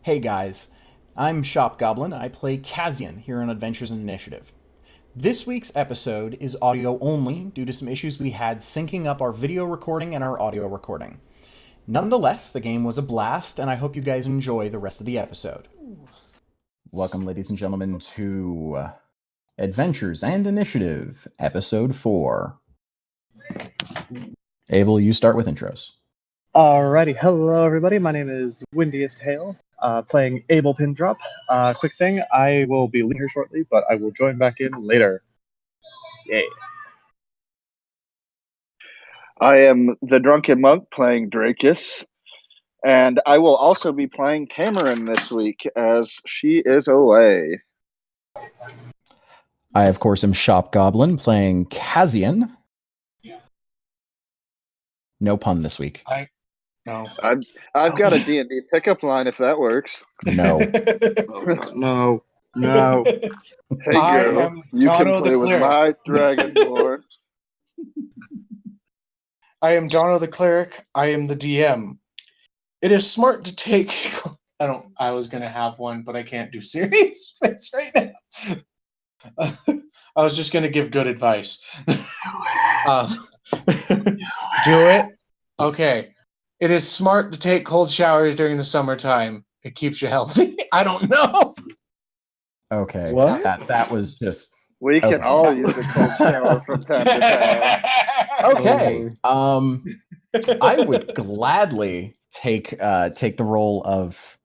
Hey guys, I'm Shop Goblin. I play Kazian here on Adventures.initiative. This week's episode is audio only due to some issues we had syncing up our video recording and our audio recording. Nonetheless, the game was a blast, and I hope you guys enjoy the rest of the episode. Welcome, ladies and gentlemen, to Adventures and Initiative, Episode 4. Abel, you start with intros. Alrighty, hello everybody, my name is Windiest Hale, playing Abel Pindrop. Quick thing, I will be leaving here shortly, but I will join back in later. Yay. I am the Drunken Monk playing Drakus, and I will also be playing Tamarin this week as she is away. I, of course, am Shop Goblin playing Kazian. No pun this week. No. I've got a D&D pickup line if that works. No. No. Hey I girl, am you can Dono the play with cleric. my Dragonborn. I am Dono the Cleric. I am the DM. It is smart to take... I was going to have one, but I can't do serious face right now. I was just going to give good advice. Do it? Okay. It is smart to take cold showers during the summertime. It keeps you healthy. I don't know. Okay. What? That was just... We can Okay. all use a cold shower from time to time. Okay. I would gladly take the role of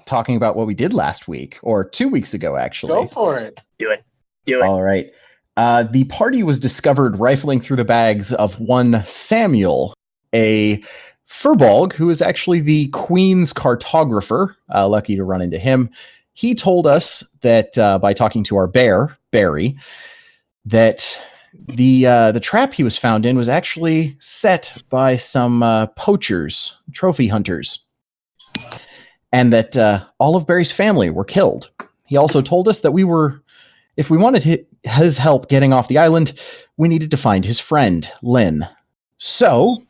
talking about what we did last week, or 2 weeks ago, actually. Go for it. Do it. All right. The party was discovered rifling through the bags of one Samuel, a Furbolg, who is actually the Queen's cartographer. Lucky to run into him. He told us that by talking to our bear, Barry, that the trap he was found in was actually set by some poachers, trophy hunters, and that all of Barry's family were killed. He also told us that if we wanted his help getting off the island, we needed to find his friend, Lynn. So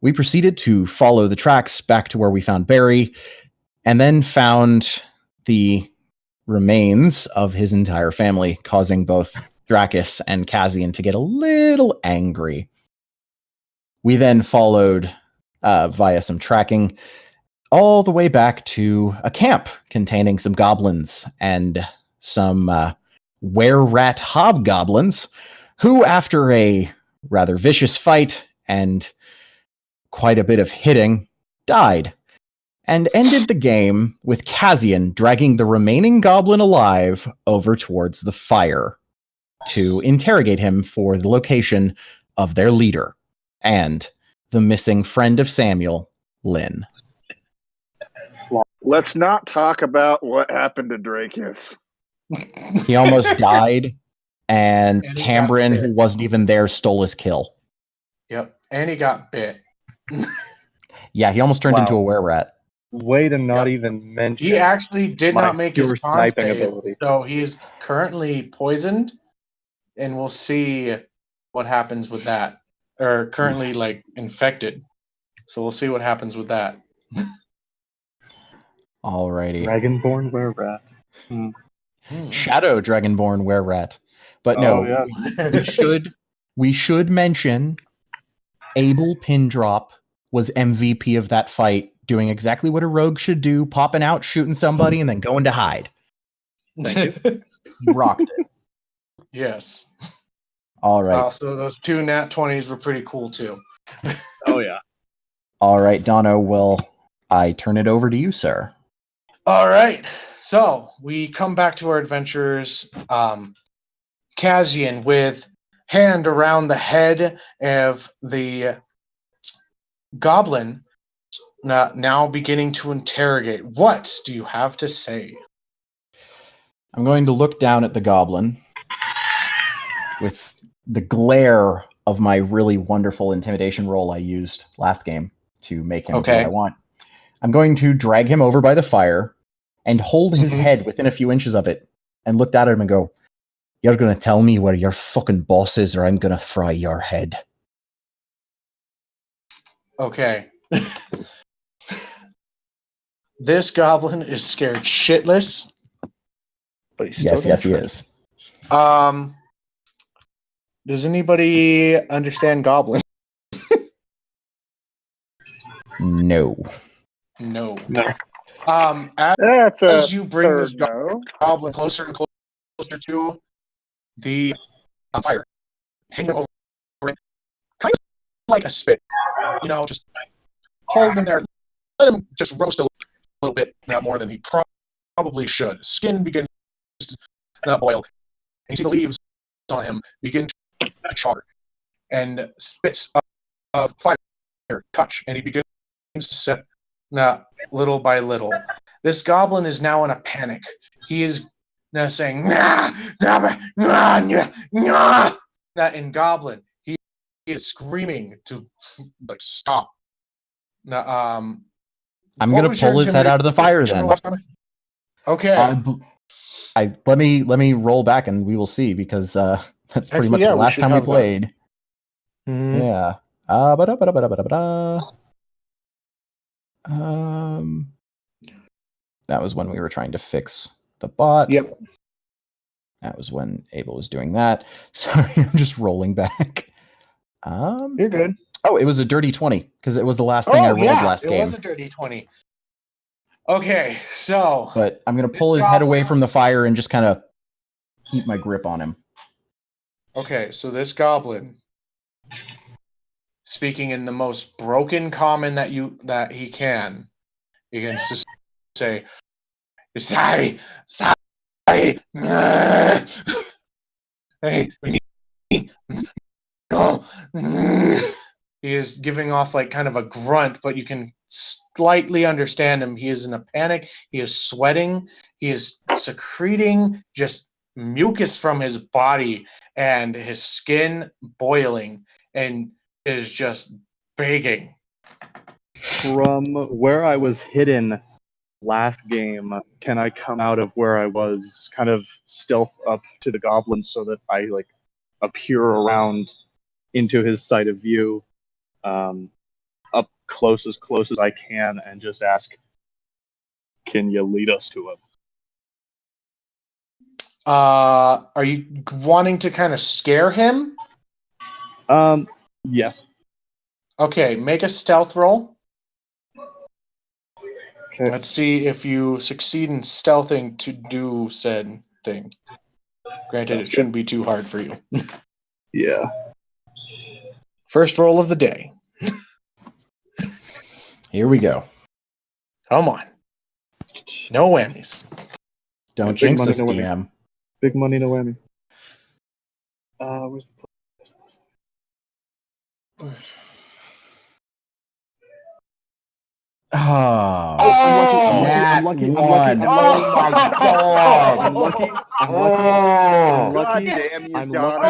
we proceeded to follow the tracks back to where we found Barry, and then found the remains of his entire family, causing both Drakus and Kazian to get a little angry. We then followed via some tracking all the way back to a camp containing some goblins and some were-rat hobgoblins, who, after a rather vicious fight and quite a bit of hitting, died, and ended the game with Kazian dragging the remaining goblin alive over towards the fire to interrogate him for the location of their leader and the missing friend of Samuel, Lynn. Let's not talk about what happened to Drakus. He almost died, and And he Tambrin, got bit. who wasn't even there, stole his kill. Yep. And he got bit. Yeah, he almost turned Wow. into a were-rat. Way to not Yep. even mention He actually did my not make his pure con sniping save, ability. so he is currently poisoned, and we'll see what happens with that. Or currently, infected. So we'll see what happens with that. Alrighty. Dragonborn were-rat. Shadow Dragonborn were-rat. But no, Oh, yeah. we should mention Abel Pindrop was MVP of that fight, doing exactly what a rogue should do, popping out, shooting somebody, and then going to hide. He rocked it. Yes. All right. So those two nat 20s were pretty cool too. Oh, yeah. All right, Dono, will I turn it over to you, sir? All right. So we come back to our adventures. Kazian with hand around the head of the goblin, now beginning to interrogate. What do you have to say? I'm going to look down at the goblin with the glare of my really wonderful intimidation roll I used last game to make him do Okay. what I want. I'm going to drag him over by the fire and hold his head within a few inches of it and look at him and go, "You're going to tell me where your fucking boss is, or I'm going to fry your head." Okay. This goblin is scared shitless. But he's still Yes, he gonna is. Does anybody understand goblin? No. No. No. That's a As you bring this third no. goblin closer and closer to the fire, hang him over it, kind of like a spit. Just hold him there. Let him just roast a little bit, not more than he probably should. Skin begins to boil. And you see the leaves on him begin to char, and spits of fire touch, and he begins to set little by little. This goblin is now in a panic. He is now saying, nah, in goblin. He is screaming to stop. Now, I'm going to pull his head out of the fire then. Okay. Let me roll back and we will see, because that's pretty much the last time we played. Mm-hmm. Yeah. That was when we were trying to fix the bot. Yep. That was when Abel was doing that. Sorry, I'm just rolling back. You're good. Oh, it was a dirty 20, because it was the last thing I rolled last game. It was a dirty 20. Okay, so... But I'm going to pull his head away from the fire and just kind of keep my grip on him. Okay, so this goblin, speaking in the most broken common that he can, begins to say, sorry, hey, we need, no. He is giving off like kind of a grunt, but you can slightly understand him. He is in a panic. He is sweating. He is secreting just mucus from his body and his skin boiling, and is just begging. From where I was hidden last game, can I come out of where I was, kind of stealth up to the goblin so that I appear around into his side of view, up close as I can, and just ask, can you lead us to him? Are you wanting to kind of scare him? Yes. Okay, make a stealth roll. Okay. Let's see if you succeed in stealthing to do said thing. Granted, it shouldn't be too hard for you. Yeah. First roll of the day. Here we go. Come on. No whammies. Don't jinx us, DM. Big money, no whammy. Where's the place? Oh, I'm lucky. Oh my god! I'm lucky. God damn you, I'm Johnny.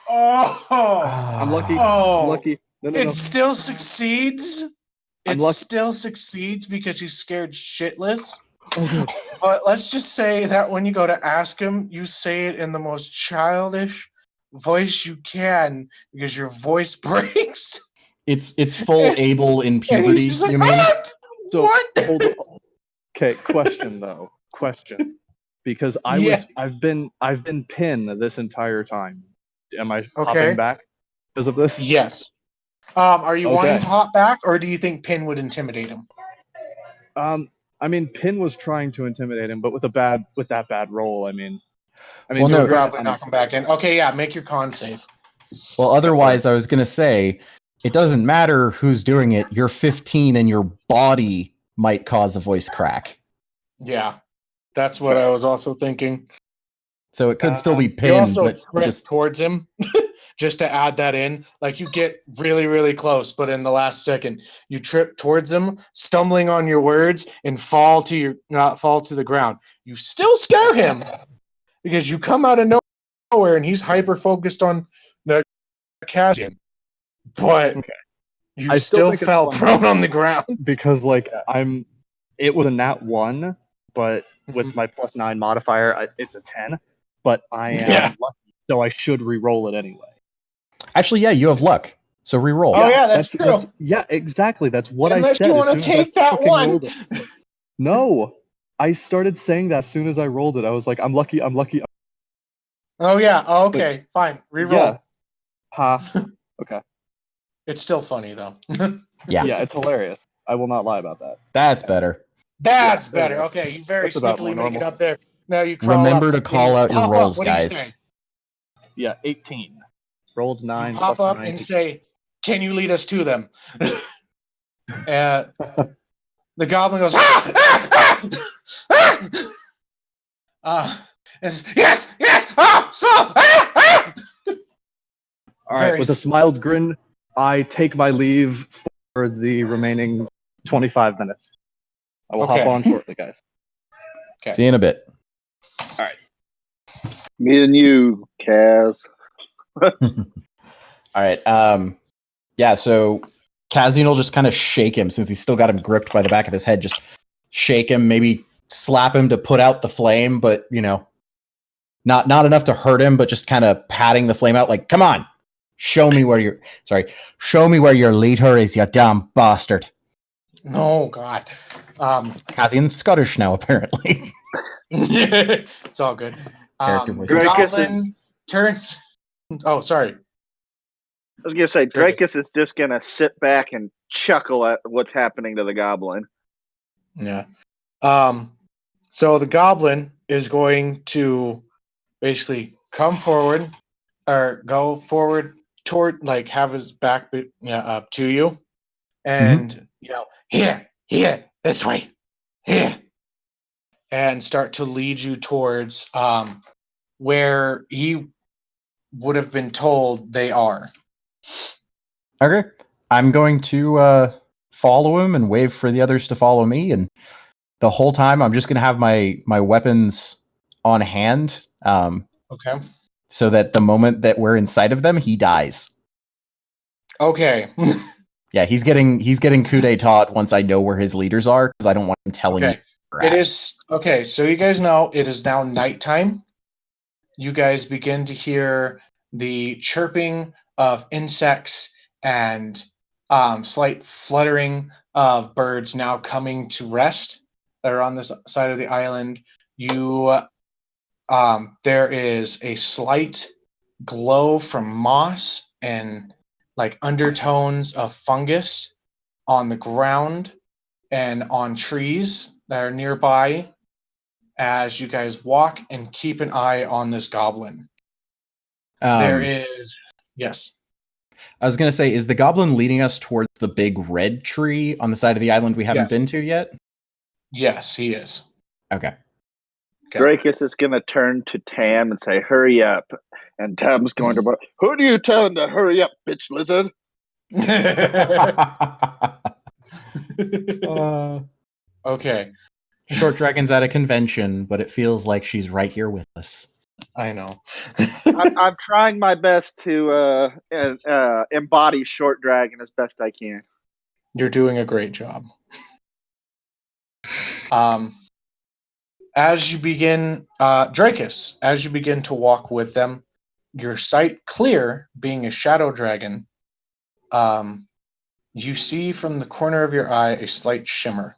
I'm lucky. I'm lucky. No. It still succeeds. I'm It lucky. still succeeds because he's scared shitless. Oh, good. But let's just say that when you go to ask him, you say it in the most childish voice you can, because your voice breaks. It's full Abel in puberty. He's just You like, mean? So, what? hold on. Okay, question. Because I've been pinned this entire time. Am I hopping back because of this? Yes. Are you wanting to hop back, or do you think Pin would intimidate him? I mean, Pin was trying to intimidate him, but with that bad roll, Well, no, probably knock him back in. Okay, yeah, make your con save. Well, otherwise, I was going to say, it doesn't matter who's doing it. You're 15 and your body might cause a voice crack. Yeah, that's what I was also thinking. So it could still be You pinned, also but sprint just towards him, just to add that in. Like, you get really, really close, but in the last second, you trip towards him, stumbling on your words, and fall to the ground. You still scare him because you come out of nowhere and he's hyper focused on the Cassian, but you still fell prone on the ground because it was a nat 1, but with my +9 modifier, it's a 10. But I am lucky, so I should re-roll it anyway. Actually, yeah, you have luck. So re-roll. Oh, yeah, that's true. Yeah, exactly. That's what I Unless said. you as wanna soon as I take that fucking one. rolled it. No, I started saying that as soon as I rolled it. I was like, I'm lucky. I'm lucky. Oh, yeah. Oh, okay, fine. Reroll. Yeah. Ha. Okay. It's still funny, though. Yeah. Yeah, it's hilarious. I will not lie about that. That's better. That's Yeah, there we better. go. Okay, you very That's about sneakily more make it normal. up there. Now you crawl Remember up, to and call you out your pop rolls, up. What do you guys. say? Yeah, 18. Rolled 9 You plus pop up 9. and say, "Can you lead us to them?" The goblin goes, "Ah! Ah! Ah! Ah!" And says, "Yes, yes! Ah! Stop! Ah! Ah!" All right, Very with a s- smiled grin, I take my leave for the remaining 25 minutes. I will Okay. hop on shortly, guys. Okay. See you in a bit. Me and you, Kaz. All right. Yeah, so Kazian will just kind of shake him since he's still got him gripped by the back of his head. Just shake him, maybe slap him to put out the flame, but not enough to hurt him, but just kind of patting the flame out, like, come on, show me where your leader is, you damn bastard. Oh God. Kazian's Scottish now, apparently. It's all good. Character The voice. Dracus goblin turn. Oh, sorry. I was gonna say Dracus. Dracus is just gonna sit back and chuckle at what's happening to the goblin. Yeah. So the goblin is going to basically come forward or go forward toward, like, have his back up to you and yell, "Here, here, this way, here," and start to lead you towards where he would have been told they are. Okay. I'm going to follow him and wave for the others to follow me, and the whole time I'm just going to have my weapons on hand, Okay. so that the moment that we're in sight of them, he dies. Okay. Yeah, he's getting coup d'etat once I know where his leaders are, because I don't want him telling me. Okay. It is okay. So you guys know it is now nighttime. You guys begin to hear the chirping of insects and slight fluttering of birds now coming to rest that are on this side of the island. There is a slight glow from moss and like undertones of fungus on the ground and on trees that are nearby as you guys walk and keep an eye on this goblin. There is, yes. I was going to say, is the goblin leading us towards the big red tree on the side of the island we haven't Yes. been to yet? Yes, he is. Okay. Okay. Dracus is gonna turn to Tam and say, "Hurry up!" And Tam's going to, "Who do you tell to hurry up, bitch lizard?" Okay. Short Dragon's at a convention, but it feels like she's right here with us. I know. I'm trying my best to embody Short Dragon as best I can. You're doing a great job. As you begin, Dracus, as you begin to walk with them, your sight clear, being a shadow dragon, you see from the corner of your eye a slight shimmer.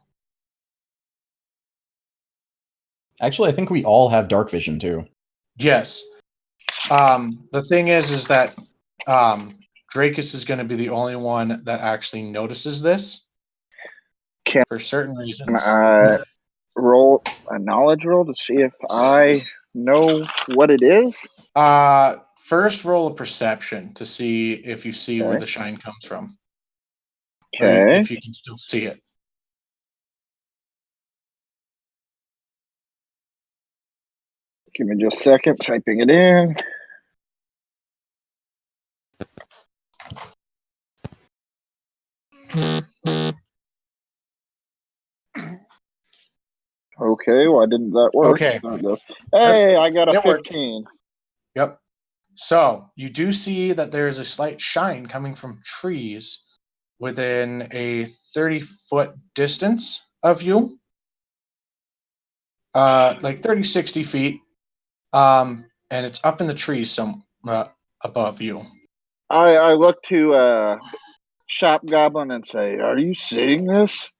Actually, I think we all have dark vision too. Yes. The thing is that Dracus is going to be the only one that actually notices this for certain reasons. Roll a knowledge roll to see if I know what it is. First, roll a perception to see if you see where the shine comes from. Okay. Or if you can still see it. Give me just a second, typing it in. Okay, why didn't that work? Okay. Hey, I got a it worked. 15. Yep. So you do see that there is a slight shine coming from trees within a 30-foot distance of you. Like 30, 60 feet. And it's up in the trees some above you. I look to Shop Goblin and say, "Are you seeing this?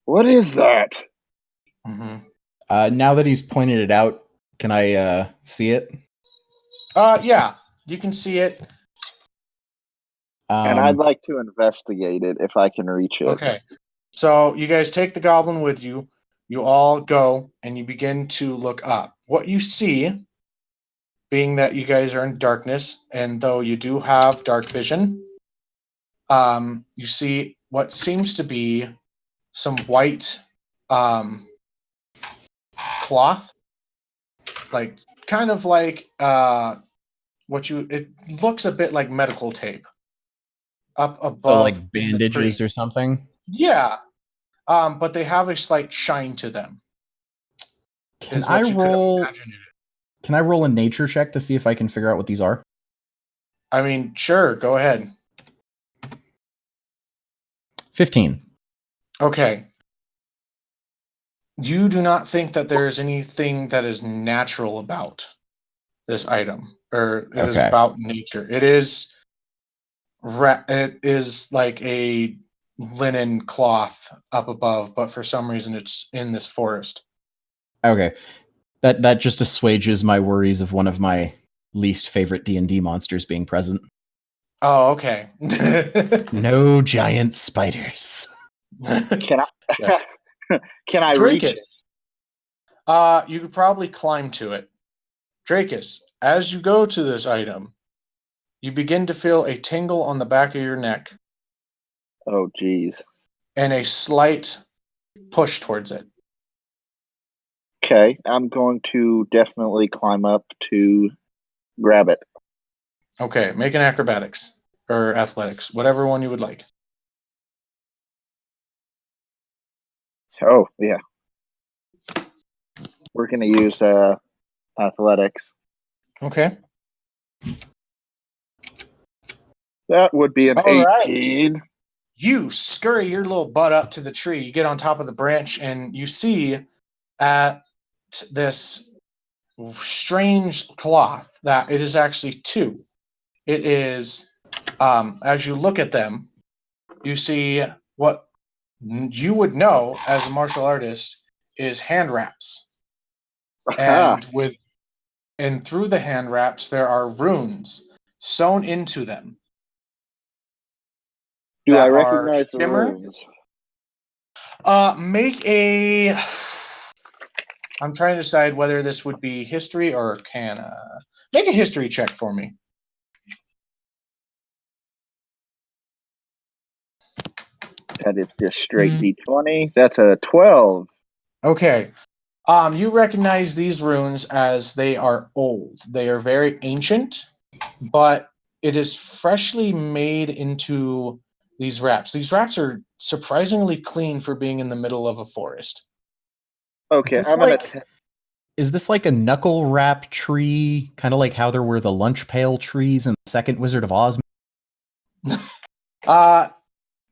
What is that?" Now that he's pointed it out, can I see it? Yeah, you can see it. And I'd like to investigate it if I can reach it. Okay. So you guys take the goblin with you. You all go and you begin to look up. What you see, being that you guys are in darkness, and though you do have dark vision, you see what seems to be some white cloth, like kind of like it looks a bit like medical tape up above, so like in the bandages tree. or something. Yeah, but they have a slight shine to them. Can Is I what you could roll? imagine it. Can I roll a nature check to see if I can figure out what these are? I mean, sure, go ahead. 15. Okay. You do not think that there is anything that is natural about this item, or it is Okay. about nature. It is like a linen cloth up above, but for some reason it's in this forest. Okay. That just assuages my worries of one of my least favorite D&D monsters being present. Oh, okay. No giant spiders. Can I? Yes. Can I reach Dracus. it? You could probably climb to it. Dracus, as you go to this item, you begin to feel a tingle on the back of your neck Oh, geez. and a slight push towards it. Okay, I'm going to definitely climb up to grab it. Okay, make an acrobatics or athletics, whatever one you would like. Oh, yeah. We're going to use athletics. Okay. That would be an All right. 18. You scurry your little butt up to the tree. You get on top of the branch, and you see at this strange cloth that it is actually two. It is, as you look at them, you see what you would know as a martial artist is hand wraps. Aha. And through the hand wraps, there are runes sewn into them. Do I That are recognize the shimmer. runes? Make a. I'm trying to decide whether this would be history or arcana. Make a history check for me. That is just straight D20. That's a 12. Okay. You recognize these runes as they are old. They are very ancient, but it is freshly made into these wraps. These wraps are surprisingly clean for being in the middle of a forest. Okay, Is this I'm going like- to... Is this like a knuckle wrap tree? Kind of like how there were the lunch pail trees in the second Wizard of Oz?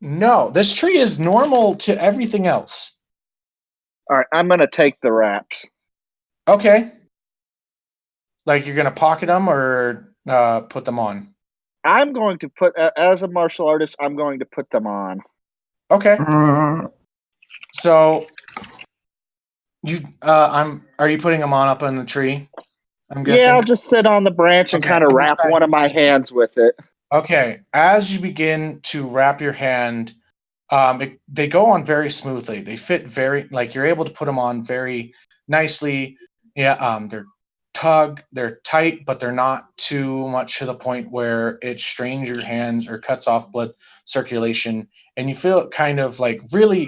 No, this tree is normal to everything else. All right, I'm going to take the wraps. Okay. Like you're gonna pocket them or put them on. I'm going to put, as a martial artist, I'm going to put them on. Okay. So you, are you putting them on up in the tree? I'm guessing. Yeah, I'll just sit on the branch and Okay, kind of I'm wrap just- one of my hands with it. Okay. As you begin to wrap your hand, they go on very smoothly. They fit very, like you're able to put them on very nicely. Yeah. They're tight, but they're not too much to the point where it strains your hands or cuts off blood circulation. And you feel it kind of like really,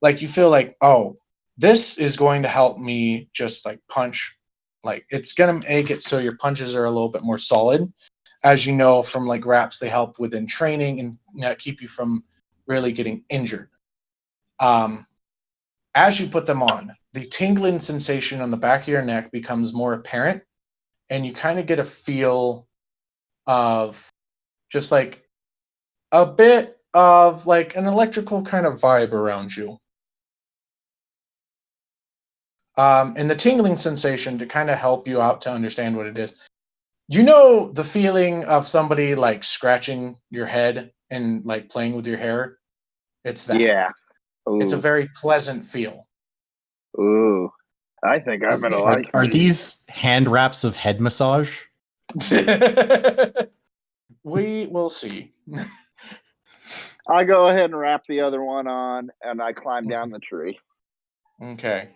like you feel like, oh, this is going to help me just like punch. Like it's going to make it so your punches are a little bit more solid. As you know from like wraps, they help within training and keep you from really getting injured. As you put them on, the tingling sensation on the back of your neck becomes more apparent, and you kind of get a feel of just like a bit of like an electrical kind of vibe around you. And the tingling sensation, to kind of help you out to understand what it is, You know the feeling of somebody like scratching your head and like playing with your hair? It's that. Yeah. It's a Ooh. very pleasant feel. Ooh. I think I'm gonna like Are these. these hand wraps of head massage? We will see. I go ahead and wrap the other one on, and I climb down the tree. Okay. I'm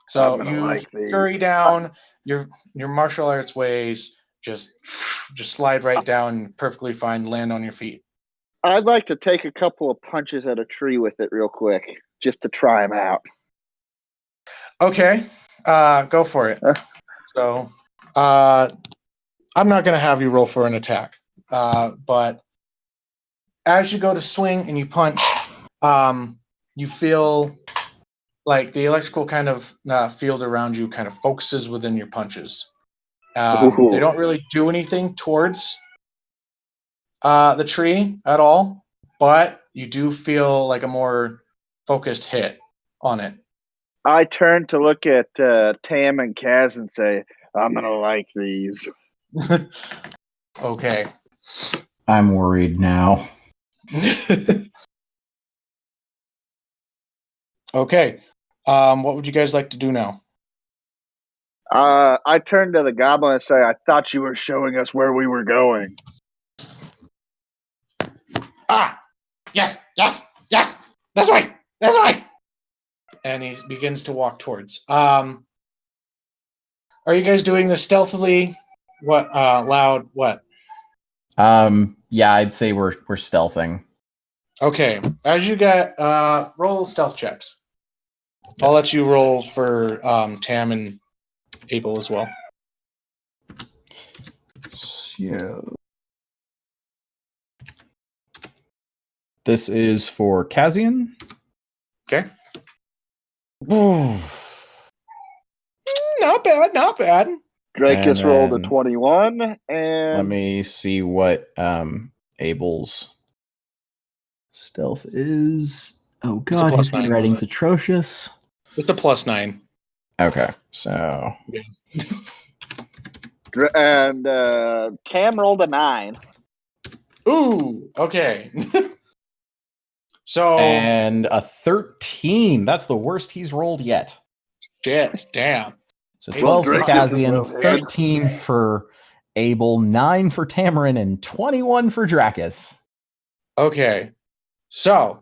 So gonna you like these. scurry down your martial arts ways, just slide right down, perfectly fine, land on your feet. I'd like to take a couple of punches at a tree with it real quick, just to try them out. Okay, go for it. So, I'm not going to have you roll for an attack, but as you go to swing and you punch, you feel like the electrical kind of field around you kind of focuses within your punches. They don't really do anything towards the tree at all, but you do feel like a more focused hit on it. I turn to look at Tam and Kaz and say, I'm gonna like these. Okay. I'm worried now. Okay. What would you guys like to do now? I turn to the goblin and say, I thought you were showing us where we were going. Ah! Yes! Yes! Yes! This way! This way! And he begins to walk towards. Are you guys doing this stealthily? What? Loud? What? Yeah, I'd say we're stealthing. Okay. As you get roll stealth checks. I'll let you roll for Tam and Abel as well. So this is for Kazian. Okay. Ooh. Not bad. Not bad. Dracus And rolled a then 21, and let me see what Abel's stealth is. Oh god, his +9. handwriting's atrocious. It's a +9. Okay, so Tam rolled a 9. Ooh. Okay. So. and a 13. That's the worst he's rolled yet. Shit. Damn. So Abel's 12 for Dracus is Kazian, well hit. 13 for Abel, 9 for Tamarin, and 21 for Dracus. Okay. So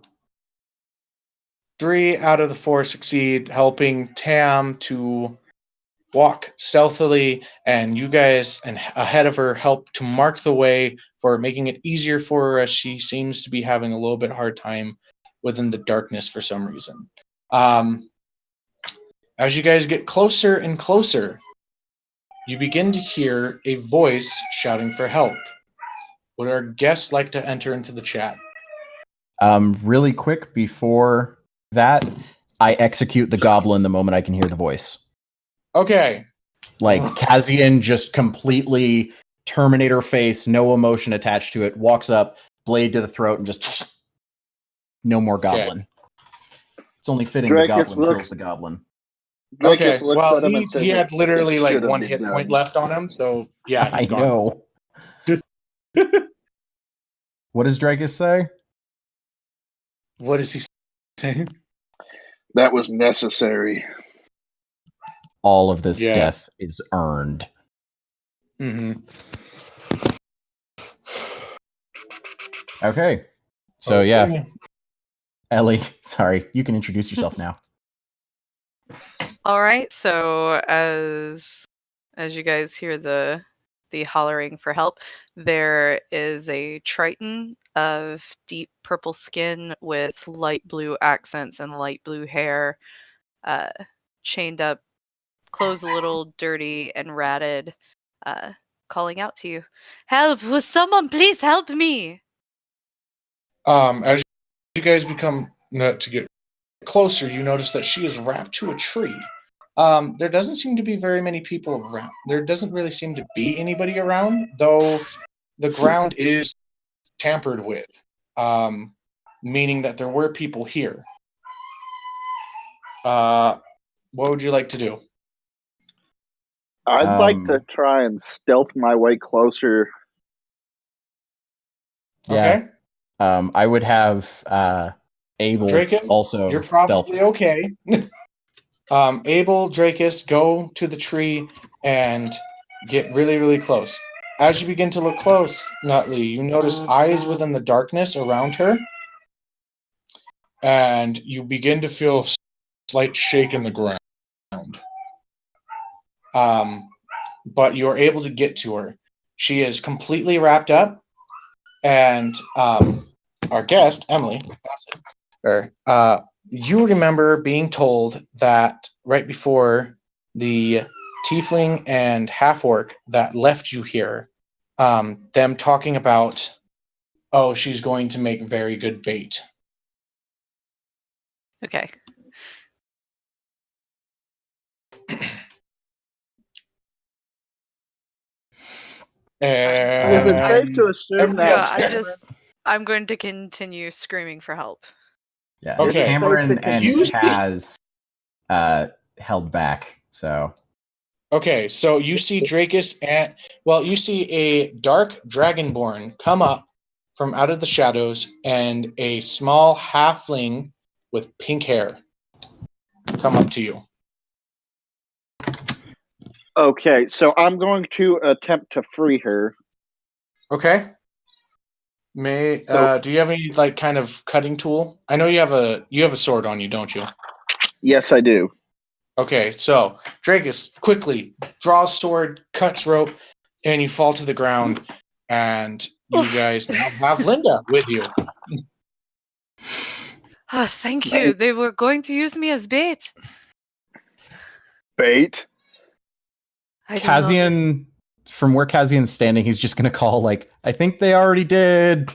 3 out of the 4 succeed, helping Tam to walk stealthily, and you guys and ahead of her help to mark the way for making it easier for her, as she seems to be having a little bit hard time within the darkness for some reason. As you guys get closer and closer, you begin to hear a voice shouting for help. Would our guests like to enter into the chat? Really quick before that, I execute the goblin the moment I can hear the voice. Okay. Like Kazian just completely Terminator face, no emotion attached to it, walks up, blade to the throat, and just no more goblin. It's only fitting the Dracus goblin looks- kills the goblin. Dracus Okay. looks Well, at him and says, he had literally "It like should have 1 been hit done." point left on him, so yeah, he's I gone. know. What does Dracus say? What is he saying? That was necessary. All of this Yeah. death is earned. Mm-hmm. Okay. So Okay. yeah. Ellie, sorry, you can introduce yourself now. All right, so as you guys hear the hollering for help, there is a triton of deep purple skin with light blue accents and light blue hair, chained up, clothes a little dirty and ratted, calling out to you, "Help! Will someone please help me?" As you guys become to get closer, you notice that she is wrapped to a tree. There doesn't seem to be very many people around. There doesn't really seem to be anybody around, though the ground is tampered with, meaning that there were people here. What would you like to do? I'd like to try and stealth my way closer. Yeah. Okay. I would have Abel Dracus, also you're stealth. probably okay. Abel, Dracus, go to the tree and get really, really close. As you begin to look close, Nutley, you notice eyes within the darkness around her, and you begin to feel a slight shake in the ground. But you're able to get to her. She is completely wrapped up, and our guest, Emily, you remember being told that right before the tiefling and half-orc that left you here, them talking about, oh, she's going to make very good bait. Okay. Is it safe to assume that? I'm going to continue screaming for help. Yeah. Okay. Cameron and You- Kaz held back. So Okay, so you see Dracus and you see a dark dragonborn come up from out of the shadows, and a small halfling with pink hair come up to you. Okay, so I'm going to attempt to free her. Okay. Do you have any kind of cutting tool? I know you have a sword on you, don't you? Yes, I do. Okay, so Dracus quickly draws sword, cuts rope, and you fall to the ground, and you guys now have Linda with you. Oh, thank you. They were going to use me as bait. Bait? Kazian, from where Kazian's standing, he's just gonna call I think they already did.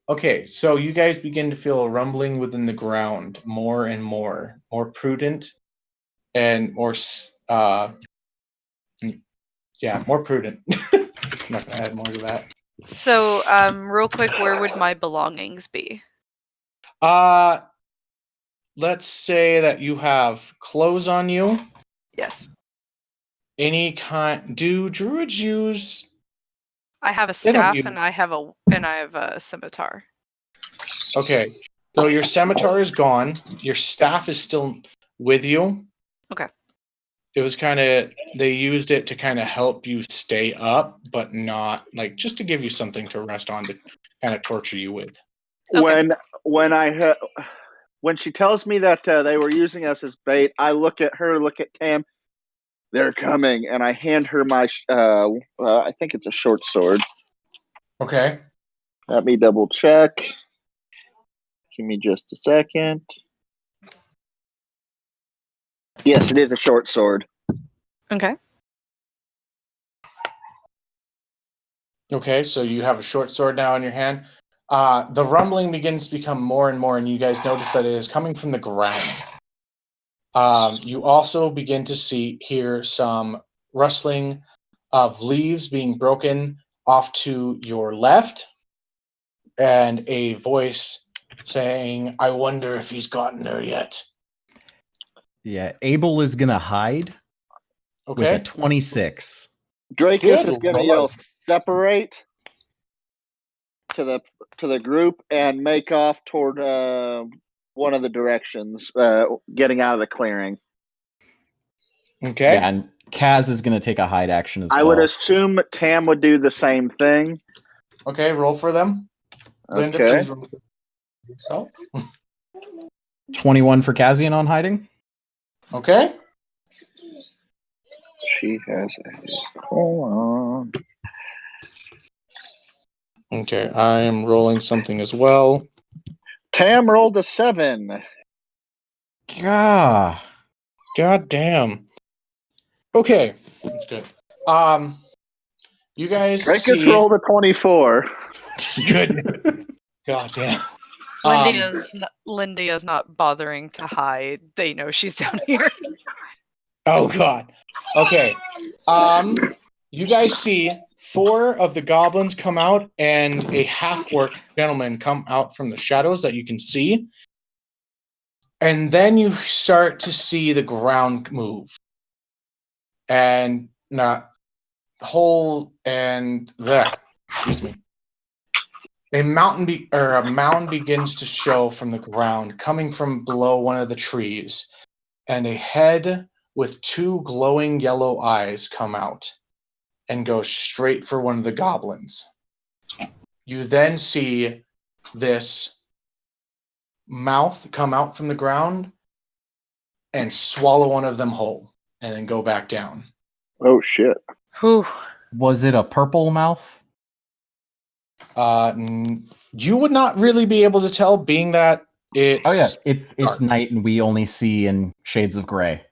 Okay, so you guys begin to feel a rumbling within the ground, more and more prudent, and more more prudent. I'm not gonna add more to that. So, real quick, where would my belongings be? Let's say that you have clothes on you. Yes. Any kind. Do druids use? I have a staff and I have a scimitar. Okay, so your scimitar is gone. Your staff is still with you. Okay. It was they used it to kind of help you stay up, but not just to give you something to rest on to kind of torture you with. Okay. When she tells me that they were using us as bait, I look at her, look at Tam. They're coming, and I hand her my. I think it's a short sword. Okay. Let me double check. Give me just a second. Yes, it is a short sword. Okay. Okay, so you have a short sword now in your hand. The rumbling begins to become more and more, and you guys notice that it is coming from the ground. You also begin to hear some rustling of leaves being broken off to your left, and a voice saying, "I wonder if he's gotten there yet." Yeah, Abel is gonna hide with a 26. Dracus is gonna yell, "Separate!" to the group and make off toward one of the directions, getting out of the clearing. Okay. Yeah, and Kaz is gonna take a hide action as well. I would assume Tam would do the same thing. Okay, roll for them. Linda, Okay. please roll for yourself. 21 for Kazian on hiding. Okay. She has a... Hold on. Okay, I am rolling something as well. Tam rolled a 7. God damn. Okay, that's good. You guys Dracus rolled a 24. Good. God damn. Lindy is not bothering to hide. They know she's down here. Oh God. Okay. You guys see 4 of the goblins come out, and a half-orc gentleman come out from the shadows that you can see. And then you start to see the ground move. And excuse me. A mound begins to show from the ground, coming from below one of the trees, and a head with 2 glowing yellow eyes come out and go straight for one of the goblins. You then see this mouth come out from the ground and swallow one of them whole, and then go back down. Oh shit! Whew. Was it a purple mouth? You would not really be able to tell, being that it's... Oh yeah, it's dark. night and we only see in shades of gray.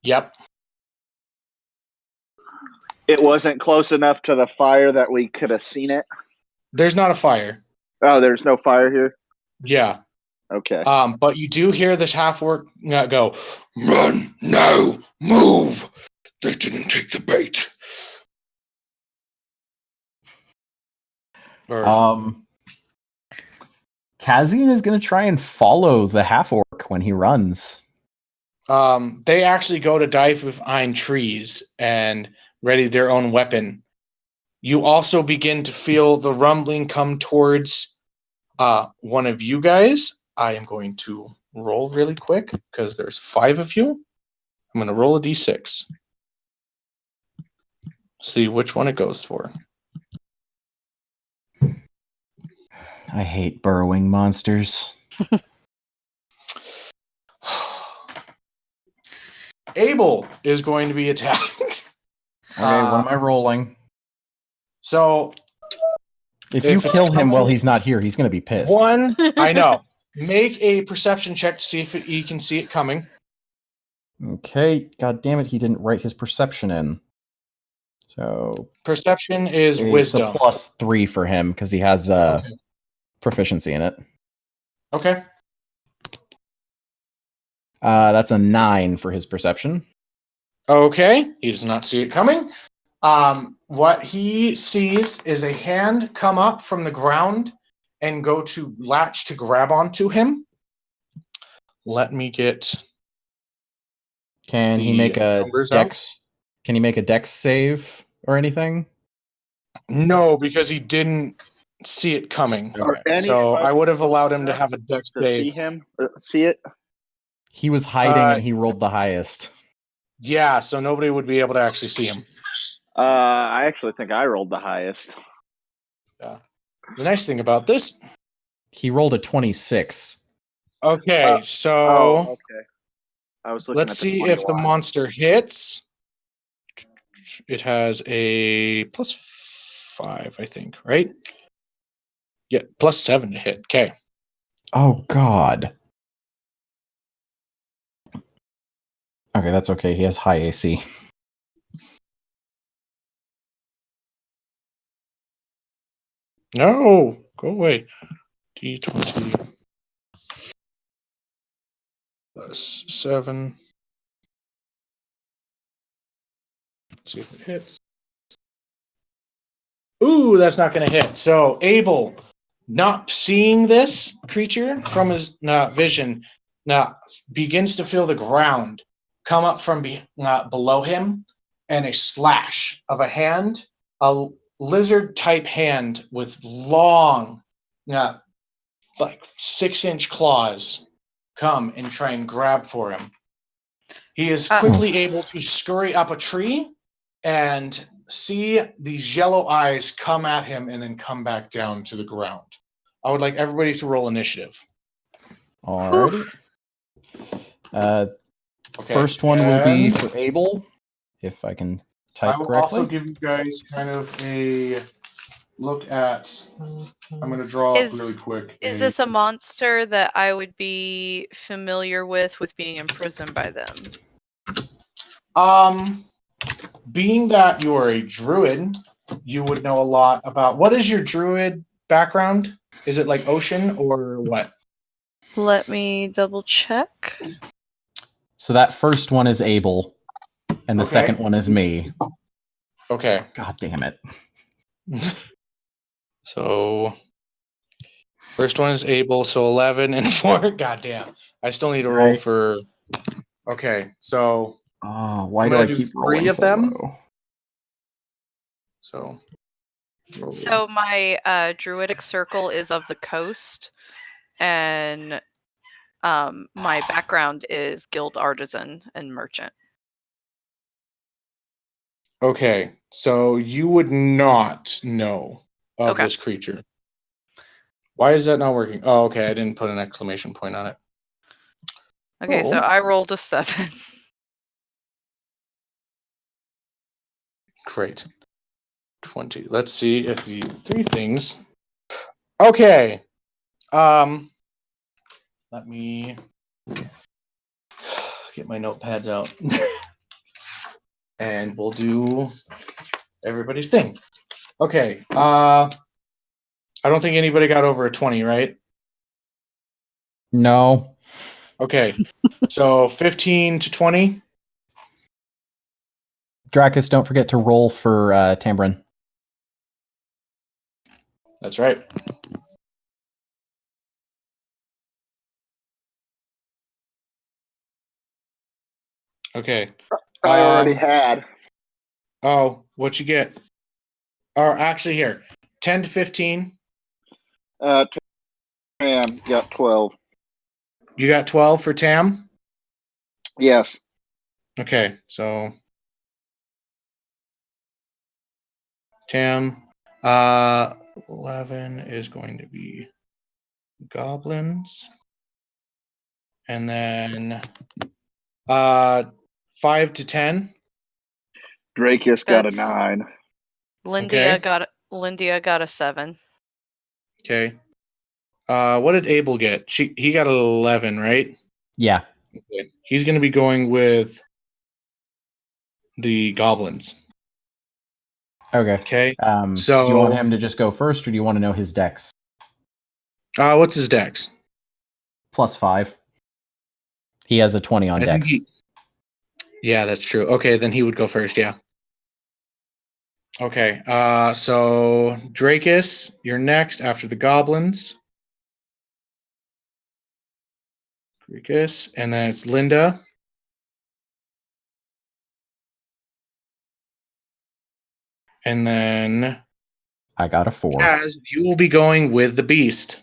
Yep. It wasn't close enough to the fire that we could have seen it. There's not a fire. Oh, there's no fire here? Yeah. Okay. But you do hear this half-orc go, "Run now, move! They didn't take the bait." Kazian is going to try and follow the half-orc when he runs. They actually go to dive behind trees and ready their own weapon. You also begin to feel the rumbling come towards one of you guys. I am going to roll really quick because there's 5 of you. I'm going to roll a d6. See which one it goes for. I hate burrowing monsters. Abel is going to be attacked. Okay, what am I rolling? So If you kill him while he's not here, he's going to be pissed. 1, I know. Make a perception check to see if he can see it coming. Okay, god damn it, he didn't write his perception in. So Perception is it's wisdom. a +3 for him because he has proficiency in it. Okay. That's a 9 for his perception. Okay. He does not see it coming. What he sees is a hand come up from the ground and go to latch to grab onto him. Let me get... Can he make a numbers dex? Can he make a dex save or anything? No, because he didn't see it coming. Okay. So I would have allowed him to have a dex To see save. him? See it? He was hiding and he rolled the highest. Yeah, so nobody would be able to actually see him. I actually think I rolled the highest. Yeah. The nice thing about this... He rolled a 26. Okay, so... okay. I was looking Let's at see if the 21. monster hits. It has a +5, I think, right? Yeah, +7 to hit. Okay. Oh, God. Okay, that's okay. He has high AC. No, go away. D20 +7. Let's see if it hits. Ooh, that's not going to hit. So Abel, not seeing this creature from his vision, begins to feel the ground come up from below him, and a slash of a hand, a lizard-type hand with long, like 6-inch claws, come and try and grab for him. He is quickly able to scurry up a tree and see these yellow eyes come at him and then come back down to the ground. I would like everybody to roll initiative. Alrighty. Okay. First one will be for Abel, if I can type I will correctly. also give you guys kind of a look at... I'm going to draw up really quick. Is this a monster that I would be familiar with being imprisoned by them? Being that you are a druid, you would know a lot about... What is your druid background? Is it like ocean or what? Let me double check. So that first one is Abel, and the second one is me. Okay. God damn it. So, first one is Abel, so 11 and 4. God damn. I still need to roll Right. for. Okay, so Oh, why I'm do gonna I do keep 3 rolling of so them. low? So. roll. So my druidic circle is of the coast, and my background is guild artisan and merchant. Okay, so you would not know of Okay. this creature. Why is that not working? Oh, okay, I didn't put an exclamation point on it. Okay, so Roll. I rolled a 7. Great. 20. Let's see if the 3 things. Okay. Let me get my notepads out. And we'll do everybody's thing. Okay. I don't think anybody got over a 20, right? No. Okay. So 15 to 20. Dracus, don't forget to roll for Tambrin. That's right. Okay. I already had. Oh, what you get? Or actually, here, 10 to 15. Tam got 12. You got 12 for Tam. Yes. Okay, so Tam, 11 is going to be goblins, and then 5 to 10. Drakus got a That's- 9. Lindia got a 7. Okay. What did Abel get? He got 11, right? Yeah. Okay. He's going to be going with the goblins. Okay. Okay. Do you want him to just go first, or do you want to know his dex? What's his dex? +5. He has a 20 on I think dex. Yeah, that's true. Okay, then he would go first. Yeah. Okay. So Drakus, you're next after the goblins. Drakus, and then it's Linda. And then I got a 4. Kaz, you will be going with the beast.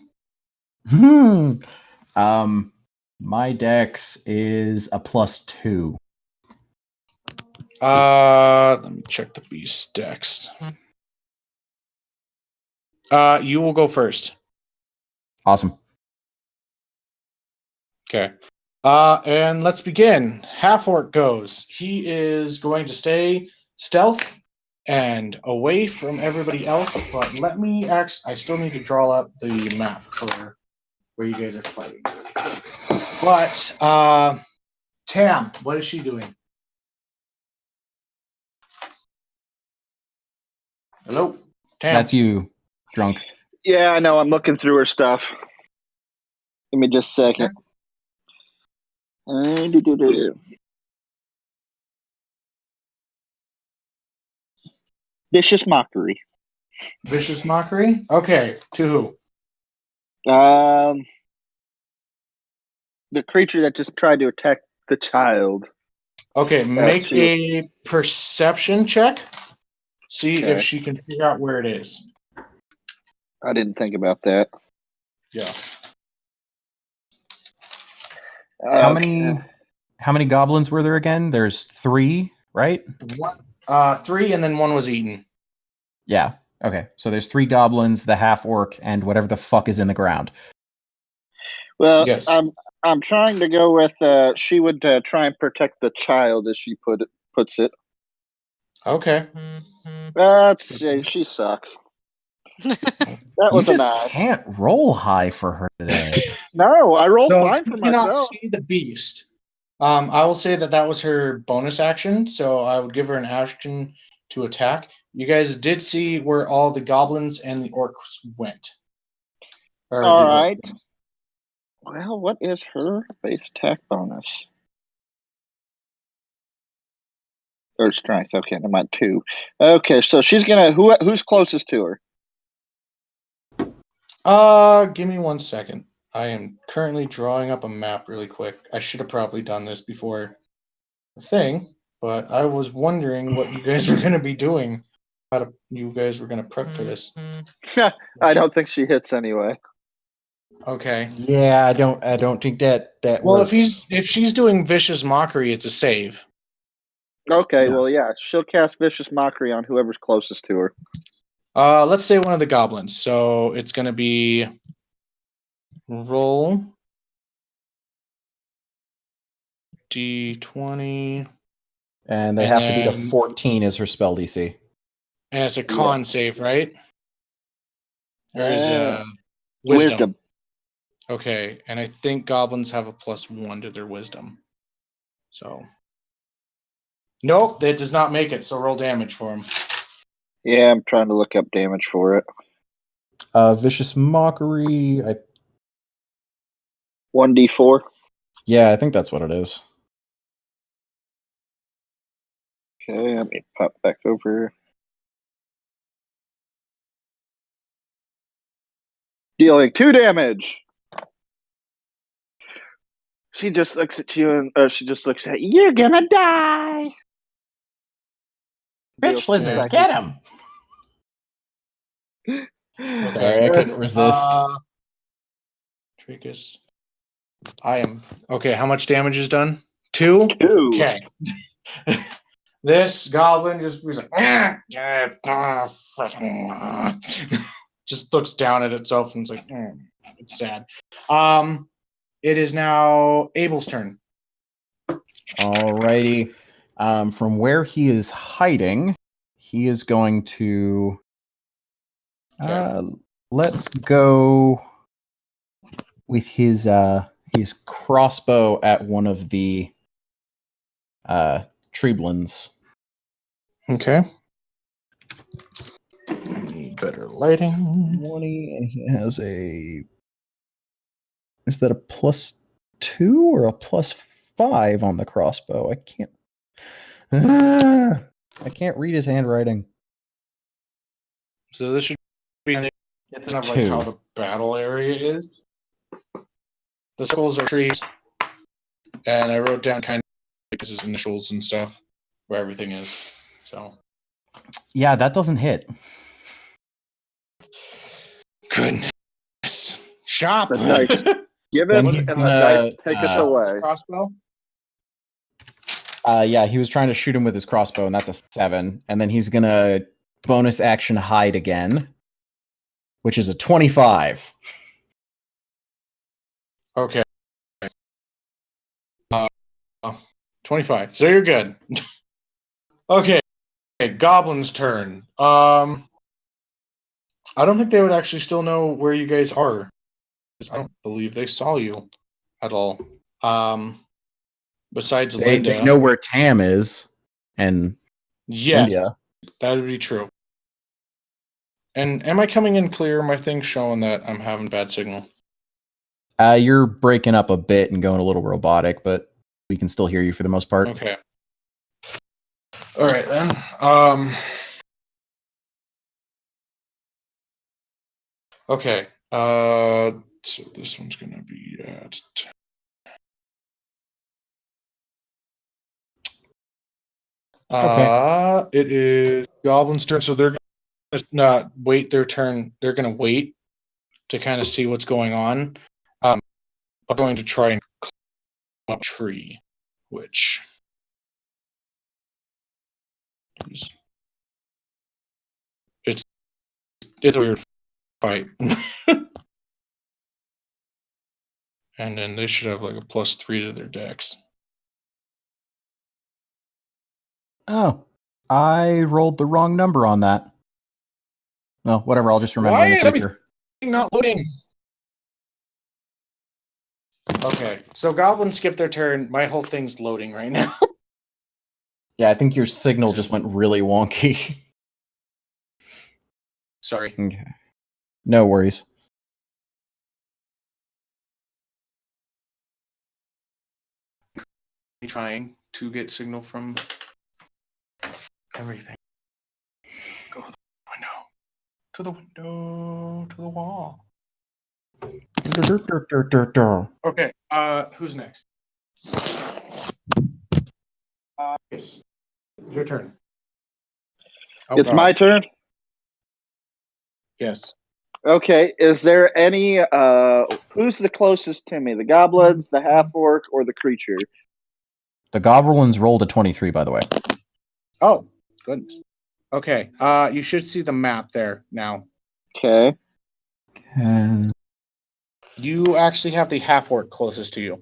My dex is a +2. Let me check the beast dex. You will go first. Awesome. Okay. And let's begin. Half orc goes. He is going to stay stealth and away from everybody else. But let me I still need to draw up the map for where you guys are fighting. But Tam, what is she doing? Hello, Tam. That's you, drunk. Yeah, I know. I'm looking through her stuff. Give me just a second. Vicious mockery. Vicious mockery. Okay, to who? The creature that just tried to attack the child. Okay, make a perception check. See if she can figure out where it is. I didn't think about that. Yeah. How many goblins were there again? There's 3, right? 3, and then 1 was eaten. Yeah. Okay. So there's 3 goblins, the half orc, and whatever the fuck is in the ground. Well, yes. I'm trying to go with she would try and protect the child, as she puts it. Okay. She sucks. That was you a just 9. can't roll high for her today. No, I rolled So fine for you cannot myself. see the beast. I will say that was her bonus action, so I would give her an action to attack. You guys did see where all the goblins and the orcs went. All right. Well, what is her base attack bonus? Or strength? Okay, never mind. 2. Okay, so she's gonna. Who's closest to her? Give me 1 second. I am currently drawing up a map really quick. I should have probably done this before the thing, but I was wondering what you guys were going to be doing. You guys were going to prep for this. I don't think she hits anyway. Okay. Yeah, I don't think that Well, works. if she's doing vicious mockery, it's a save. Okay, Yeah. well, yeah, she'll cast Vicious Mockery on whoever's closest to her. Let's say one of the goblins. So it's going to be roll d20, And they And have to beat a then- 14 as her spell DC. and it's a con save, right? Or is Uh, wisdom? Okay, and I think goblins have a +1 to their wisdom. So, nope, that does not make it. So roll damage for him. Yeah, I'm trying to look up damage for it. Vicious Mockery. 1d4. Yeah, I think that's what it is. Okay, let me pop back over. Dealing 2 damage. She just looks at you and she just looks at you. You're gonna die. Bitch Deals 2 lizard, psychic- get him! Sorry, I couldn't resist. Tricus. I am okay. How much damage is done? 2. 2. Okay. This goblin just was like, just looks down at itself and it's like, it's sad. It is now Abel's turn. Alrighty. From where he is hiding, he is going to. Let's go with his crossbow at one of the Treeblins. Okay. Need better lighting. 20, and he has a. Is that a +2 or a +5 on the crossbow? I can't. I can't read his handwriting. So this should be It's kind a of like 2. how the battle area is. The circles are trees, and I wrote down kind of like his initials and stuff where everything is. So Yeah, that doesn't hit. goodness, shop. The dice. Give Then it, he's and gonna, the dice take us away. Crossbow. Yeah, he was trying to shoot him with his crossbow, and that's a 7. And then he's gonna bonus action hide again, which is a 25. Okay. 25. So you're good. Okay. Goblin's turn. I don't think they would actually still know where you guys are. I don't believe they saw you at all. Besides Linda. They know where Tam is, and Yes, India. that would be true. And am I coming in clear? My thing's showing that I'm having bad signal. You're breaking up a bit and going a little robotic, but we can still hear you for the most part. Okay. All right then. Okay. So this one's gonna be at. It is Goblin's turn, so they're gonna not wait their turn. They're gonna wait to kind of see what's going on. I'm going to try and climb up a tree, which is it's a weird fight. And then they should have like a +3 to their dex. Oh, I rolled the wrong number on that. Well, whatever. I'll just remember Why in is the future. Not loading. Okay, so goblins skip their turn. My whole thing's loading right now. Yeah, I think your signal just went really wonky. Sorry. Okay. No worries. Trying to get signal from everything. Go to the window. To the window. To the wall. Okay. Who's next? Yes. Your turn. Oh, It's my turn. Yes. Okay. Is there any? Who's the closest to me? The goblins, the half orc, or the creature? The goblins rolled a 23, by the way. Oh, goodness. Okay. You should see the map there now. Okay. And You actually have the half orc closest to you.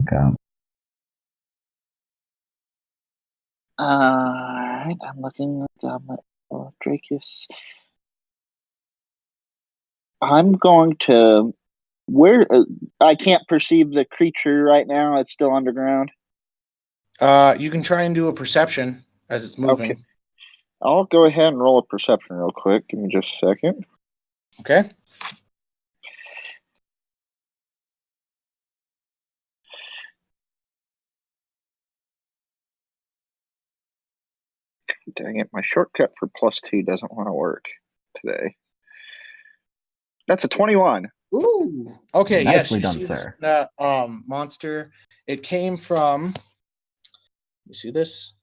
Alright, I'm looking at Goblet of Drakus. I'm going to where I can't perceive the creature right now. It's still underground. You can try and do a perception as it's moving. Okay. I'll go ahead and roll a perception real quick. Give me just a second. Okay. Dang it, my shortcut for +2 doesn't want to work today. That's a 21. Ooh. Okay. Nicely yes, done, you see sir. that monster. It came from. You see this?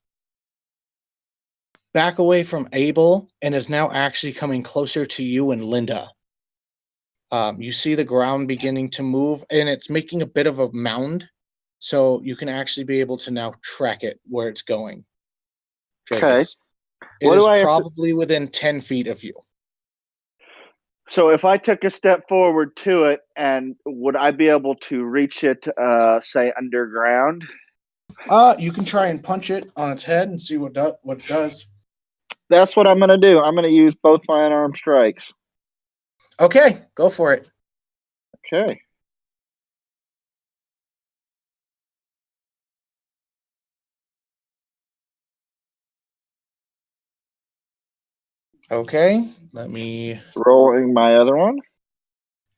Back away from Abel and is now actually coming closer to you and Linda. You see the ground beginning to move, and it's making a bit of a mound, so you can actually be able to now track it where it's going. Okay. Drakus. It What do is I have to- probably within 10 feet of you. So if I took a step forward to it, and would I be able to reach it, say underground? You can try and punch it on its head and see what it does. That's what I'm going to do. I'm going to use both my unarmed strikes. Okay, go for it. Okay. Okay, let me. Rolling my other one.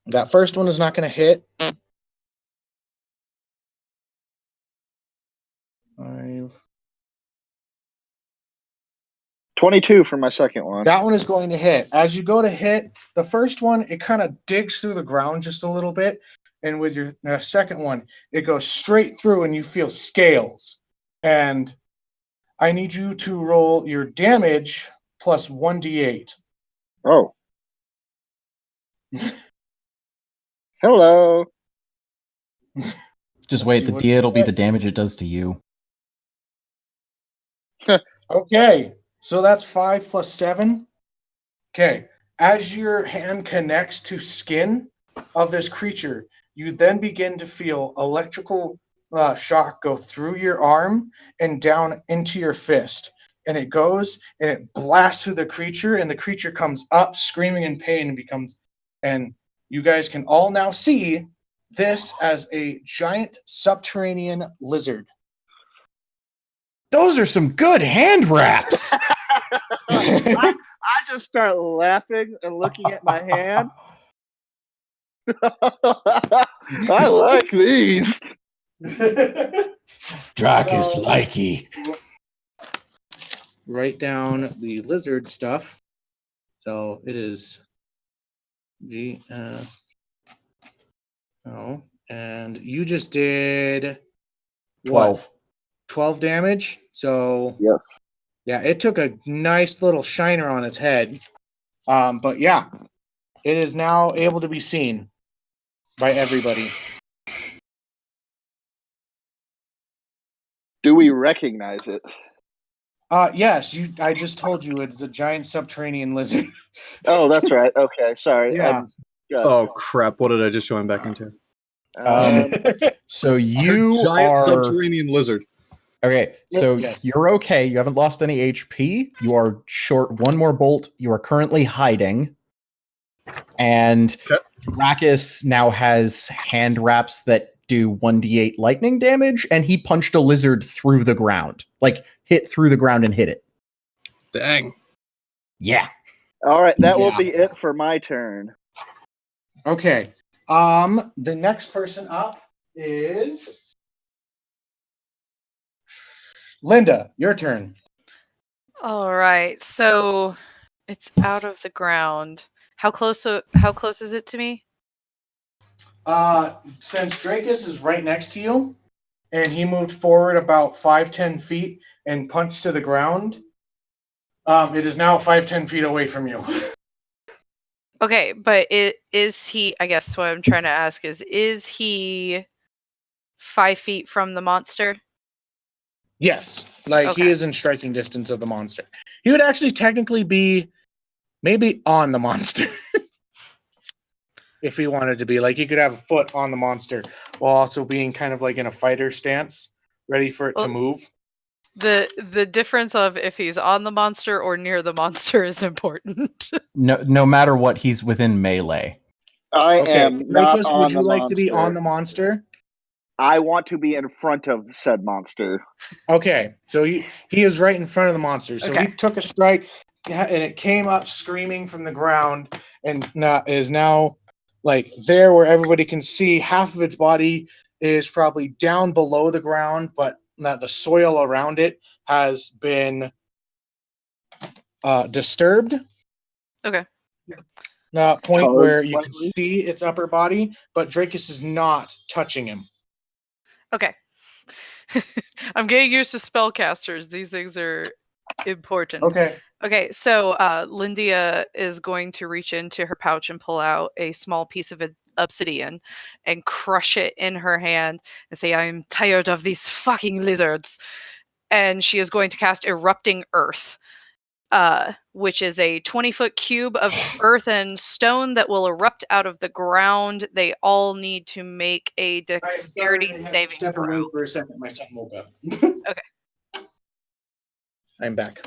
That first one is not going to hit. 5. 22 for my second one. That one is going to hit. As you go to hit, the first one, it kind of digs through the ground just a little bit. And with your second one, it goes straight through and you feel scales. And I need you to roll your damage plus 1d8. Oh. Hello. Just Let's wait, see the what D8 will be you the damage it does to you. Okay, so that's 5 plus 7. Okay, as your hand connects to skin of this creature, you then begin to feel electrical shock go through your arm and down into your fist. And it goes and it blasts through the creature, and the creature comes up screaming in pain and becomes. And you guys can all now see this as a giant subterranean lizard. Those are some good hand wraps. I just start laughing and looking at my hand. I like these. Drakus likey. Write down the lizard stuff. So it is G. Oh, and you just did 12. 12 damage. So Yes. yeah, it took a nice little shiner on its head. But yeah, it is now able to be seen by everybody. Do we recognize it? Yes, I just told you it's a giant subterranean lizard. Oh, that's right. Okay, sorry. Yeah. Oh crap! What did I just join back into? So A you giant are subterranean lizard. okay. So Yes. you're okay. You haven't lost any HP. You are short one more bolt. You are currently hiding, and Okay. Drakus now has hand wraps that do 1d8 lightning damage, and he punched a lizard through the ground, like hit through the ground and hit it. Dang. Yeah. All right, that will Yeah. be it for my turn. Okay. The next person up is Linda. Your turn. All right. So it's out of the ground. How close is it to me? Since Dracus is right next to you, and he moved forward about 5-10 feet and punched to the ground, it is now 5-10 feet away from you. Okay, but is he? I guess what I'm trying to ask is he 5 feet from the monster? Yes, like he Okay. is in striking distance of the monster. He would actually technically be maybe on the monster. If he wanted to be. Like he could have a foot on the monster while also being kind of like in a fighter stance, ready for it to Well, move. The difference of if he's on the monster or near the monster is important. No matter what, he's within melee. I Okay, am not Dracus, on would you the like to be on monster. the monster? I want to be in front of said monster. Okay, so he is right in front of the monster. So Okay. he took a strike, and it came up screaming from the ground, and is now like there where everybody can see. Half of its body is probably down below the ground, but the soil around it has been disturbed. Okay. Point where you can Slightly. see its upper body, but Dracus is not touching him. Okay. I'm getting used to spellcasters. These things are important. Okay, so Lindia is going to reach into her pouch and pull out a small piece of obsidian and crush it in her hand and say, I'm tired of these fucking lizards. And she is going to cast Erupting Earth, which is a 20-foot cube of earth and stone that will erupt out of the ground. They all need to make a dexterity saving Step throw. away for a second. My son woke up. Okay. I'm back.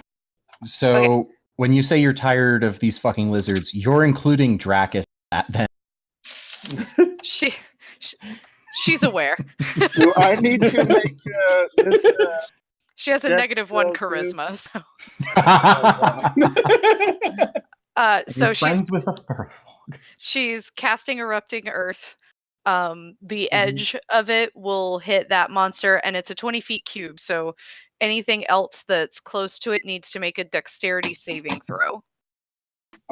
So when you say you're tired of these fucking lizards, you're including Dracus at then. She's aware. Do I need to make this? She has a Dex -1 roll too? charisma, so. So So friends with a furbolg. she's casting Erupting Earth. The edge of it will hit that monster, and it's a 20 feet cube, so anything else that's close to it needs to make a dexterity saving throw.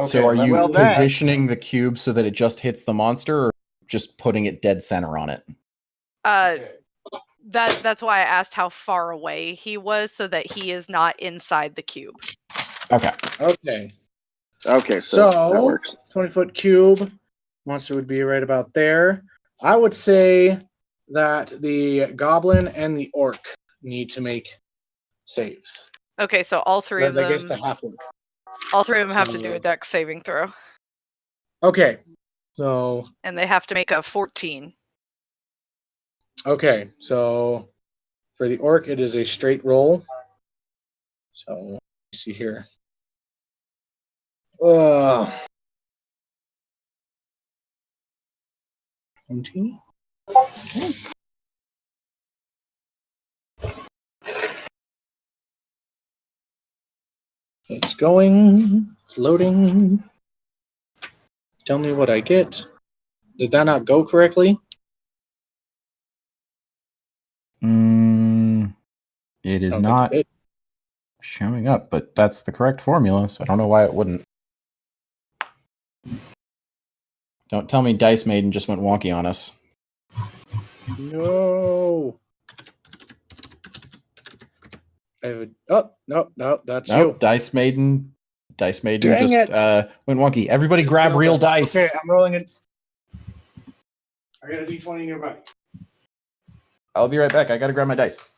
So are you Well, that- positioning the cube so that it just hits the monster, or just putting it dead center on it? That's why I asked how far away he was, so that he is not inside the cube. Okay. Okay, so that works. 20-foot cube. Monster would be right about there. I would say that the goblin and the orc need to make saves. Okay, so all three of I guess the them. half orc. All three of them have to do a dex saving throw, Okay. So and they have to make a 14. okay. So for the orc, it is a straight roll. So let me see here. 20. Okay. It's going. It's loading. Tell me what I get. Did that not go correctly? It is not showing up, but that's the correct formula, so I don't know why it wouldn't. Don't tell me Dice Maiden just went wonky on us. No. No, that's Nope, you. Dice Maiden Dang just went wonky. Everybody grab real dice. Okay, I'm rolling it. I got a D20 nearby. I'll be right back. I gotta grab my dice.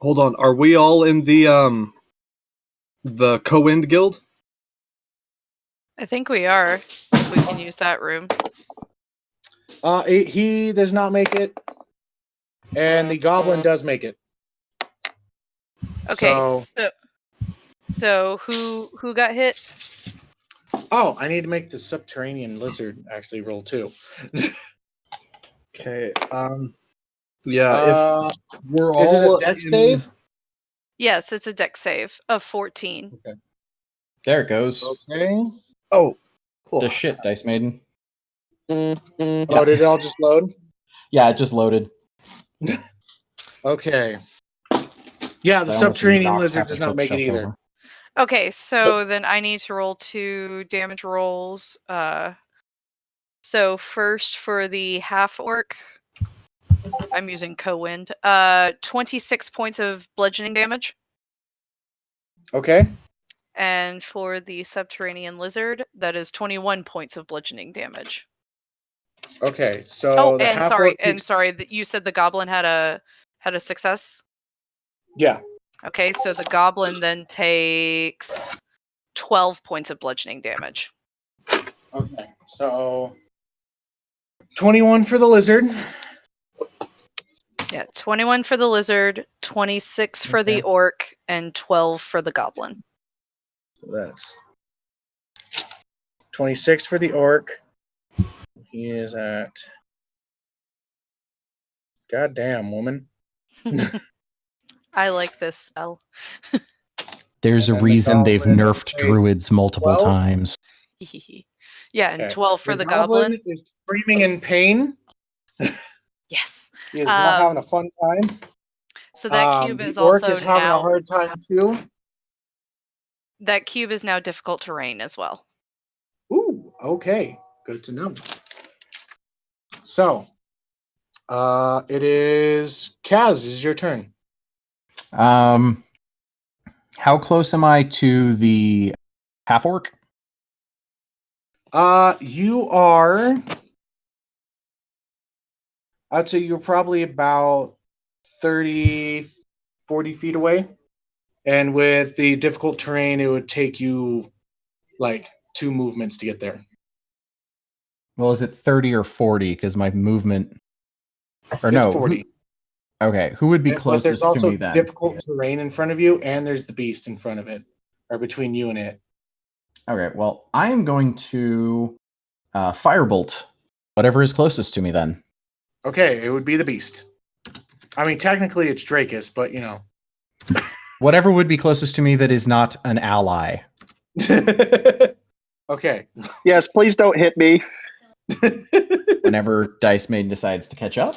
Hold on. Are we all in the Co-Wind Guild? I think we are. We can use that room. He does not make it, and the goblin does make it. Okay, so who got hit? Oh, I need to make the subterranean lizard actually roll too. Okay. Yeah. If we're all Is it a dex save? Yes, it's a dex save of 14. Okay. There it goes. Okay. Oh, cool. The shit, Dice Maiden. Oh, did it all just load? Yeah, it just loaded. Okay. Yeah, the subterranean lizard does not make it either. Okay, so then I need to roll 2 damage rolls. So first for the half orc, I'm using co-wind. 26 points of bludgeoning damage. Okay. And for the subterranean lizard, that is 21 points of bludgeoning damage. Okay. So Oh, the and half sorry, orc and sorry, you said the goblin had a success? Yeah. Okay, so the goblin then takes 12 points of bludgeoning damage. Okay. So 21 for the lizard. Yeah, 21 for the lizard, 26 for the orc, and 12 for the goblin. So that's 26 for the orc. He is at. Goddamn, woman. I like this spell. There's a And the reason they've goblin nerfed takes druids multiple 12? times. Yeah, and Okay. 12 for the goblin. Is screaming in pain. Yes. He is not having a fun time. So that cube the is orc also is having now a hard time too. that cube is now difficult terrain as well. Ooh, okay. Good to know. So, it is Kaz, is your turn. How close am I to the half orc? You are. I'd say you're probably about 30, 40 feet away. And with the difficult terrain, it would take you like 2 movements to get there. Well, is it 30 or 40? Because my movement... Or It's no. 40. Who would be But there's closest to also me then? difficult terrain in front of you, and there's the beast in front of it, or between you and it. Okay, well, I am going to firebolt whatever is closest to me then. Okay, it would be the beast. I mean, technically it's Drakus, but you know. Whatever would be closest to me that is not an ally. Okay. Yes, please don't hit me. Whenever Dice Maiden decides to catch up.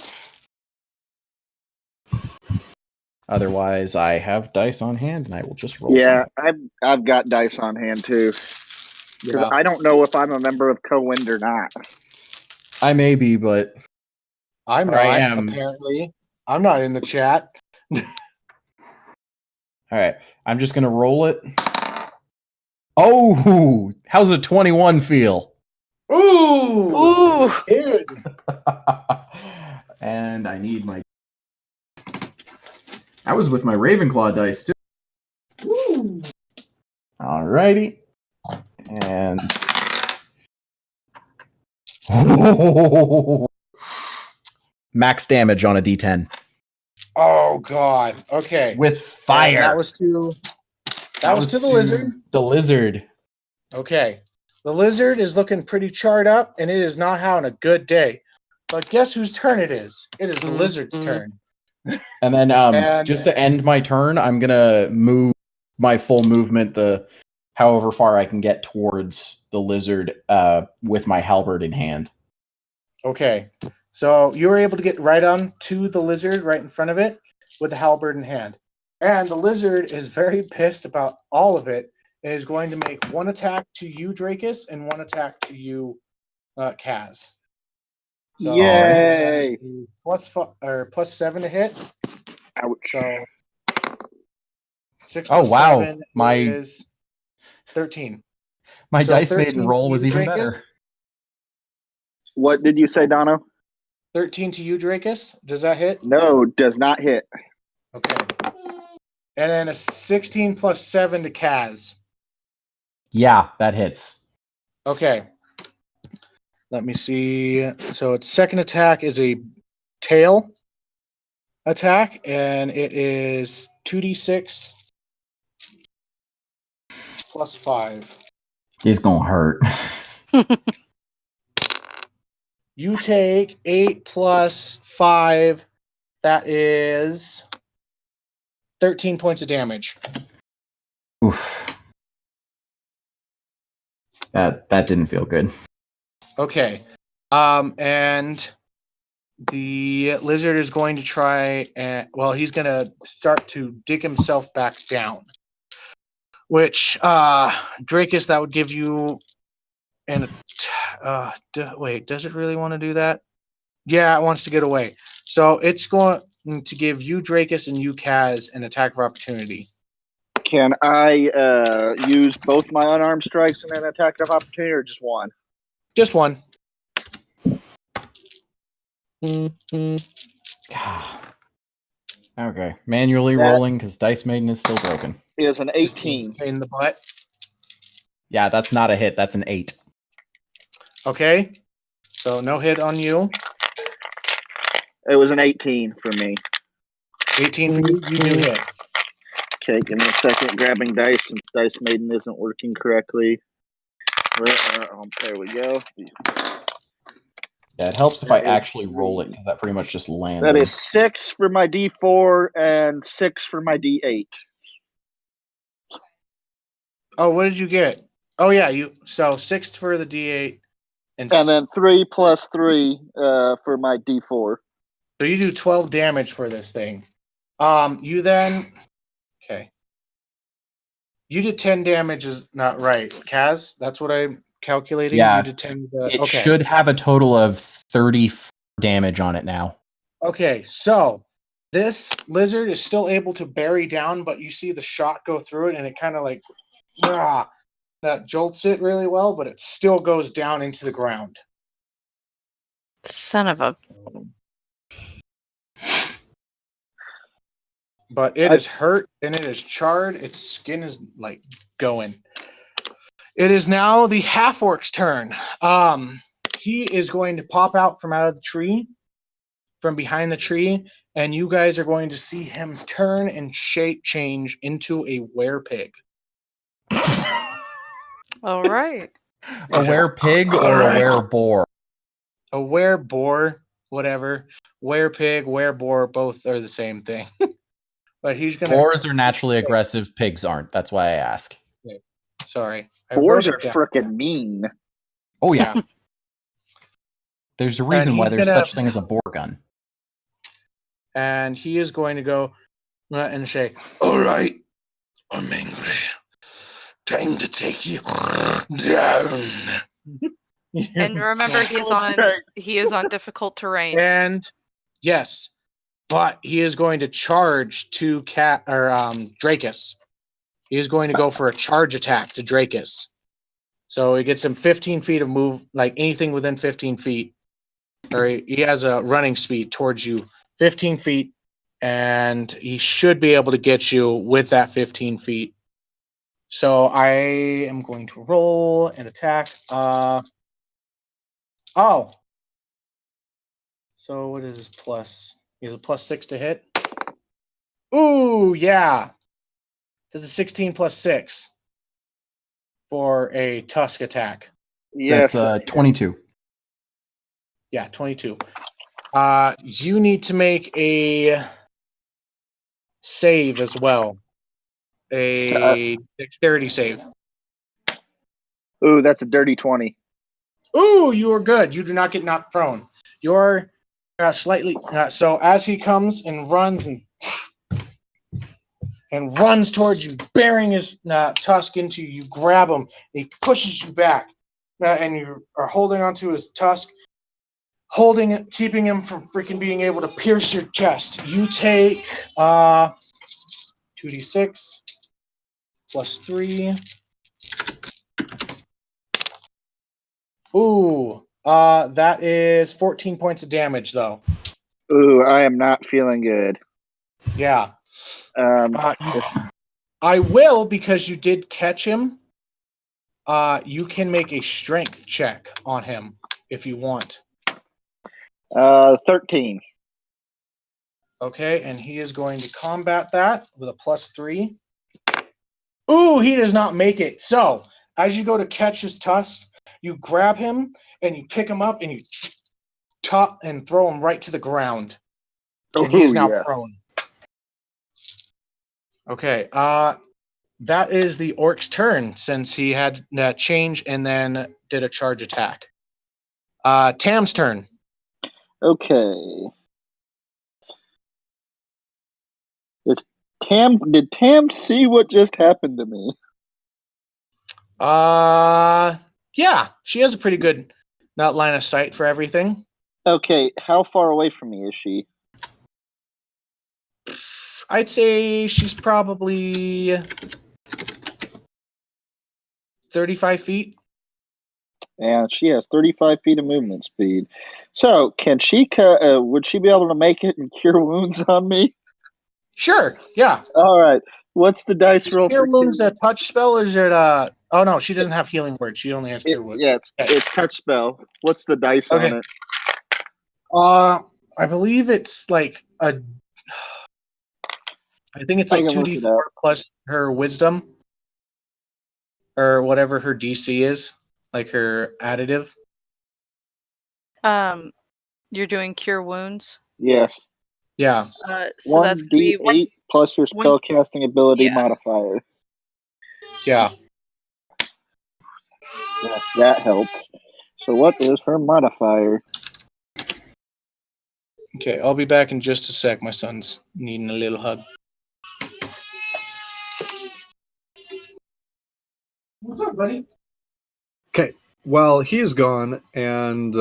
Otherwise, I have dice on hand, and I will just roll. Yeah, something. I've got dice on hand too. Because Yeah. I don't know if I'm a member of Co-Wind or not. I may be, but I'm Or not, I am. apparently. I'm not in the chat. all right. I'm just gonna roll it. Oh, how's a 21 feel? Ooh! Dude. And I need my. I was with my Ravenclaw dice too. Ooh. Alrighty. And max damage on a D10 Oh god. Okay. with And fire. that was to the lizard. The lizard. Okay. The lizard is looking pretty charred up, and it is not having a good day. But guess whose turn it is? It is the lizard's turn. And then And- just to end my turn, I'm gonna move my full movement the however far I can get towards the lizard with my halberd in hand. Okay. So you were able to get right on to the lizard right in front of it with the halberd in hand. And the lizard is very pissed about all of it and is going to make one attack to you, Drakus, and one attack to you, Kaz. So Yay! it has a +7 to hit. Ouch. So 6 Oh, plus wow. 7 My- is 13. My So dice 13 maiden roll to was you, even Drakus? better. What did you say, Dono? 13 to you, Drakus. Does that hit? No, does not hit. Okay. And then a 16 plus 7 to Kaz. Yeah, that hits. Okay. Let me see. So its second attack is a tail attack, and it is 2d6 plus 5. It's gonna hurt. You take 8 plus 5. That is 13 points of damage. Oof. That didn't feel good. Okay. And the lizard is going to try and, well, he's going to start to dig himself back down. Which, Drakus, that would give you and wait, does it really want to do that? Yeah, it wants to get away. So it's going to give you, Drakus, and you, Kaz, an attack of opportunity. Can I use both my unarmed strikes in an attack of opportunity, or just one? Just one. Okay, manually That- rolling because Dice Maiden is still broken. Is an 18. In the butt. Yeah, that's not a hit. That's an 8. Okay. So no hit on you. It was an 18 for me. 18 for you. You do hit. Okay, give me a second. Grabbing dice since Dice Maiden isn't working correctly. There we go. Yeah, it helps if I actually roll it because that pretty much just lands. That is 6 for my D4 and 6 for my D8. Oh, what did you get? Oh yeah, so 6 for the D8 And then 3 plus 3 for my D4. So you do 12 damage for this thing. You then okay. You did 10 damage is not right. Kaz, that's what I'm calculating. Yeah, you did 10 it okay. should have a total of 30 damage on it now. Okay, so this lizard is still able to bury down, but you see the shot go through it and it kind of like that jolts it really well, but it still goes down into the ground. Son of a... But it is hurt and it is charred. Its skin is like going. It is now the half-orc's turn. He is going to pop out from out of the tree, from behind the tree, and you guys are going to see him turn and shape change into a werepig. All right. A werepig or a wereboar? A wereboar, whatever. Werepig, wereboar, both are the same thing. But he's gonna. Boars are naturally aggressive. Pigs aren't. That's why I ask. Okay. Sorry, Boars are freaking mean. Oh yeah. There's a reason why there's such thing as a boar gun. And he is going to go and say, "All right, I'm angry. Time to take you down." And remember, he is on difficult terrain. And yes, but he is going to charge to Drakus. He is going to go for a charge attack to Drakus. So it gets him 15 feet of move, like anything within 15 feet. Or he has a running speed towards you, 15 feet, and he should be able to get you with that 15 feet. So I am going to roll an attack. So what is his plus? He has a +6 to hit. Ooh, yeah. Does a 16 plus 6 for a tusk attack. Yes. That's 22. Yeah, 22. You need to make a save as well. A dexterity save. Ooh, that's a dirty 20. Ooh, you are good. You do not get knocked prone. You're slightly... so as he comes and runs and runs towards you, bearing his tusk into you, you grab him, and he pushes you back. And you are holding onto his tusk, keeping him from freaking being able to pierce your chest. You take 2d6 plus 3. Ooh, that is 14 points of damage, though. Ooh, I am not feeling good. Yeah. I will, because you did catch him. You can make a strength check on him if you want. 13. Okay, and he is going to combat that with a +3. Ooh, he does not make it. So, as you go to catch his tusk, you grab him and you pick him up and you top and throw him right to the ground. And he is now prone. Okay, that is the orc's turn since he had change and then did a charge attack. Tam's turn. Okay. Did Tam see what just happened to me? Yeah, she has a pretty good line of sight for everything. Okay, how far away from me is she? I'd say she's probably 35 feet. And she has 35 feet of movement speed. So, can she? Would she be able to make it and cure wounds on me? Sure, yeah. All right. What's the dice roll Cure for Wounds cure? a touch spell, or is it oh no, she doesn't have healing word. She only has Cure Wounds. Yeah, Okay. it's touch spell. What's the dice on it? I believe it's like I think it's like I can look it 2d4 up. plus her wisdom, or whatever her DC is, like her additive. You're doing cure wounds. Yes. Yeah. So that's gonna be 1d8 plus your one- spellcasting ability yeah. modifier. Yeah. That helps. So what is her modifier? Okay, I'll be back in just a sec. My son's needing a little hug. What's up, buddy? Okay, well, he's gone, and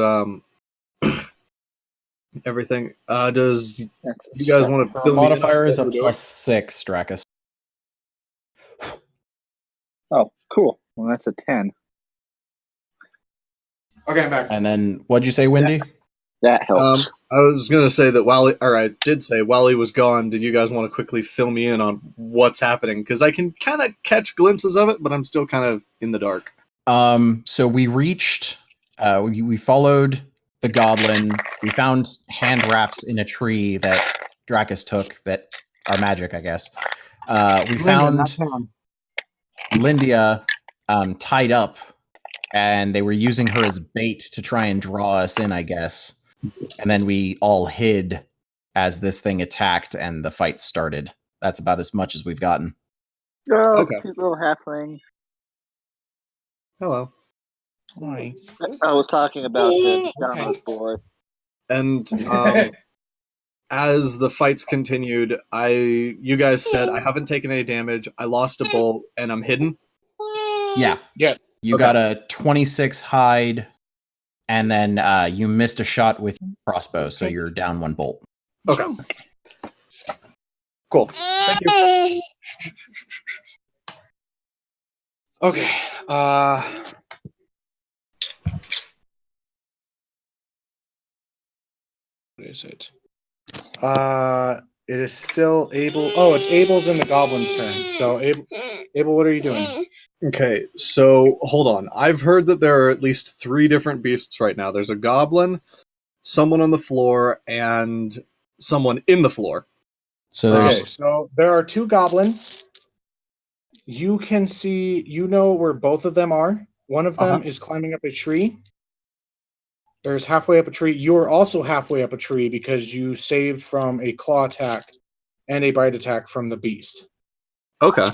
everything. Does you guys want to Her fill me in on modifier is what a we're doing? +6, Dracus. Oh, cool. Well, that's a 10. Okay, I'm back. And then, what'd you say, Wendy? That helps. I was gonna say that I did say while he was gone, did you guys want to quickly fill me in on what's happening? Because I can kind of catch glimpses of it, but I'm still kind of in the dark. So we reached, we followed the goblin. We found hand wraps in a tree that Dracus took that are magic, I guess. We found Lindia tied up, and they were using her as bait to try and draw us in, I guess. And then we all hid as this thing attacked and the fight started. That's about as much as we've gotten. Oh, Okay. cute little halfling. Hello. Hi. I was talking about the Donna's boy. And as the fights continued, you guys said I haven't taken any damage. I lost a bolt, and I'm hidden. Yeah. Yes. You Okay. got a 26 hide, and then you missed a shot with your crossbow, so you're down 1 bolt. Okay. Cool. Thank you. Okay. What is it? It is still Abel. Oh, it's Abel's in the goblin's turn. So Abel, what are you doing? Okay, so hold on. I've heard that there are at least 3 different beasts right now. There's a goblin, someone on the floor, and someone in the floor. So Okay, there's so there are 2 goblins. You can see, where both of them are. One of them is climbing up a tree. There's halfway up a tree. You're also halfway up a tree because you saved from a claw attack and a bite attack from the beast. Okay.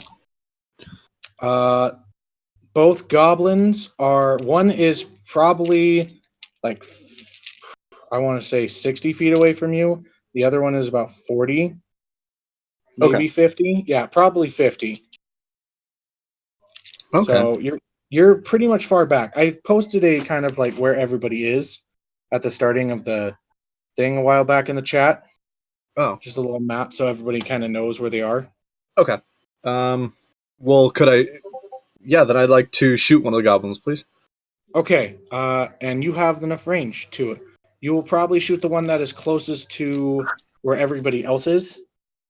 Both goblins are. One is probably like, I want to say 60 feet away from you. The other one is about 40, maybe 50. Yeah, probably 50. Okay. So you're pretty much far back. I posted a kind of like where everybody is at the starting of the thing a while back in the chat. Oh. Just a little map so everybody kind of knows where they are. Okay. Well, could I... Yeah, then I'd like to shoot one of the goblins, please. Okay, and you have enough range to it. You will probably shoot the one that is closest to where everybody else is.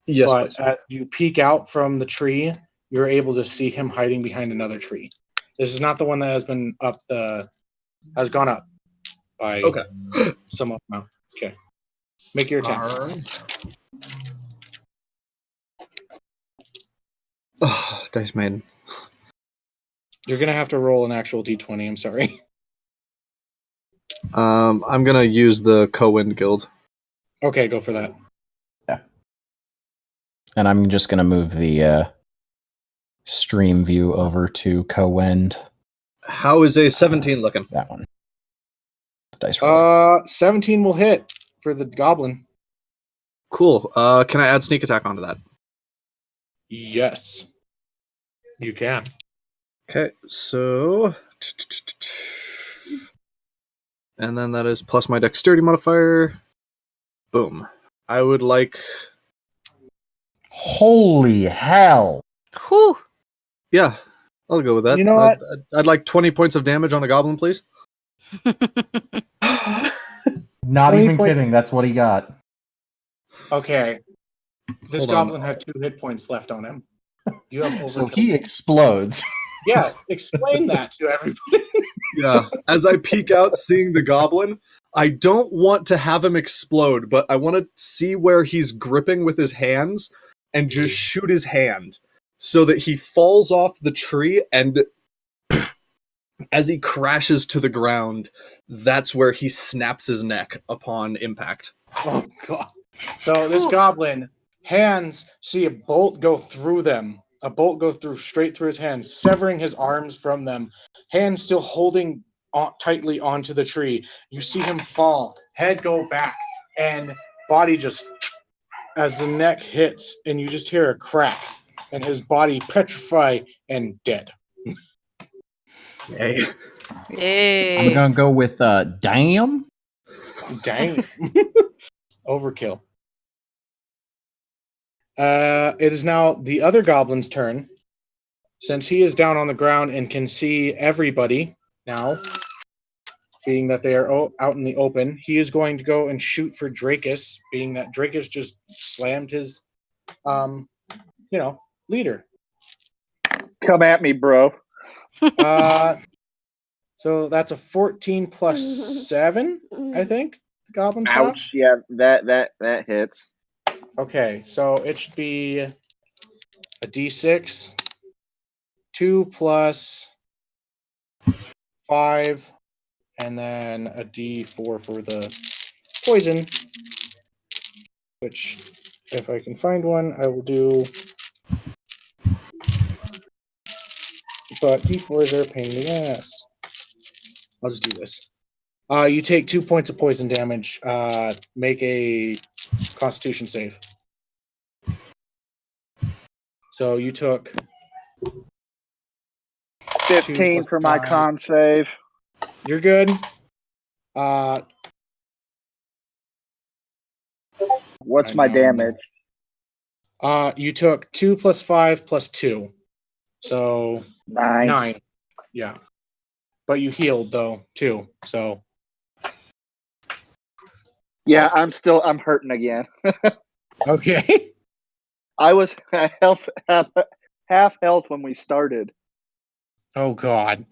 Yes, but please. you peek out from the tree, you're able to see him hiding behind another tree. This is not the one that has been has gone up by some amount. Okay. Make your attack. Oh, Dice Maiden. You're gonna have to roll an actual d20. I'm sorry. I'm gonna use the Co-Wind Guild. Okay, go for that. Yeah. And I'm just going to move the stream view over to Co-Wind. How is a 17 looking? That one. The dice roll. 17 will hit for the goblin. Cool. Can I add sneak attack onto that? Yes. You can. Okay, so And then that is plus my dexterity modifier. Boom. I would like... Holy hell. Whew. Yeah, I'll go with that. You know what? I'd like 20 points of damage on a goblin, please. Not 20 even point- kidding. That's what he got. Okay. This Hold on. goblin had 2 hit points left on him. You have overkill. So he explodes. Yeah, explain that to everybody. Yeah. As I peek out seeing the goblin, I don't want to have him explode, but I want to see where he's gripping with his hands and just shoot his hand so that he falls off the tree, and as he crashes to the ground, that's where he snaps his neck upon impact. Oh god. So this goblin, hands, see a bolt go through them. A bolt goes straight through his hands, severing his arms from them. Hands still holding tightly onto the tree. You see him fall, head go back, and body just as the neck hits, and you just hear a crack, and his body petrify and dead. Yay. Yay. I'm going to go with damn. Dang. Overkill. It is now the other goblin's turn. Since he is down on the ground and can see everybody now, being that they are out in the open, he is going to go and shoot for Drakus, being that Drakus just slammed his, leader. Come at me, bro. So that's a 14 plus 7, I think. The goblin's have. Ouch. Yeah, that hits. Okay, so it should be a d6, 2 plus 5, and then a d4 for the poison, which, if I can find one, I will do. But d4s are a pain in the ass. I'll just do this. You take 2 points of poison damage. Make a Constitution save. So you took 15 for my 5. con save. You're good. What's I my know. damage? You took 2 plus 5 plus 2. So 9. Yeah. But you healed though, too. So Yeah, I'm hurting again. okay. I was half health when we started. Oh god.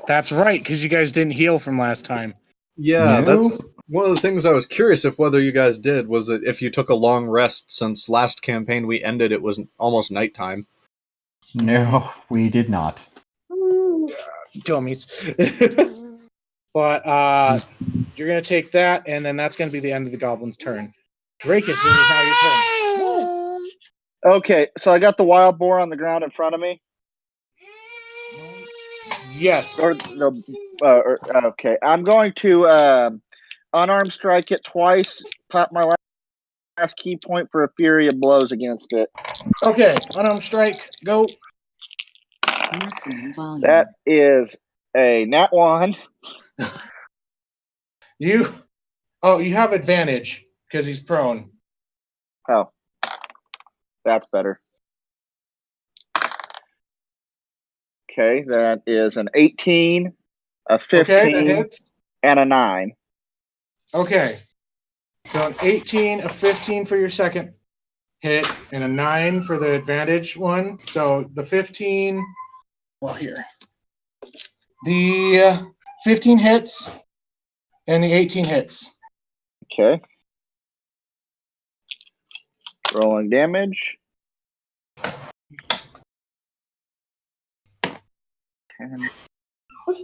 That's right, because you guys didn't heal from last time. Yeah, No. that's one of the things I was curious if whether you guys did, was that if you took a long rest, since last campaign we ended, it was almost nighttime. No, we did not. Dummies. But you're going to take that, and then that's going to be the end of the goblin's turn. Drakus, it is now your turn. Okay, so I got the wild boar on the ground in front of me. Yes. Okay, I'm going to unarmed strike it twice. Pop my last key point for a fury of blows against it. Okay, unarmed strike, go. That is a nat 1. You have advantage because he's prone. Oh, that's better. Okay, that is an 18, a 15, Okay, that hits. and a 9. Okay. So an 18, a 15 for your second hit, and a 9 for the advantage one. So the 15, well, here. The 15 hits, and the 18 hits. Okay. Rolling damage.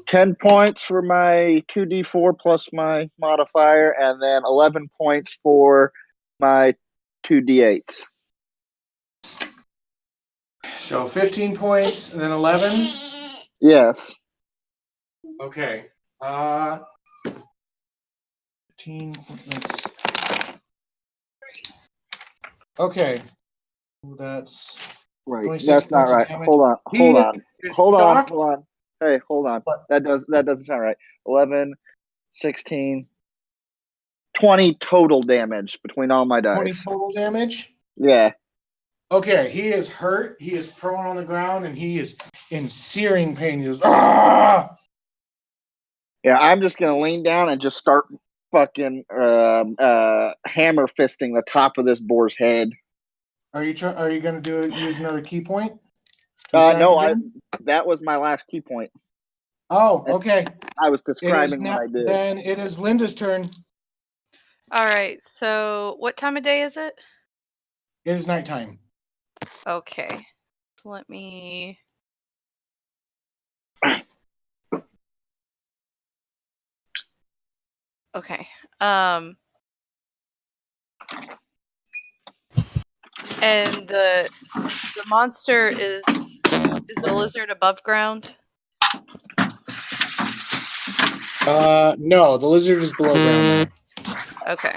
10 points for my 2d4 plus my modifier, and then 11 points for my 2d8s. So 15 points, and then 11? Yes. Okay. 15 points. Okay. That's Right. 26 That's not points of right. damage. Hold on. It's Hold docked. on. Hey, hold on. What? That doesn't sound right. 11 16. 20 total damage between all my 20 dice. total damage. Yeah. Okay, he is hurt. He is prone on the ground, and he is in searing pain. He goes, "Ah!" Yeah, I'm just going to lean down and just start fucking hammer fisting the top of this boar's head. Are you going to use another key point? To attack No, again? that was my last key point. Oh, okay. I was describing what I did. Then it is Linda's turn. All right. So, what time of day is it? It is nighttime. Okay. So let me. Okay. And the monster is the lizard above ground? No, the lizard is below ground there. Okay.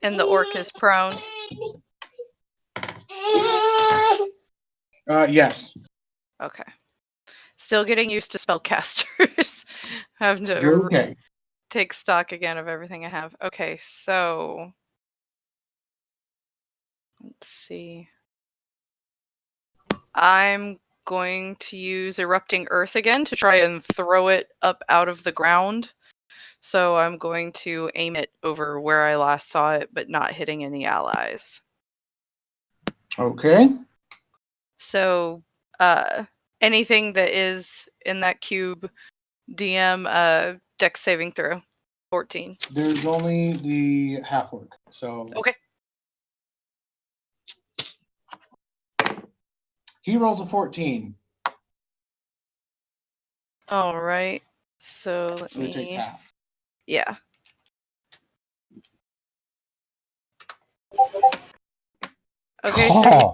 And the orc is prone? Yes. Okay. Still getting used to spellcasters. Having to You're okay. take stock again of everything I have. Okay, so let's see. I'm going to use Erupting Earth again to try and throw it up out of the ground. So I'm going to aim it over where I last saw it, but not hitting any allies. Okay. So anything that is in that cube, DM dex saving throw. 14. There's only the half orc. So Okay. He rolls a 14. All right. So let So he takes me. half. Yeah. Okay. Oh.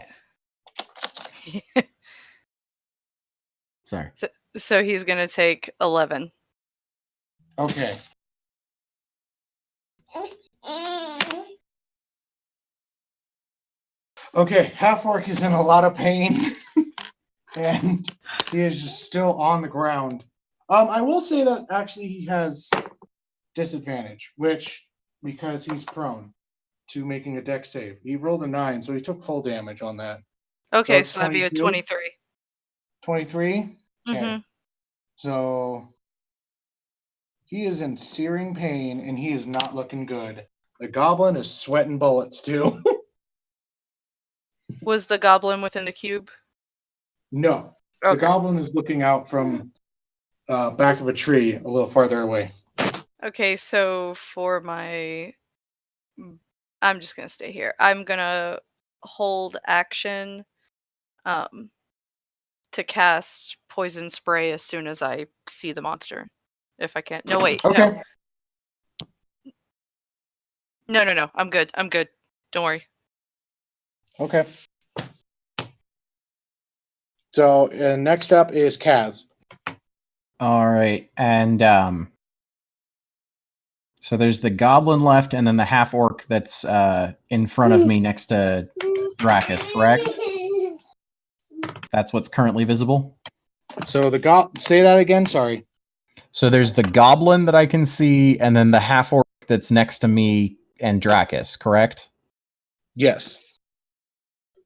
Sorry. So he's gonna take 11. Okay. Okay, half orc is in a lot of pain, and he is just still on the ground. I will say that actually he has disadvantage, which because he's prone to making a dex save. He rolled a 9, so he took full damage on that. Okay, So so that'd be a 23. 23? Okay. Mm-hmm. So he is in searing pain, and he is not looking good. The goblin is sweating bullets, too. Was the goblin within the cube? No. Okay. The goblin is looking out from back of a tree a little farther away. Okay, so for my... I'm just going to stay here. I'm going to hold action to cast poison spray as soon as I see the monster. If I can. No, wait. Okay. No. I'm good. Don't worry. Okay. So next up is Kaz. All right, and so there's the goblin left, and then the half orc that's in front of me next to Dracus, correct? That's what's currently visible. So say that again. Sorry. So there's the goblin that I can see, and then the half orc that's next to me and Dracus, correct? Yes.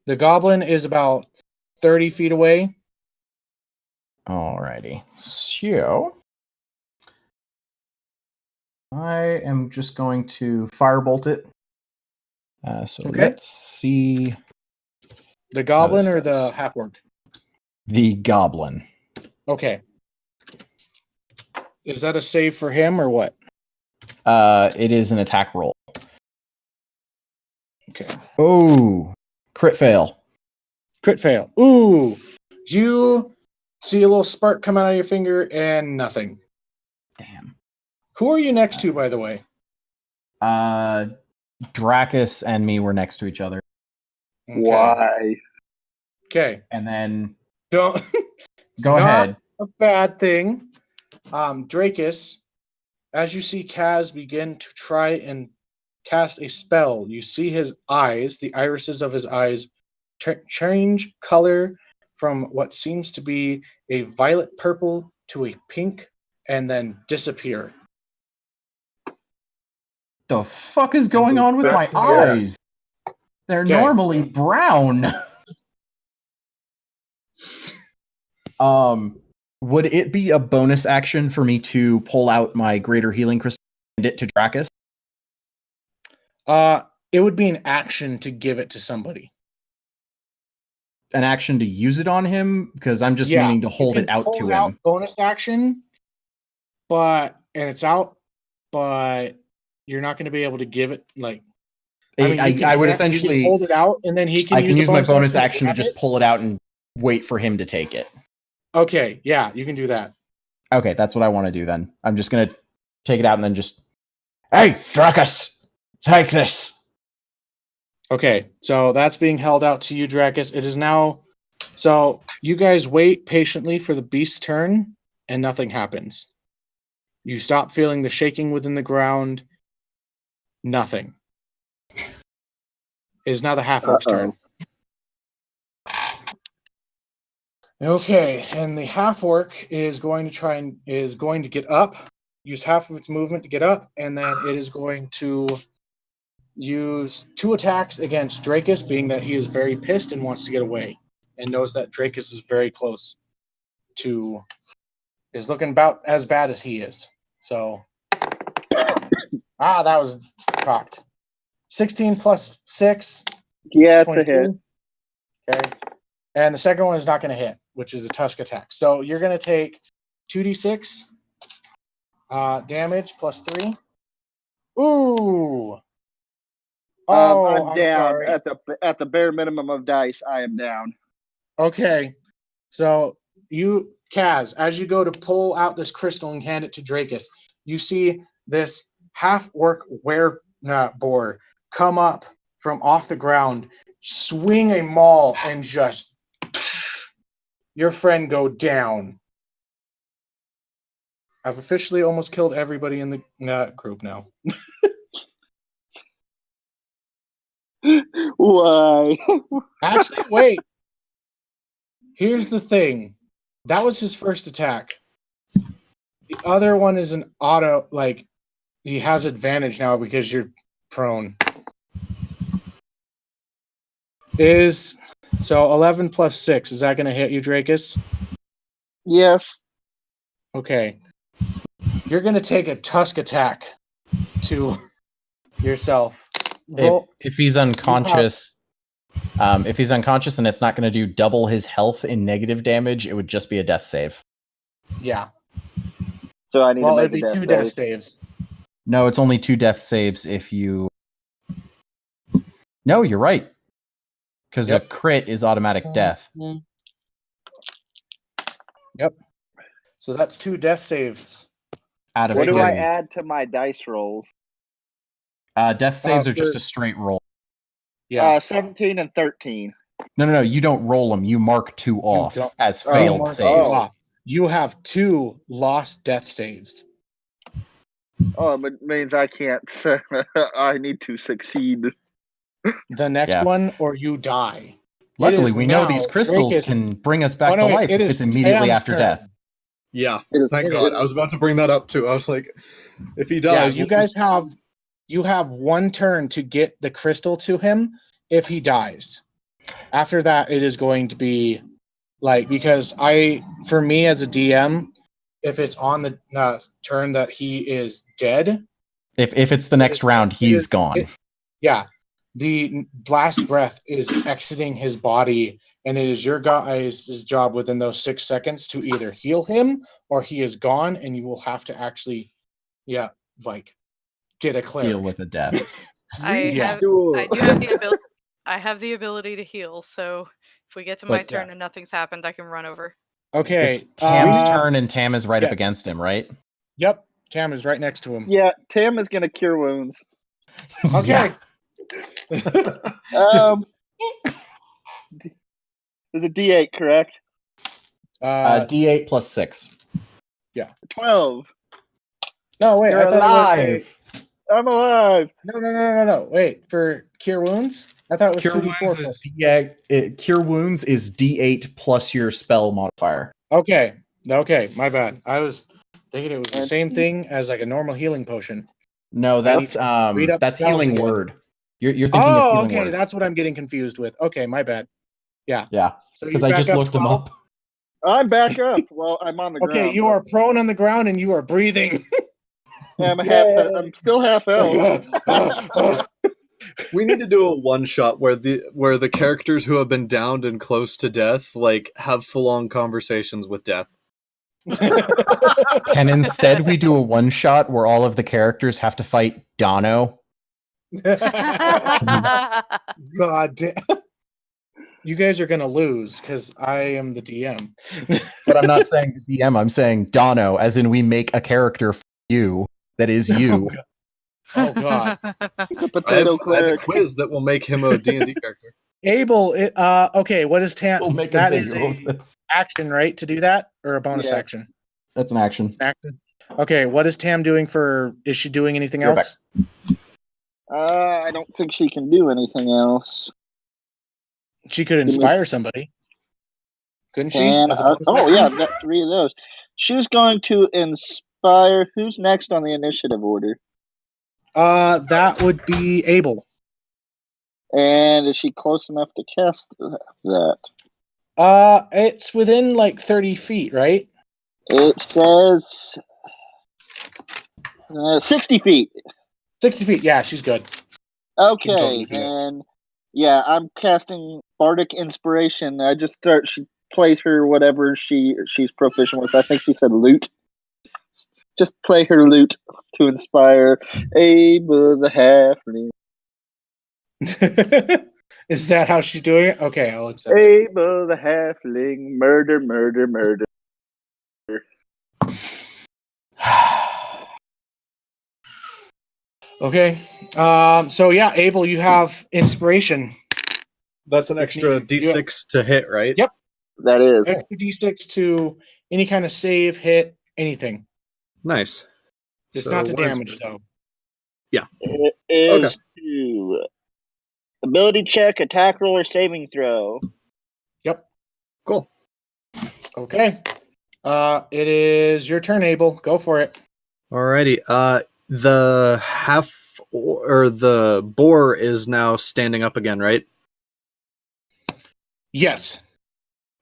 The goblin is about 30 feet away. Alrighty. So I am just going to firebolt it. So Okay. let's see. The goblin or the half orc? The goblin. Okay. Is that a save for him or what? It is an attack roll. Okay. Oh, crit fail. Crit fail. Ooh. You see a little spark come out of your finger and nothing. Damn. Who are you next to, by the way? Dracus and me were next to each other. Okay. Why? Okay. And then Don't. go ahead. A bad thing. Dracus, as you see Kaz begin to try and cast a spell, you see his eyes, the irises of his eyes, change color from what seems to be a violet purple to a pink and then disappear. The fuck is going on with my back to normal. eyes? They're Okay. normally brown. Would it be a bonus action for me to pull out my greater healing crystal and hand it to Dracus? It would be an action to give it to somebody. An action to use it on him? Because I'm just meaning to hold it out to him. Bonus action, and it's out, but you're not going to be able to give it I would essentially hold it out, and then he can. I can use my bonus action to just pull it out and wait for him to take it. Okay, yeah, you can do that. Okay, that's what I want to do then. I'm just gonna take it out and then just, hey, Dracus, take this. Okay, so that's being held out to you, Dracus. It is now. So you guys wait patiently for the beast's turn, and nothing happens. You stop feeling the shaking within the ground. Nothing. It is now the half-orc's turn. Okay, and the half-orc is going to get up, use half of its movement to get up, and then it is going to use 2 attacks against Dracus, being that he is very pissed and wants to get away, and knows that Dracus is very close is looking about as bad as he is. So, that was cocked. 16 plus 6. Yeah, it's 22. a hit. Okay. And the second one is not going to hit, which is a tusk attack. So you're going to take 2d6 damage plus 3. Ooh. Oh, I'm down. sorry. At the bare minimum of dice, I am down. Okay. So Kaz, as you go to pull out this crystal and hand it to Dracus, you see this half-orc boar come up from off the ground, swing a maul, and just your friend go down. I've officially almost killed everybody in the group now. Why? Actually, wait. Here's the thing. That was his first attack. The other one is an auto, he has advantage now because you're prone. So 11 plus 6, is that going to hit you, Dracus? Yes. Okay. You're going to take a tusk attack to yourself. If he's unconscious, and it's not going to do double his health in negative damage, it would just be a death save. Yeah. So I need to make it'd be 2 death saves. No, it's only 2 death saves if you... No, you're right. Because a crit is automatic death. Yep. So that's 2 death saves. Out of What do I 3. add to my dice rolls? Death saves are just a straight roll. Yeah. 17 and 13. No. You don't roll them. You mark 2 off as failed saves. You have 2 lost death saves. Oh, it means I can't. I need to succeed. The next one, or you die. Luckily, we know these crystals can bring us back to life if it's immediately after death. Yeah, thank God. I was about to bring that up too. I was like, if he dies, you guys have 1 turn to get the crystal to him if he dies. After that, it is going to be because for me as a DM, if it's on the turn that he is dead, if it's the next round, he's gone. The last breath is exiting his body, and it is your guys' job within those 6 seconds to either heal him or he is gone, and you will have to actually, get a cleric. Deal with the death. I have the ability to heal, so if we get to my turn and nothing's happened, I can run over. Okay. It's Tam's turn, and Tam is right up against him, right? Yep. Tam is right next to him. Yeah, Tam is going to cure wounds. Okay. Is it D8, correct? D8 plus 6. Yeah. 12. No, wait. You're alive. I'm alive. No. Wait, for cure wounds? I thought it was 2d4 plus. Cure wounds is D8 plus your spell modifier. Okay. Okay, my bad. I was thinking it was the same thing as like a normal healing potion. No, that's read up that's spells healing again. word. You're thinking of healing okay, word. that's what I'm getting confused with. Okay, my bad. Yeah. Yeah, So because you're I back just up looked them 12? up. I'm back up. Well, I'm on the Okay, ground. you are prone on the ground and you are breathing. I'm Yay. I'm still half elf. We need to do a one shot where the characters who have been downed and close to death like have full on conversations with death. Can instead we do a one shot where all of the characters have to fight Dono? God damn. You guys are gonna lose because I am the DM. But I'm not saying the DM, I'm saying Dono, as in we make a character for you that is you. Oh God. The I have potato a cleric. quiz that will make him a D&D character. Abel, okay, what is We'll make a that is video of a this. action, right? To do that? Or a bonus Yes. action? That's an action. It's an action. Okay, what is Tam doing is she doing anything You're else? I don't think she can do anything else. She could inspire somebody. Couldn't she? And As a bonus oh action? yeah, I've got 3 of those. She's going to inspire. Who's next on the initiative order? That would be Abel. And is she close enough to cast that? It's within like 30 feet, right? It says 60 feet. 60 feet. Yeah, she's good. Okay, totally do it. and yeah, I'm casting Bardic Inspiration. I just start. She plays her whatever she's proficient with. I think she said lute. Just play her lute to inspire Abel the halfling. Is that how she's doing it? Okay, I'll accept it. Abel the halfling, murder, murder, murder. Okay. So yeah, Abel, you have inspiration. That's an If extra needed. D6 to hit, right? Yep. That is. Extra D6 to any kind of save, hit, anything. Nice. It's So not to one damage though. It is to ability check, attack roll, or saving throw. Yep. Cool. Okay. It is your turn, Abel. Go for it. Alrighty. The the boar is now standing up again, right? Yes.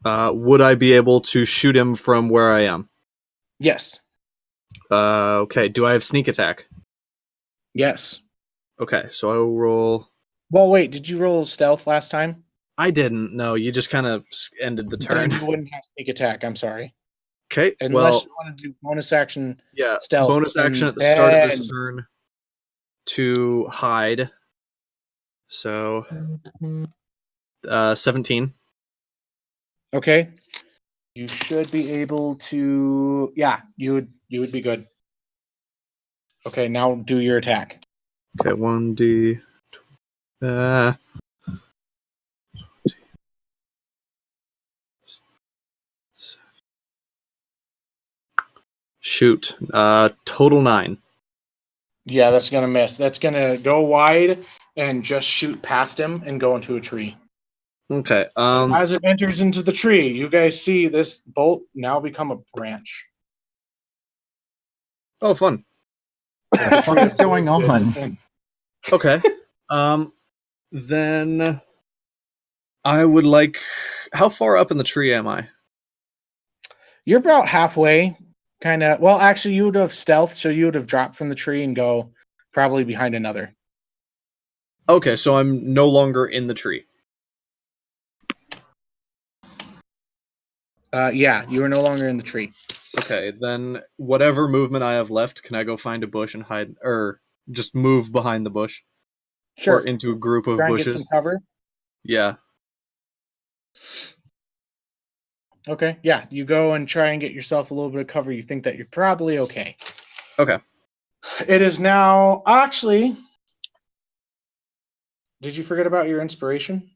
Would I be able to shoot him from where I am? Yes. Okay. Do I have sneak attack? Yes. Okay, so I will roll. Well, wait. Did you roll stealth last time? I didn't. No, you just kind of ended the turn. Then you wouldn't have sneak attack. I'm sorry. Okay. Unless you want to do bonus action. Yeah. Stealth, Bonus action and at the start of this then- turn to hide. So, 17. Okay. You should be able to. Yeah, you would be good. Okay, now do your attack. Okay, 1d. Shoot. Total 9. Yeah, that's gonna miss. That's gonna go wide and just shoot past him and go into a tree. Okay. As it enters into the tree, you guys see this bolt now become a branch. Oh, fun. What the fuck is going on? Okay. Then I would like. How far up in the tree am I? You're about halfway, kind of. Well, actually, you would have stealth, so you would have dropped from the tree and go probably behind another. Okay, so I'm no longer in the tree. Yeah, you are no longer in the tree. Okay, then whatever movement I have left, can I go find a bush and hide, or just move behind the bush? Sure. Or into a group of Try and get bushes? some cover. Yeah. Okay, yeah, you go and try and get yourself a little bit of cover. You think that you're probably okay. Okay. It is now actually. Did you forget about your inspiration?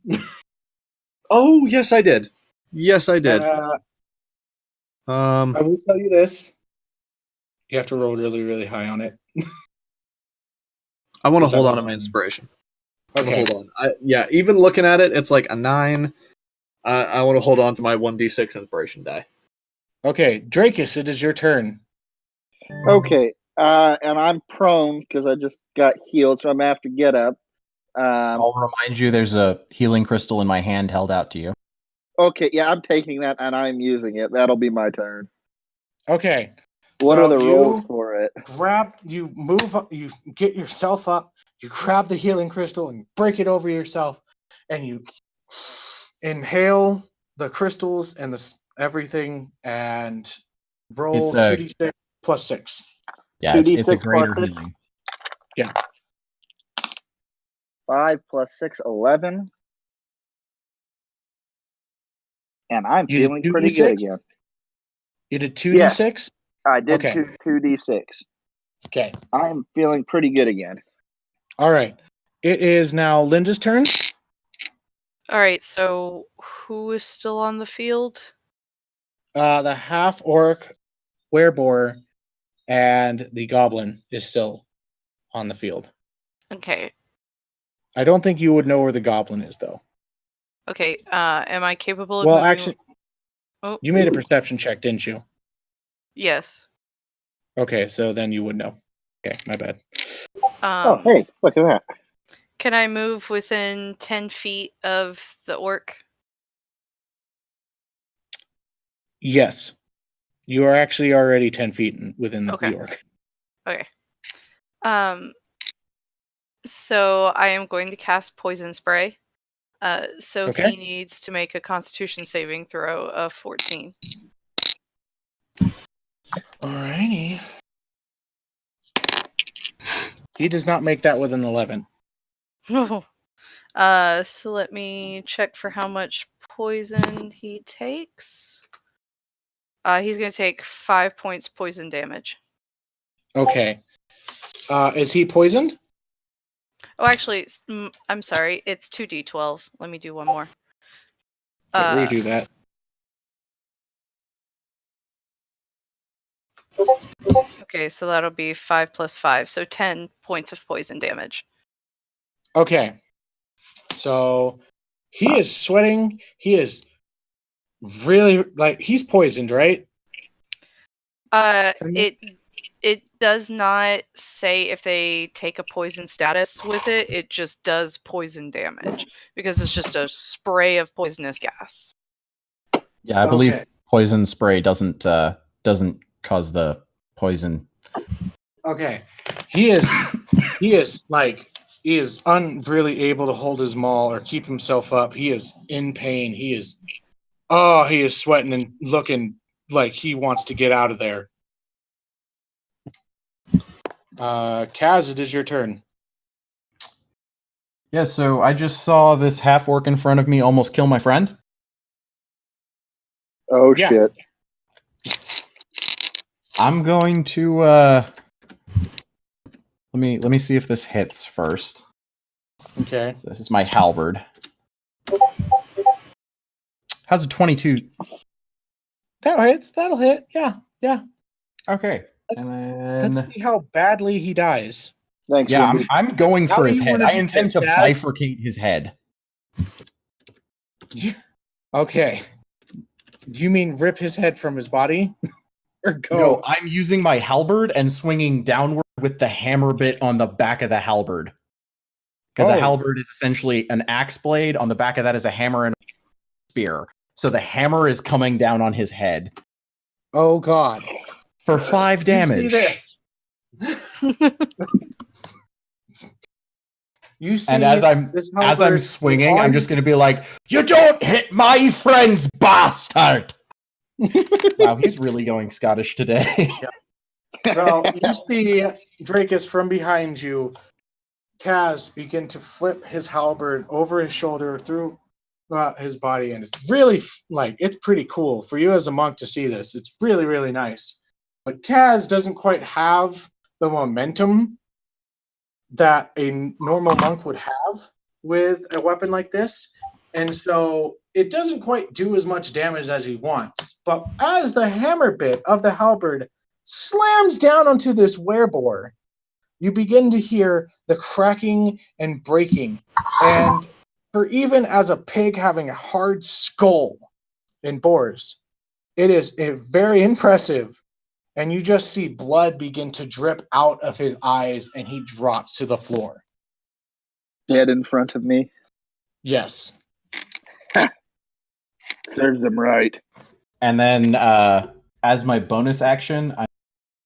Oh, yes, I did. Yes, I did. I will tell you this. You have to roll really, really high on it. I want to For some hold on to reason. my inspiration. Okay. Hold on. Yeah, even looking at it, it's like a 9. I want to hold on to my 1d6 inspiration die. Okay, Drakus, it is your turn. Okay, and I'm prone because I just got healed, so I'm gonna have to get up. I'll remind you there's a healing crystal in my hand held out to you. Okay, yeah, I'm taking that and I'm using it. That'll be my turn. Okay. What so are the you rolls for it? you move up, you get yourself up, you grab the healing crystal and break it over yourself, and you inhale the crystals and everything, and roll It's a 2d6 plus 6. yeah, it's a 2d6 greater plus 6. healing. Yeah. 5 plus 6, 11. And I'm You did feeling pretty good 2d6? again. You did Yes. 2d6? I did Okay. 2d6. Okay. I'm feeling pretty good again. All right. It is now Linda's turn. All right, so who is still on the field? The half orc wereboar and the goblin is still on the field. Okay. I don't think you would know where the goblin is, though. Okay. Am I capable of Well, moving? actually, Oh, you made a perception check, didn't you? yes. Okay, so then you would know. Okay, my bad. Oh, hey, look at that. Can I move within 10 feet of the orc? Yes. You are actually already 10 feet within Okay. the orc. Okay. So I am going to cast poison spray. So Okay. he needs to make a Constitution saving throw of 14. Alrighty. He does not make that with an 11. So let me check for how much poison he takes. He's going to take 5 points poison damage. Okay. Is he poisoned? Oh, actually, I'm sorry. It's 2d12. Let me do one more. Redo that. Okay, so that'll be 5 plus 5, so 10 points of poison damage. Okay. So he is sweating. He is really he's poisoned, right? It does not say if they take a poison status with it. It just does poison damage because it's just a spray of poisonous gas. Yeah, I believe poison spray doesn't cause the poison. Okay. He is really able to hold his maul or keep himself up. He is in pain. He is sweating and looking like he wants to get out of there. Kaz, it is your turn. Yeah, so I just saw this half orc in front of me almost kill my friend. Oh, Yeah. shit. I'm going to let me see if this hits first. Okay. This is my halberd. How's a 22? That hits. That'll hit. Yeah. Okay. Let's see how badly he dies. Thanks, Yeah, Wendy. I'm going How for do his you head. wanna I do intend this, to Kaz? bifurcate his head. Okay. Do you mean rip his head from his body? Or go? No, I'm using my halberd and swinging downward with the hammer bit on the back of the halberd. Because a halberd is essentially an axe blade. On the back of that is a hammer and a spear. So the hammer is coming down on his head. Oh, God. For 5 damage. You see this? You see And as I'm swinging, I'm just going to be like, "You don't hit my friends, bastard!" Wow, he's really going Scottish today. So you see Drakus from behind you, Kaz, begin to flip his halberd over his shoulder through his body, and it's really it's pretty cool for you as a monk to see this. It's really, really nice. But Kaz doesn't quite have the momentum that a normal monk would have with a weapon like this, and so it doesn't quite do as much damage as he wants. But as the hammer bit of the halberd slams down onto this wereboar, you begin to hear the cracking and breaking, and for even as a pig having a hard skull in boars, It is very impressive. And you just see blood begin to drip out of his eyes, and he drops to the floor. Dead in front of me. Yes. Serves him right. And then, as my bonus action, I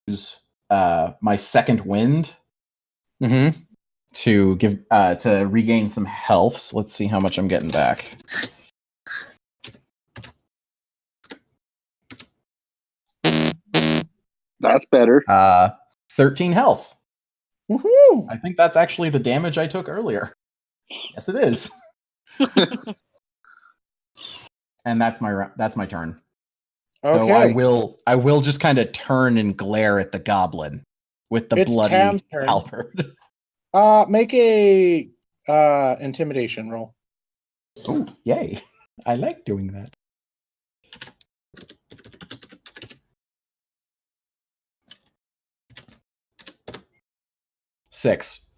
use my second wind Mm-hmm. to give to regain some health. So let's see how much I'm getting back. That's better. 13 health. Woohoo! I think that's actually the damage I took earlier. Yes, it is. And that's my turn. Okay. So I will just kind of turn and glare at the goblin with the It's bloody Tam's turn. halberd. Make a intimidation roll. Oh, yay. I like doing that. Six.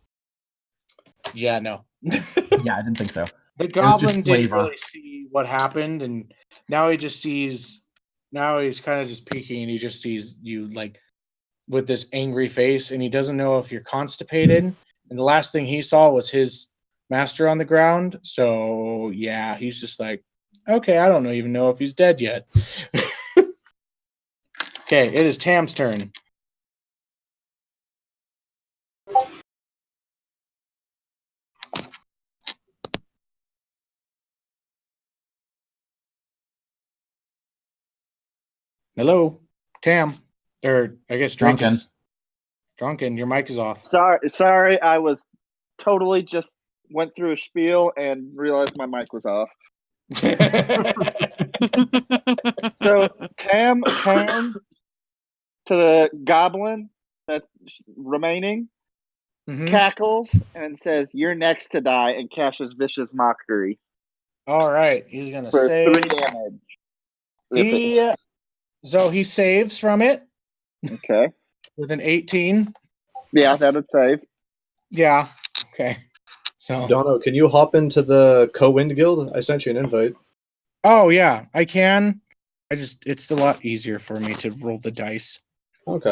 Yeah, no. Yeah, I didn't think so. The was just goblin didn't flavor. really see what happened, and now he just sees. Now he's kind of just peeking, and he just sees you like with this angry face, and he doesn't know if you're constipated. And the last thing he saw was his master on the ground. So yeah, he's just like, okay, I don't even know if he's dead yet. Okay, it is Tam's turn. Hello, Tam. Or I guess Drunken. Drinkus. Drunken, your mic is off. Sorry, I was totally just went through a spiel and realized my mic was off. So Tam turns to the goblin that's remaining, Mhm. cackles, and says, "You're next to die," and casts Vicious Mockery All right, he's gonna for save. 3 damage. He saves from it Okay. with an 18. Yeah, that would save. Yeah. Okay. So. Dono, can you hop into the Co-Wind Guild? I sent you an invite. Oh yeah, I can. It's a lot easier for me to roll the dice. Okay.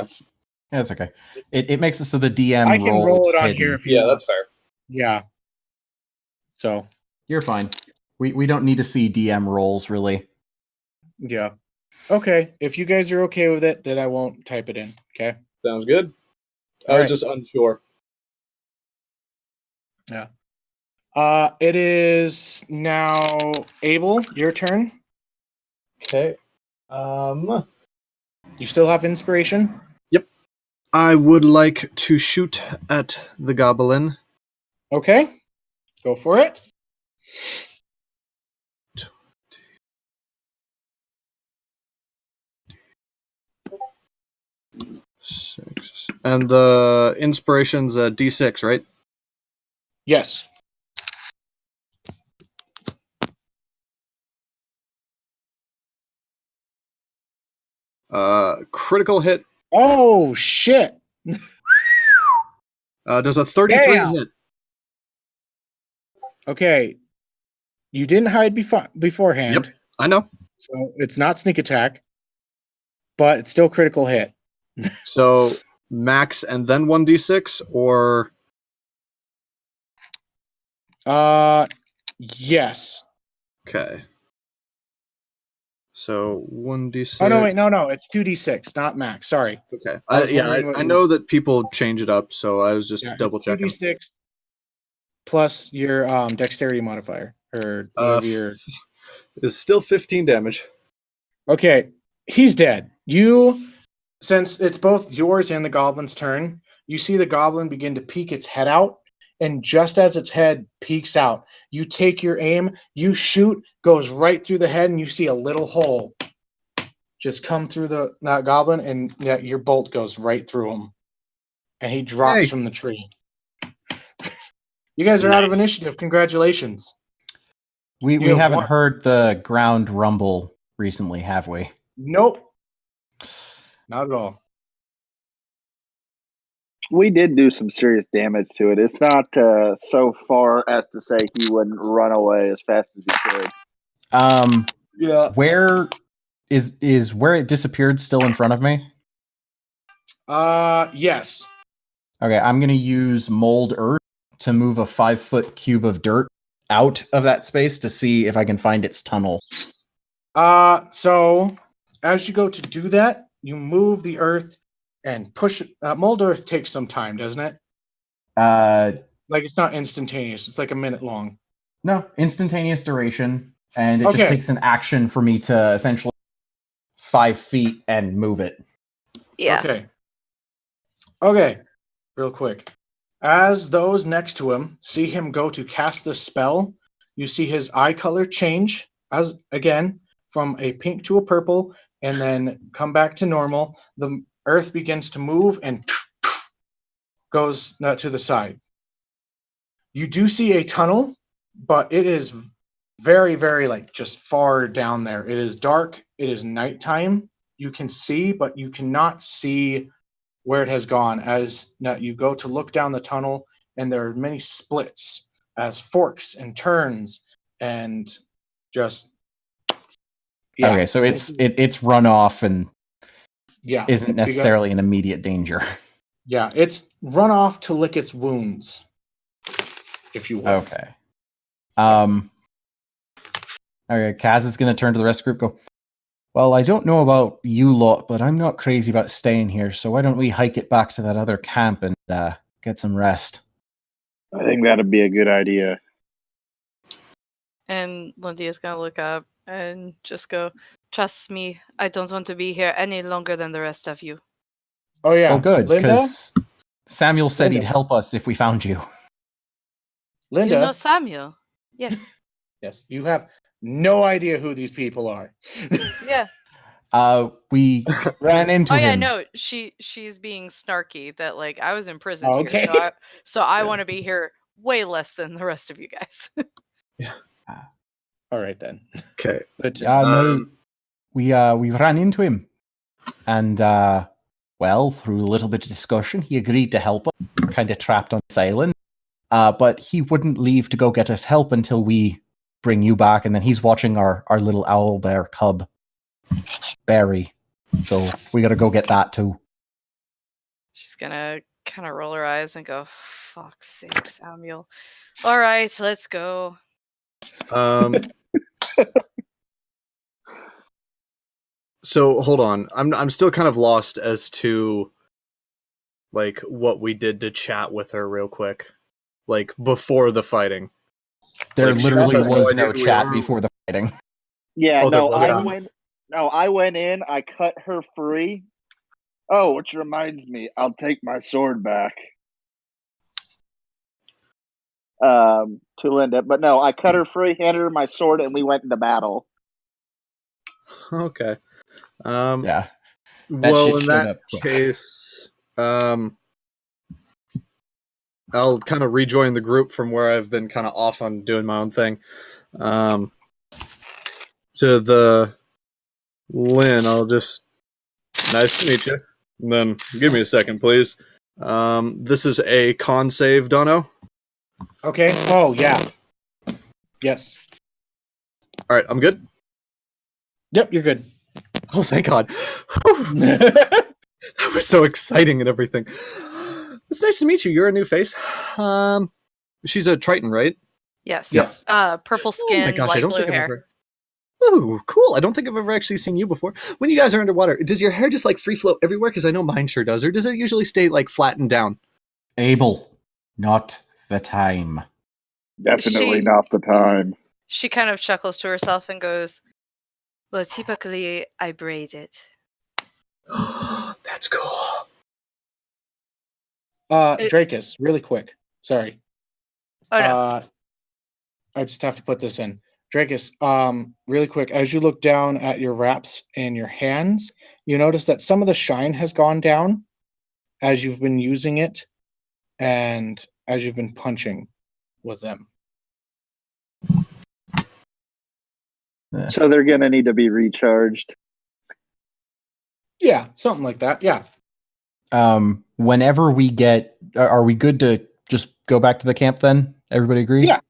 Yeah, that's okay. It makes it so the DM I can roll rolls it on hidden. here if you Yeah, want. that's fair. Yeah. So. You're fine. We don't need to see DM rolls, really. Yeah. Okay. If you guys are okay with it, then I won't type it in. Okay. Sounds good. I All was right. just unsure. Yeah. It is now Abel, your turn. Okay. You still have inspiration? Yep. I would like to shoot at the goblin. Okay. Go for it. Six. And the inspiration's a D6, right? Yes. Critical hit. Oh shit. Does a 33 Damn. hit? Okay. You didn't hide beforehand. Yep, I know. So it's not sneak attack, but it's still critical hit. So max and then 1d6, or Yes. okay. So 1d6. Oh no, wait, no, it's 2d6, not max. Sorry. Okay. I was wondering what I you- know that people change it up, so I was just Yeah, double it's checking. 2d6 plus your dexterity modifier or whatever your. It's still 15 damage. Okay, he's dead. Since it's both yours and the goblin's turn, you see the goblin begin to peek its head out, and just as its head peeks out, you take your aim, you shoot, goes right through the head, and you see a little hole just come through that goblin, and your bolt goes right through him, and he drops from the tree. You guys are out of initiative. Congratulations. We You have haven't one. heard the ground rumble recently, have we? Nope. Not at all. We did do some serious damage to it. It's not so far as to say he wouldn't run away as fast as he could. Yeah. Where is where it disappeared still in front of me? Yes. Okay, I'm going to use mold earth to move a 5-foot cube of dirt out of that space to see if I can find its tunnel. So as you go to do that, you move the earth and push it. Mold earth takes some time, doesn't it? Like it's not instantaneous. It's like a minute long. No, instantaneous duration, and it just Okay. takes an action for me to essentially 5 feet and move it. Yeah. Okay. Real quick. As those next to him see him go to cast the spell, you see his eye color change as again from a pink to a purple, and then come back to normal. The earth begins to move and goes to the side. You do see a tunnel, but it is very, very like just far down there. It is dark. It is nighttime. You can see, but you cannot see where it has gone. As now you go to look down the tunnel, and there are many splits as forks and turns, and just Okay, so it's run off and isn't necessarily in immediate danger. Yeah, it's run off to lick its wounds, if you will. Okay. Okay, Kaz is going to turn to the rest of the group and go, well, I don't know about you lot, but I'm not crazy about staying here, so why don't we hike it back to that other camp and get some rest? I think that'd be a good idea. And Lydia's going to look up and just go, trust me, I don't want to be here any longer than the rest of you. Oh, yeah. Well, good, Linda? because Samuel said Linda. he'd help us if we found you. Linda? You know Samuel? Yes. Yes, you have no idea who these people are. Yeah. We ran into him. Oh yeah, no, she's being snarky that like I was in prison Okay. here, so I want to be here way less than the rest of you guys. Yeah. All right then. Okay. No, we ran into him, and well, through a little bit of discussion, he agreed to help us. We're kind of trapped on this island, but he wouldn't leave to go get us help until we bring you back. And then he's watching our little owl bear cub, Barry. So we got to go get that too. She's gonna kind of roll her eyes and go, "Fuck's sake, Samuel! All right, let's go." So hold on, I'm still kind of lost as to like what we did to chat with her real quick, like before the fighting. There Like, literally she has no was idea no who we chat are. before the fighting. Yeah, Oh, there no, was I none? went in, I cut her free. Oh, which reminds me, I'll take my sword back. To Linda. But no, I cut her free, handed her my sword, and we went into battle. Okay. Yeah. Well, shit in showed that up quick. case, I'll kind of rejoin the group from where I've been kind of off on doing my own thing. To the Lynn, I'll just nice to meet you. And then give me a second, please. This is a con save, Dono. Okay. Oh, yeah. Yes. All right, I'm good. Yep, you're good. Oh, thank God. That was so exciting and everything. It's nice to meet you. You're a new face. She's a Triton, right? Yes. Yes. Purple Oh my skin, gosh, I light don't blue think I've hair. ever. Ooh, cool. I don't think I've ever actually seen you before. When you guys are underwater, does your hair just like free float everywhere? Because I know mine sure does. Or does it usually stay like flattened down? Abel, not the time. Definitely She- not the time. She kind of chuckles to herself and goes, "Well, typically I braid it." That's cool. Dracus, really quick. Sorry. Oh no. I just have to put this in. Dracus, really quick, as you look down at your wraps and your hands, you notice that some of the shine has gone down as you've been using it and as you've been punching with them. So they're going to need to be recharged. Yeah, something like that. Yeah. Whenever we get, are we good to just go back to the camp then? Everybody agree? Yeah.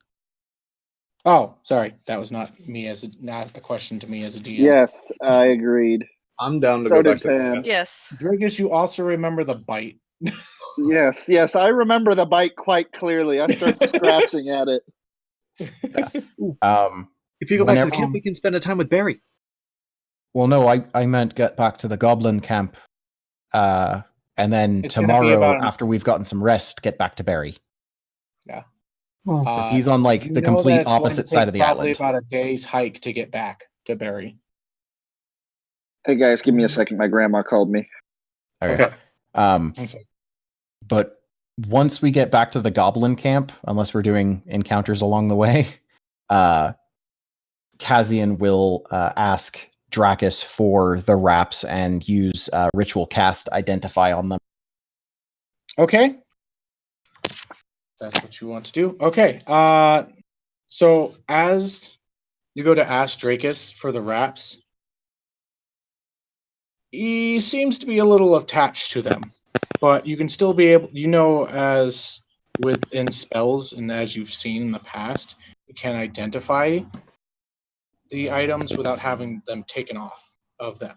Oh, sorry. That was not a question to me as a DM. Yes, I agreed. I'm down to So go did back to Pam. Yes. Dragus, you also remember the bite. Yes, I remember the bite quite clearly. I started scratching at it. If you go back to the Whenever- camp, we can spend a time with Barry. Well, no, I meant get back to the goblin camp, and then It's gonna be tomorrow, about after we've gotten some rest, get back to Barry. Because Uh, he's on like you the know that complete it's going to opposite side take of the probably island. about a day's hike to get back to Barry. Hey guys, give me a second. My grandma called me. Okay. But once we get back to the goblin camp, unless we're doing encounters along the way, Kazian will ask Drakus for the wraps and use ritual cast identify on them. Okay. That's what you want to do. Okay. So as you go to ask Drakus for the wraps, he seems to be a little attached to them, but you can still be able, as within spells and as you've seen in the past, you can identify the items without having them taken off of them.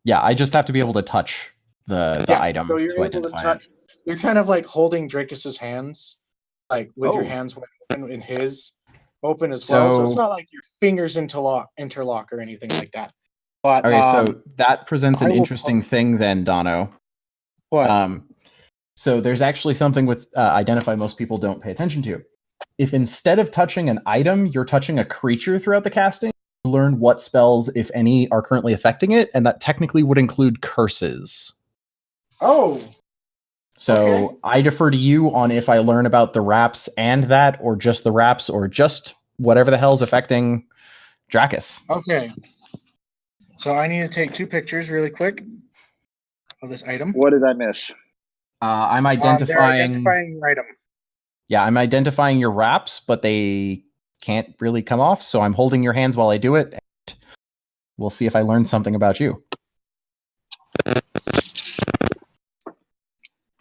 Yeah, I just have to be able to touch the item so you're to able identify to touch. it. You're kind of like holding Drakus's hands, like with your Oh. hands open and his open as well. So it's So- not like your fingers interlock or anything like that. But Okay, so that presents I an will interesting thing then, Dono. what? So there's actually something with identify most people don't pay attention to. If instead of touching an item, you're touching a creature throughout the casting, you learn what spells, if any, are currently affecting it, and that technically would include curses. Oh, So okay. I defer to you on if I learn about the wraps and that, or just the wraps, or just whatever the hell's affecting Drakus. Okay. So I need to take 2 pictures really quick of this item. What did I miss? I'm They're identifying. identifying your item. Yeah, I'm identifying your wraps, but they can't really come off, so I'm holding your hands while I do it. And we'll see if I learn something about you.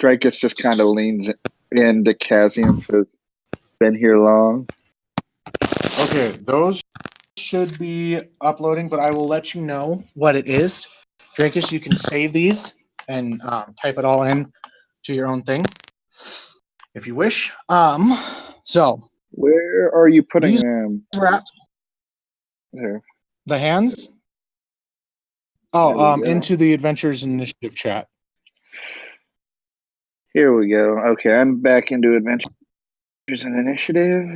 Drakus just kind of leans into Cassie and says, "Been here long." Okay, those should be uploading, but I will let you know what it is. Drakus, you can save these and type it all in to your own thing if you wish. So Where are you putting These- them? wraps, There. the hands. There Oh, we go. into the Adventures Initiative chat. Here we go. Okay, I'm back into Adventures and Initiative.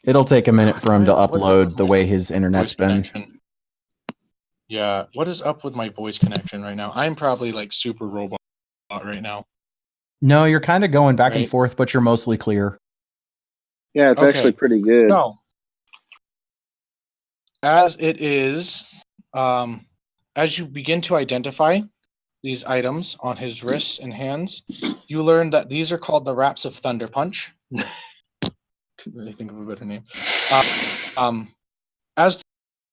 It'll take a minute for him to What is upload with the my way his internet's voice been. connection? Yeah, what is up with my voice connection right now? I'm probably like super robot right now. No, you're kind of going back and Right. forth, but you're mostly clear. Yeah, it's Okay. actually pretty good. No. As it is, as you begin to identify these items on his wrists and hands, you learn that these are called the wraps of Thunder Punch. Couldn't really think of a better name. As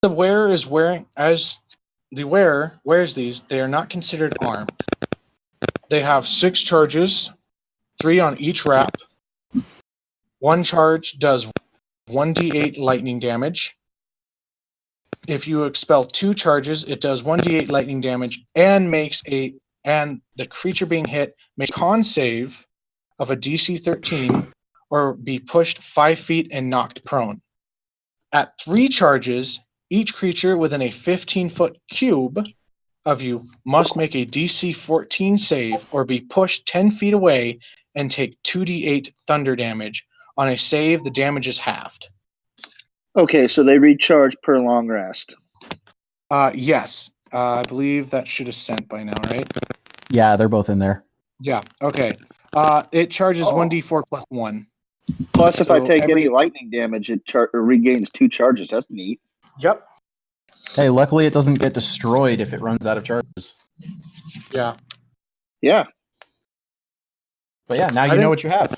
the wearer wears these, they are not considered armed. They have 6 charges, 3 on each wrap. 1 charge does 1d8 lightning damage. If you expel 2 charges, it does 1d8 lightning damage and the creature being hit makes a con save of a DC 13 or be pushed 5 feet and knocked prone. At 3 charges, each creature within a 15-foot cube of you must make a DC 14 save or be pushed 10 feet away and take 2d8 thunder damage. On a save, the damage is halved. Okay, so they recharge per long rest. Yes. I believe that should have sent by now, right? Yeah, they're both in there. Yeah. Okay. It charges Oh. 1d4 plus 1. Plus, if I So take any every- lightning damage, it regains 2 charges. That's neat. Yep. Hey, luckily it doesn't get destroyed if it runs out of charges. Yeah. Yeah. But yeah, now I you know didn't- what you have.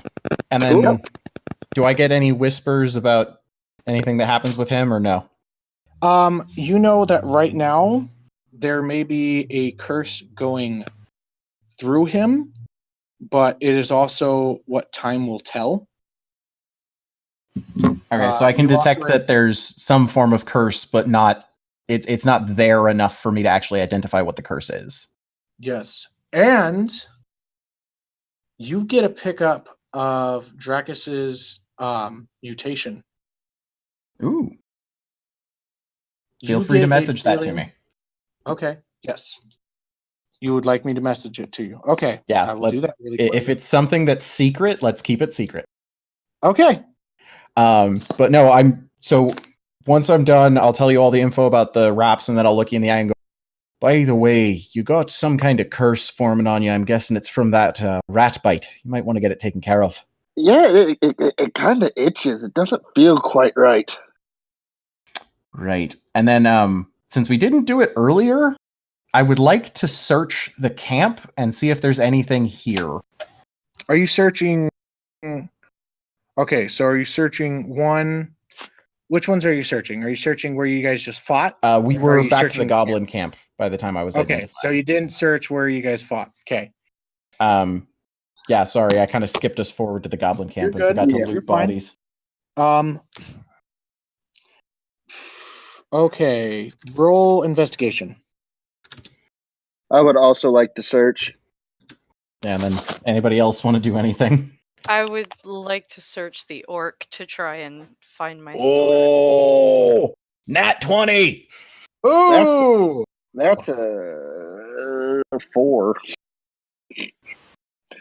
And then, Cool. do I get any whispers about anything that happens with him or no? You know that right now there may be a curse going through him, but it is also what time will tell. Okay, so I can you also detect that there's some form of curse, but not it's not there enough for me to actually identify what the curse is. Yes. And you get a pickup of Dracus's mutation. Ooh. Feel You free to get a message that to feeling- me. Okay. Yes. You would like me to message it to you. Okay. Yeah, I will do that really quick. if it's something that's secret, let's keep it secret. Okay. But no, so once I'm done, I'll tell you all the info about the wraps, and then I'll look you in the eye and go, by the way, you got some kind of curse forming on you. I'm guessing it's from that rat bite. You might want to get it taken care of. Yeah, it kind of itches. It doesn't feel quite right. Right. And then since we didn't do it earlier, I would like to search the camp and see if there's anything here. Are you searching? Okay, so are you searching one? Which ones are you searching? Are you searching where you guys just fought? We Are were you back to the searching goblin camp by the time I was Okay, identified. so you didn't search where you guys fought. Okay. Yeah, sorry, I kind of skipped us forward to the goblin camp You're and good. forgot to Yeah, you're loot fine. bodies. Okay. Roll investigation. I would also like to search. And then anybody else want to do anything? I would like to search the orc to try and find my sword. Oh, nat 20. Ooh! That's a 4.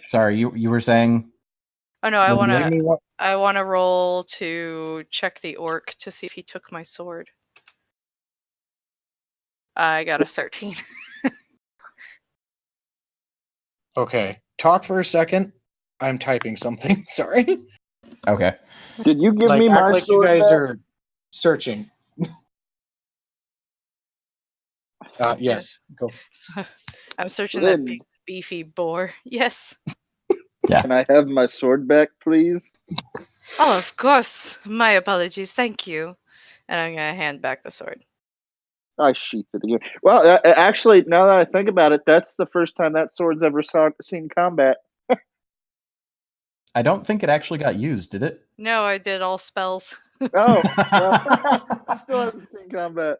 Sorry, you were saying? Oh no, I Well, want let me wa- to roll to check the orc to see if he took my sword. I got a 13. Okay. Talk for a second. I'm typing something. Sorry. Okay. Did you give Like, me act my like you sword guys back? are searching. Yes. Go. So, I'm searching that Good. big beefy boar. Yes. Can I have my sword back, please? Oh, of course. My apologies. Thank you. And I'm gonna hand back the sword. I sheathed it again. Well, actually, now that I think about it, that's the first time that sword's ever seen combat. I don't think it actually got used, did it? No, I did all spells. Oh, well, still hasn't seen combat.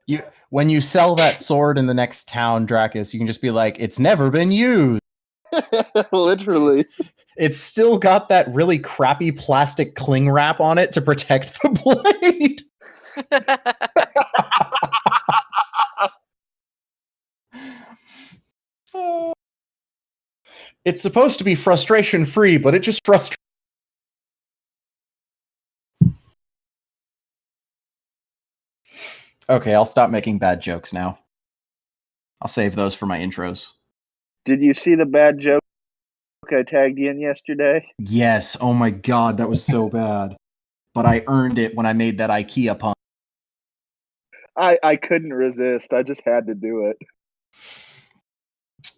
When you sell that sword in the next town, Dracus, you can just be like, it's never been used. Literally. It's still got that really crappy plastic cling wrap on it to protect the blade. It's supposed to be frustration free, but it just frustrates. Okay, I'll stop making bad jokes now. I'll save those for my intros. Did you see the bad joke I tagged you in yesterday? Yes, oh my god, that was so bad. But I earned it when I made that IKEA pun. I couldn't resist. I just had to do it.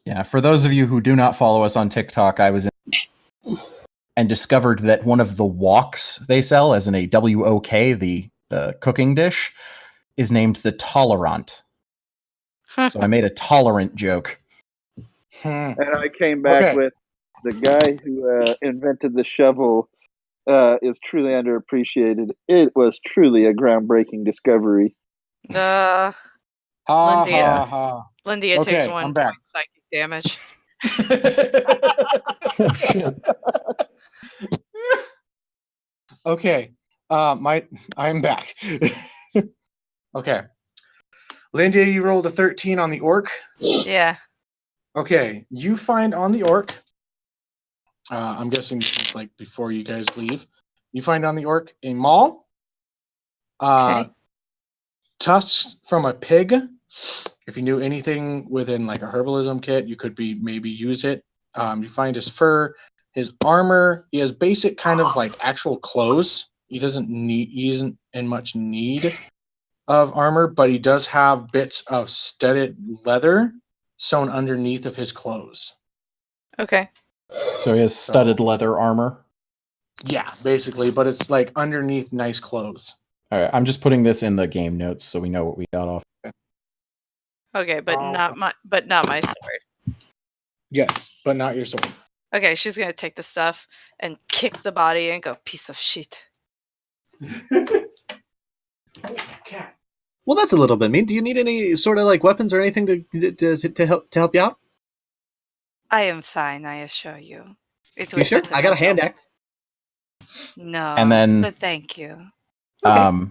Yeah, for those of you who do not follow us on TikTok, I was in and discovered that one of the woks they sell, as in a WOK, the cooking dish, is named the Tolerant. So I made a tolerant joke. And I came back with the guy who invented the shovel is truly underappreciated. It was truly a groundbreaking discovery. Lindy, Lindy, it takes Okay, 1 I'm back. point psychic damage. Oh, shit. Okay. I'm back. Okay. Lindy, you rolled a 13 on the orc. Yeah. Okay. You find on the orc. I'm guessing this is like before you guys leave. You find on the orc a maul. Okay. Tusks from a pig. If you knew anything within like a herbalism kit, you could maybe use it. You find his fur, his armor. He has basic kind of like actual clothes. He isn't in much need of armor, but he does have bits of studded leather sewn underneath of his clothes. Okay. So he has studded leather armor. Yeah, basically, but it's like underneath nice clothes. All right, I'm just putting this in the game notes so we know what we got off. Okay, but not my sword. Yes, but not your sword. Okay, she's gonna take the stuff and kick the body and go, piece of shit. Oh, cat. Well, that's a little bit mean. Do you need any sort of like weapons or anything to help you out? I am fine, I assure you. It You was sure? I got a hand sentimental. axe. No, And then- but thank you. Okay.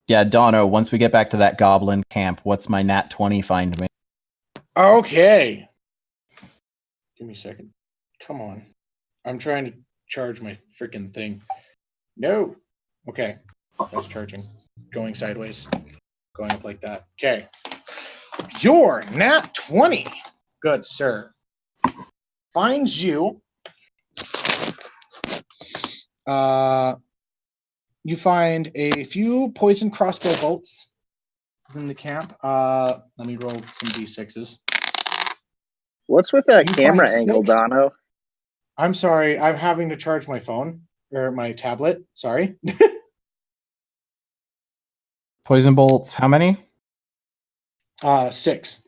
Yeah, Dono, once we get back to that goblin camp, what's my nat 20 find me? Okay. Give me a second. Come on. I'm trying to charge my freaking thing. No. Okay. That's charging. Going sideways. Going up like that. Okay. Your nat 20, good sir, finds you. You find a few poison crossbow bolts within the camp. Let me roll some d6s. What's with that You camera find angle, six- Dono? I'm sorry, I'm having to charge my phone or my tablet. Sorry. Poison bolts, how many? 6.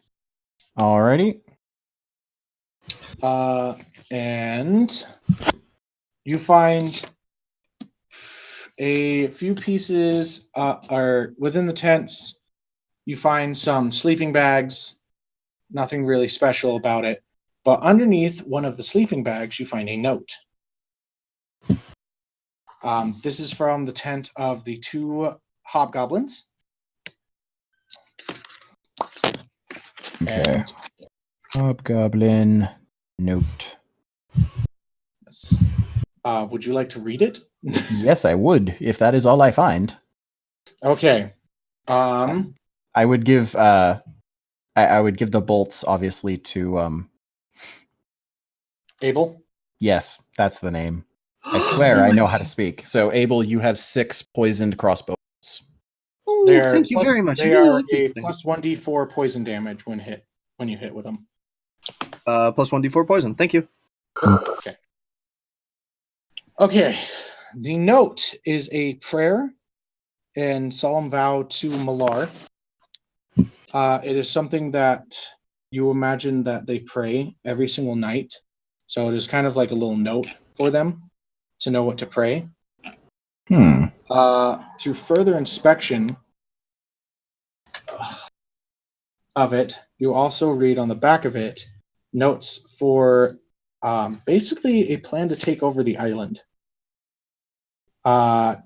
Alrighty. And you find a few pieces are within the tents. You find some sleeping bags. Nothing really special about it. But underneath one of the sleeping bags, you find a note. This is from the tent of the 2 hobgoblins. Okay. And Hobgoblin note. yes. Would you like to read it? Yes, I would, if that is all I find. Okay. I would give I would give the bolts obviously to Abel? yes, that's the name. I swear I know how to speak. So Abel, you have 6 poisoned crossbows. Oh, They're thank you plus- very much. I They really are like these a things. plus 1d4 poison damage when you hit with them. Plus 1d4 poison. Thank you. Okay. The note is a prayer and solemn vow to Malar. It is something that you imagine that they pray every single night. So it is kind of like a little note for them to know what to pray. Through further inspection of it, you also read on the back of it notes for basically a plan to take over the island. There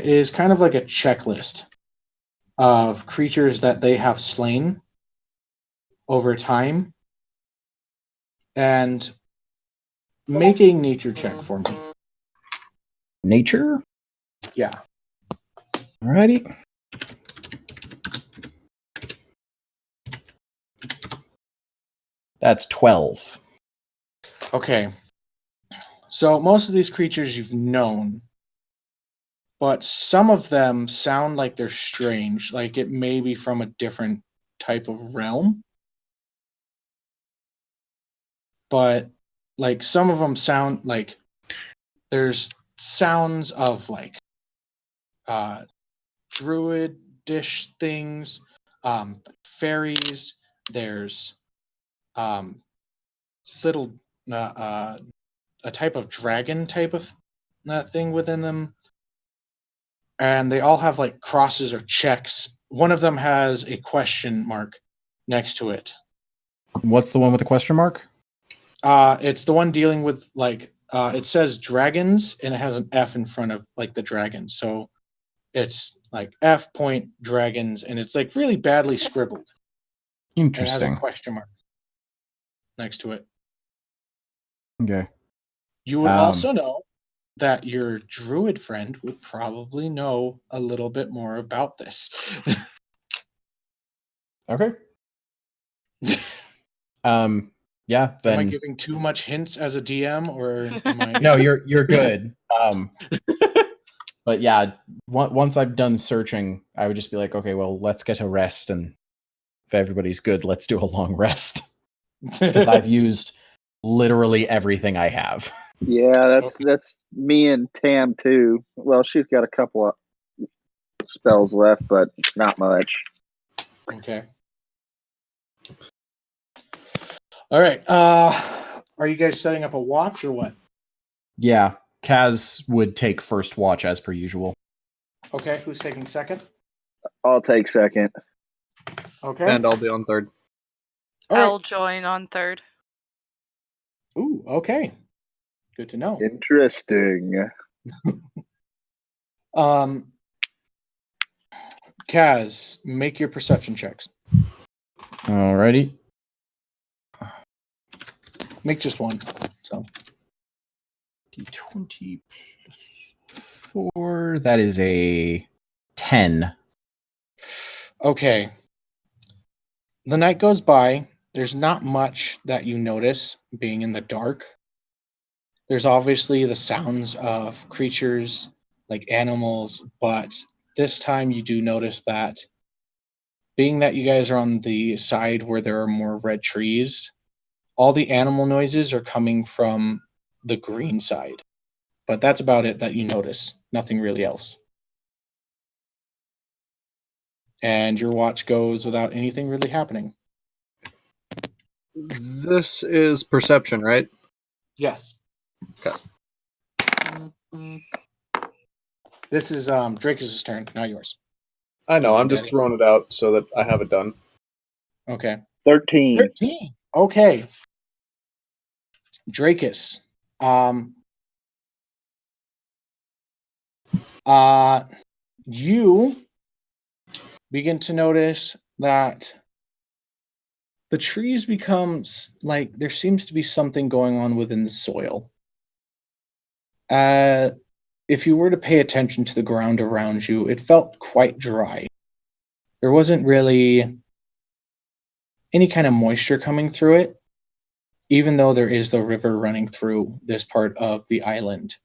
is kind of like a checklist of creatures that they have slain over time. And make a nature check for me. Nature? Yeah. Alrighty. That's 12. Okay. So most of these creatures you've known, but some of them sound like they're strange, like it may be from a different type of realm. But like some of them sound like there's sounds of like druidish things, fairies, there's little a type of dragon type of thing within them, and they all have like crosses or checks. One of them has a question mark next to it. What's the one with the question mark? It's the one dealing with like it says dragons and it has an F in front of like the dragon, so it's like F point dragons, and it's like really badly scribbled. And it has Interesting. a question mark next to it. Okay. You would also know that your druid friend would probably know a little bit more about this. Okay. Yeah, then Am I giving too much hints as a DM, or am I? no, you're good. But yeah, once I've done searching, I would just be like, okay, well, let's get a rest, and if everybody's good, let's do a long rest because I've used literally everything I have. Yeah, that's me and Tam too. Well, she's got a couple of spells left, but not much. Okay. All right. Are you guys setting up a watch or what? Yeah, Kaz would take first watch as per usual. Okay, who's taking second? I'll take second. Okay. And I'll be on third. All right. I'll join on third. Ooh, okay. Good to know. Interesting. Kaz, make your perception checks. Alrighty. Make just one. So D20 plus 4. That is a 10. okay. The night goes by. There's not much that you notice being in the dark. There's obviously the sounds of creatures like animals, but this time you do notice that being that you guys are on the side where there are more red trees, all the animal noises are coming from the green side. But that's about it that you notice. Nothing really else. And your watch goes without anything really happening. This is perception, right? Yes. Okay. This is Drake's turn, not yours. I know, I'm just Daddy. throwing it out so that I have it done. Okay. 13. 13. Okay. Drakus. You begin to notice that the trees becomes like there seems to be something going on within the soil. If you were to pay attention to the ground around you, it felt quite dry. There wasn't really any kind of moisture coming through it, even though there is the river running through this part of the island.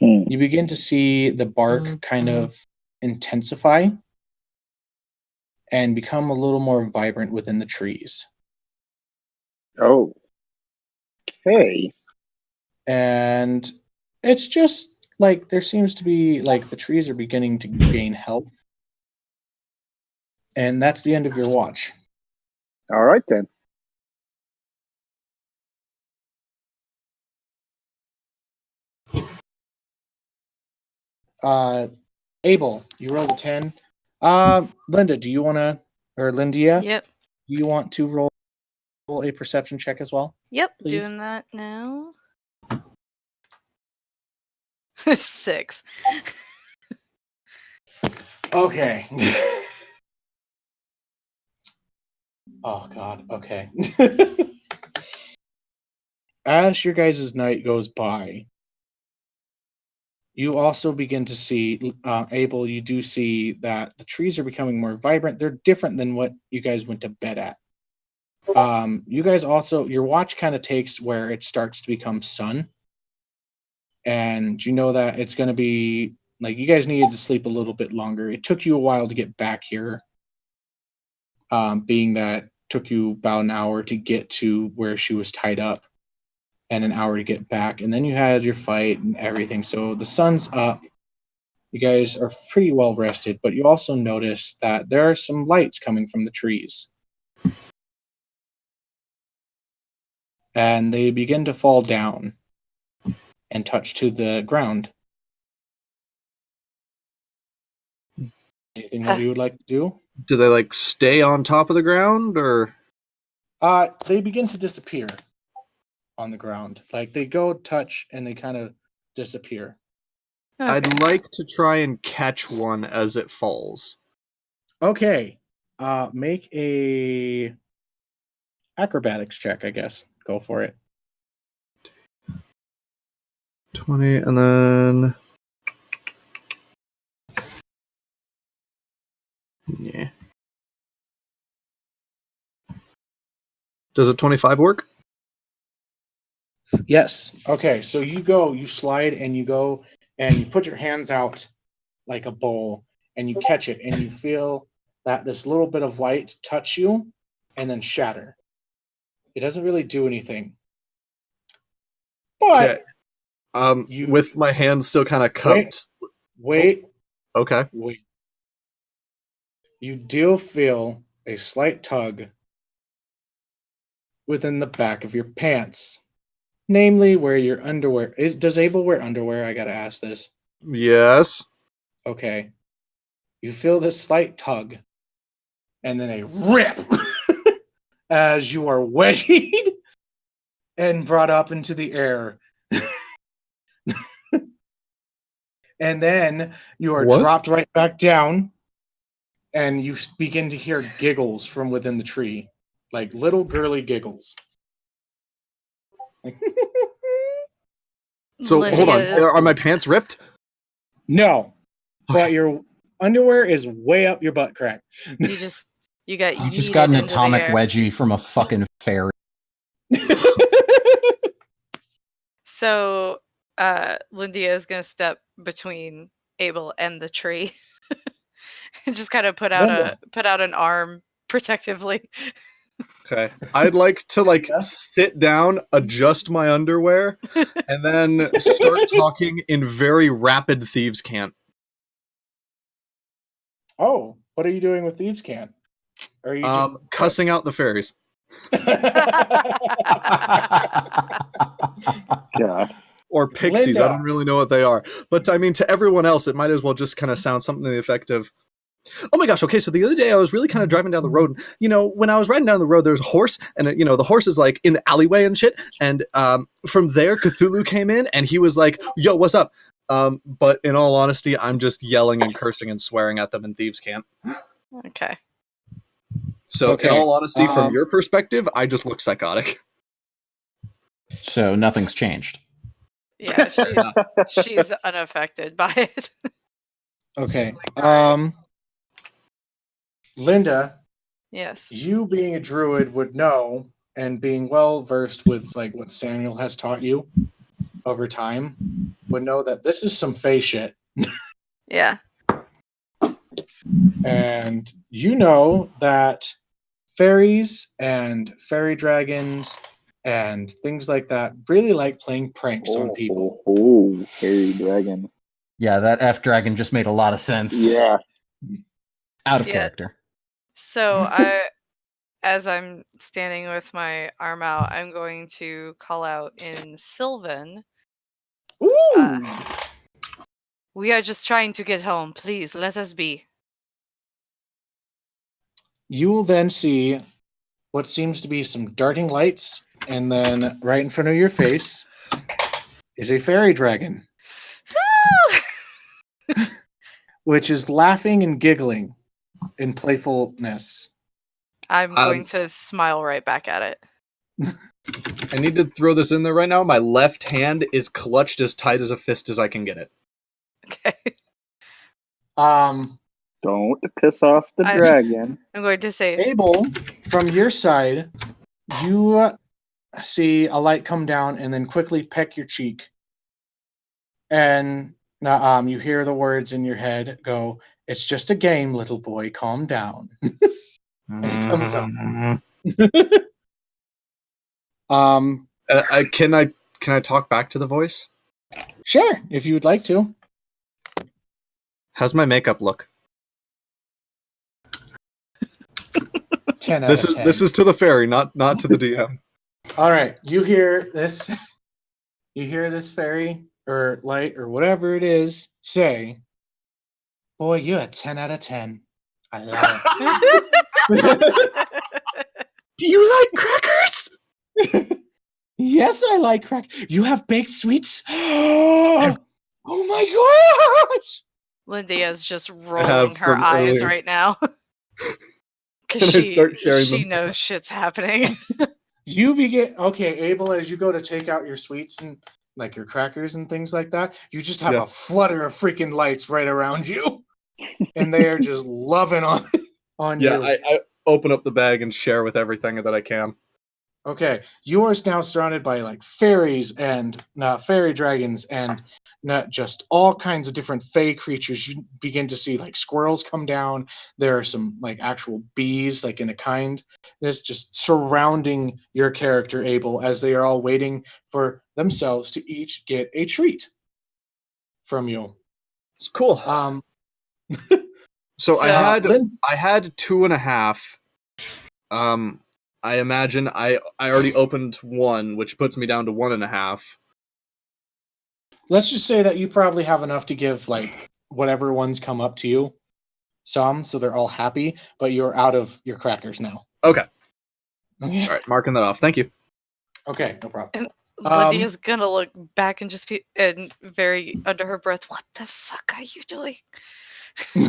You begin to see the bark kind of intensify and become a little more vibrant within the trees. Oh. Okay. And it's just like there seems to be like the trees are beginning to gain health. And that's the end of your watch. All right then. Abel, you rolled a 10. Linda, do you want to, or Lindia, Yep. do you want to roll a perception check as well? Yep. Please. Doing that now. 6. Okay. Oh, God. Okay. As your guys' night goes by, you also begin to see, Abel, you do see that the trees are becoming more vibrant. They're different than what you guys went to bed at. You guys also, your watch kind of takes where it starts to become sun. And you know that it's going to be, like, you guys needed to sleep a little bit longer. It took you a while to get back here, being that took you about an hour to get to where she was tied up and an hour to get back. And then you had your fight and everything. So the sun's up. You guys are pretty well rested, but you also notice that there are some lights coming from the trees. And they begin to fall down and touch to the ground. Anything that you would like to do? Do they like stay on top of the ground or? They begin to disappear on the ground. Like they go touch and they kind of disappear. Okay. I'd like to try and catch one as it falls. Okay. Make a acrobatics check, I guess. Go for it. 20 and then yeah. Does a 25 work? Yes. Okay. So you go, you slide, and you go, and you put your hands out like a bowl, and you catch it, and you feel that this little bit of light touch you, and then shatter. It doesn't really do anything. But Okay. With my hands still kind of cupped. wait. Okay. Wait. You do feel a slight tug within the back of your pants. Namely, where your underwear is. Does Abel wear underwear? I gotta ask this. Yes. Okay. You feel this slight tug, and then a rip as you are wedgied and brought up into the air. And then you are What? dropped right back down, and you begin to hear giggles from within the tree, like little girly giggles. So hold on. Lydia, Are my pants ripped? No, but Okay. your underwear is way up your butt crack. you got You just yeeted got an into the atomic air. wedgie from a fucking fairy. So, Lydia is gonna step between Abel and the tree, and just kind of put out an arm protectively. Okay. I'd like to sit down, adjust my underwear, and then start talking in very rapid thieves' cant. Oh, what are you doing with thieves' cant? Are you just Cussing out the fairies. God. Or pixies. Linda. I don't really know what they are. But I mean, to everyone else, it might as well just kind of sound something to the effect of, oh my gosh, okay, so the other day I was really kind of driving down the road. When I was riding down the road, there was a horse, and the horse is like in the alleyway and shit. And from there, Cthulhu came in, and he was like, yo, what's up? But in all honesty, I'm just yelling and cursing and swearing at them in thieves' cant. Okay. So Okay, in all honesty, from your perspective, I just look psychotic. So nothing's changed. Yeah, she's unaffected by it. Okay. Linda, Yes. you being a druid would know, and being well versed with like what Samuel has taught you over time, would know that this is some fey shit. Yeah. And you know that fairies and fairy dragons and things like that really like playing pranks on people. Oh, hairy dragon. Yeah, that F dragon just made a lot of sense. Yeah. Out of Yeah. character. So as I'm standing with my arm out, I'm going to call out in Sylvan. Ooh! We are just trying to get home. Please, let us be. You will then see what seems to be some darting lights, and then right in front of your face is a fairy dragon, which is laughing and giggling in playfulness. I'm going to smile right back at it. I need to throw this in there right now. My left hand is clutched as tight as a fist as I can get it. Okay. Don't piss off the dragon. I'm going to say, Abel, from your side, you see a light come down and then quickly peck your cheek. And you hear the words in your head go, "It's just a game, little boy, calm down." And it comes up. Can I talk back to the voice? Sure, if you would like to. How's my makeup look? 10 out of 10. This is to the fairy, not to the DM. All right, you hear this. You hear this fairy or light or whatever it is say, "Boy, you're a 10 out of 10. I love it." Do you like crackers? Yes, I like crack. You have baked sweets? Oh my gosh! Lydia's just rolling her from eyes earlier. right now. Can Because I start sharing she them? knows shit's happening. You begin, okay, Abel, as you go to take out your sweets and like your crackers and things like that, you just have Yeah. a flutter of freaking lights right around you. And they are just loving on Yeah, you. I open up the bag and share with everything that I can. Okay, you are now surrounded by like fairies and fairy dragons and not just all kinds of different fey creatures. You begin to see like squirrels come down. There are some like actual bees, like in a kind that's just surrounding your character, Abel, as they are all waiting for themselves to each get a treat from you. It's cool. So I had 2.5. I imagine I already opened one, which puts me down to 1.5. Let's just say that you probably have enough to give like whatever ones come up to you some, so they're all happy. But you're out of your crackers now. Okay. Okay. All right, marking that off. Thank you. Okay, no problem. Lydia's gonna look back and just be and very under her breath. What the fuck are you doing? We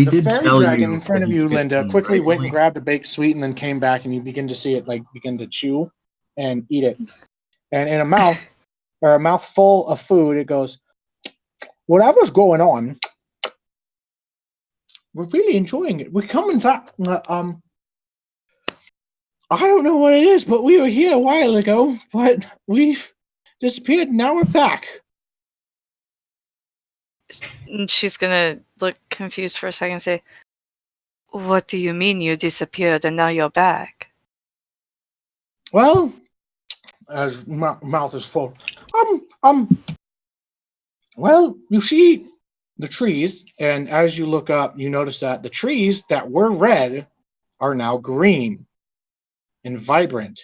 The did fairy tell dragon you in front that of he's you, Linda, 15, quickly right, went and Ellie? grabbed a baked sweet and then came back, and you begin to see it like begin to chew and eat it. And in a mouthful of food, it goes, whatever's going on, we're really enjoying it. We're coming back. I don't know what it is, but we were here a while ago, but we've disappeared. Now we're back. And she's gonna look confused for a second and say, "What do you mean you disappeared and now you're back?" Well, as mouth is full. Well, you see the trees, and as you look up, you notice that the trees that were red are now green and vibrant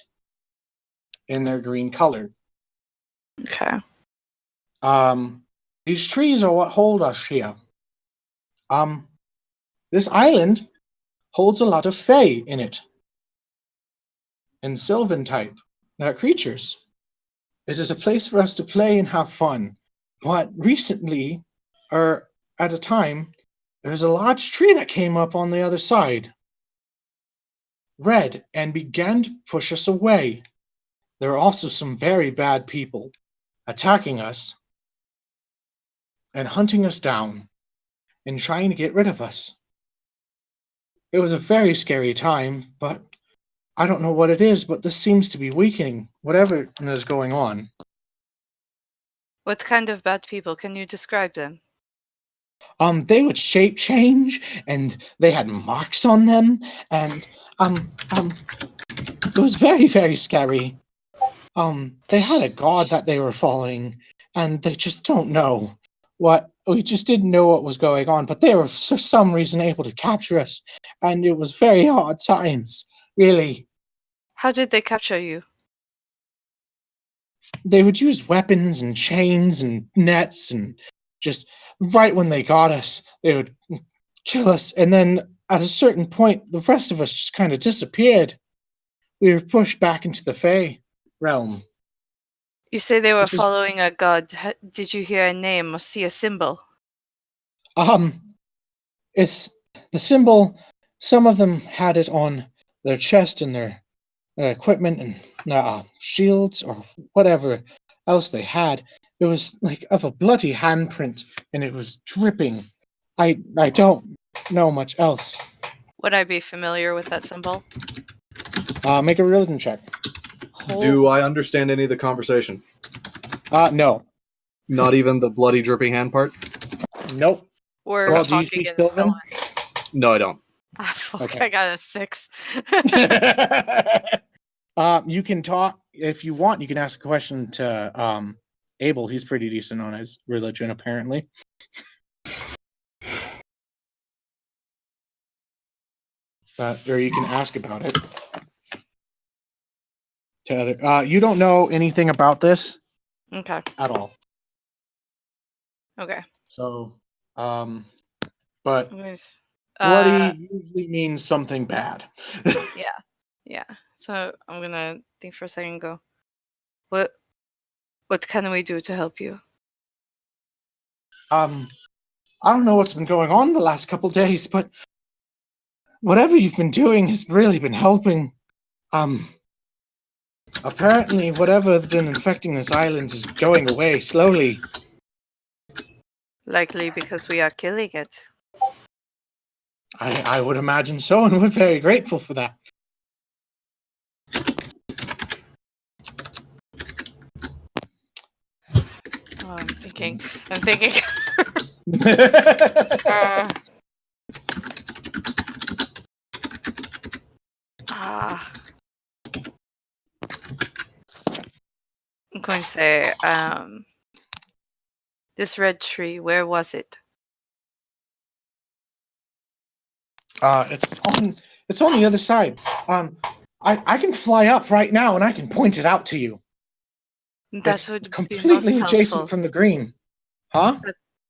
in their green color. Okay. These trees are what hold us here. This island holds a lot of fae in it, and sylvan type creatures. It is a place for us to play and have fun. But recently, or at a time, there's a large tree that came up on the other side, red, and began to push us away. There are also some very bad people attacking us and hunting us down and trying to get rid of us. It was a very scary time, but I don't know what it is, but this seems to be weakening, whatever is going on. What kind of bad people? Can you describe them? They would shape change, and they had marks on them, and it was very, very scary. They had a god that they were following, and they just don't know what. We just didn't know what was going on, but they were for some reason able to capture us, and it was very hard times, really. How did they capture you? They would use weapons and chains and nets, and just right when they got us, they would kill us, and then at a certain point, the rest of us just kind of disappeared. We were pushed back into the Fae realm. You say they were Which is- following a god. Did you hear a name or see a symbol? It's the symbol. Some of them had it on their chest and their equipment and shields or whatever else they had. It was like of a bloody handprint, and it was dripping. I don't know much else. Would I be familiar with that symbol? Make a religion check. Do I understand any of the conversation? No. Not even the bloody dripping hand part? Nope. We're Well, do you talking speak in Sylvan? No, I don't. Ah, fuck, Okay. I got a 6. You can talk if you want. You can ask a question to Abel. He's pretty decent on his religion, apparently. Or you can ask about it to other. You don't know anything about this Okay. at all. Okay. So, but Anyways, bloody usually means something bad. yeah. So I'm gonna think for a second and go, what can we do to help you? I don't know what's been going on the last couple days, but whatever you've been doing has really been helping. Apparently, whatever's been infecting this island is going away slowly. Likely because we are killing it. I would imagine so, and we're very grateful for that. Oh, I'm thinking. I'm going to say, this red tree, where was it? It's on the other side. I can fly up right now and I can point it out to you. That It's would be completely most adjacent helpful. from the green. Huh?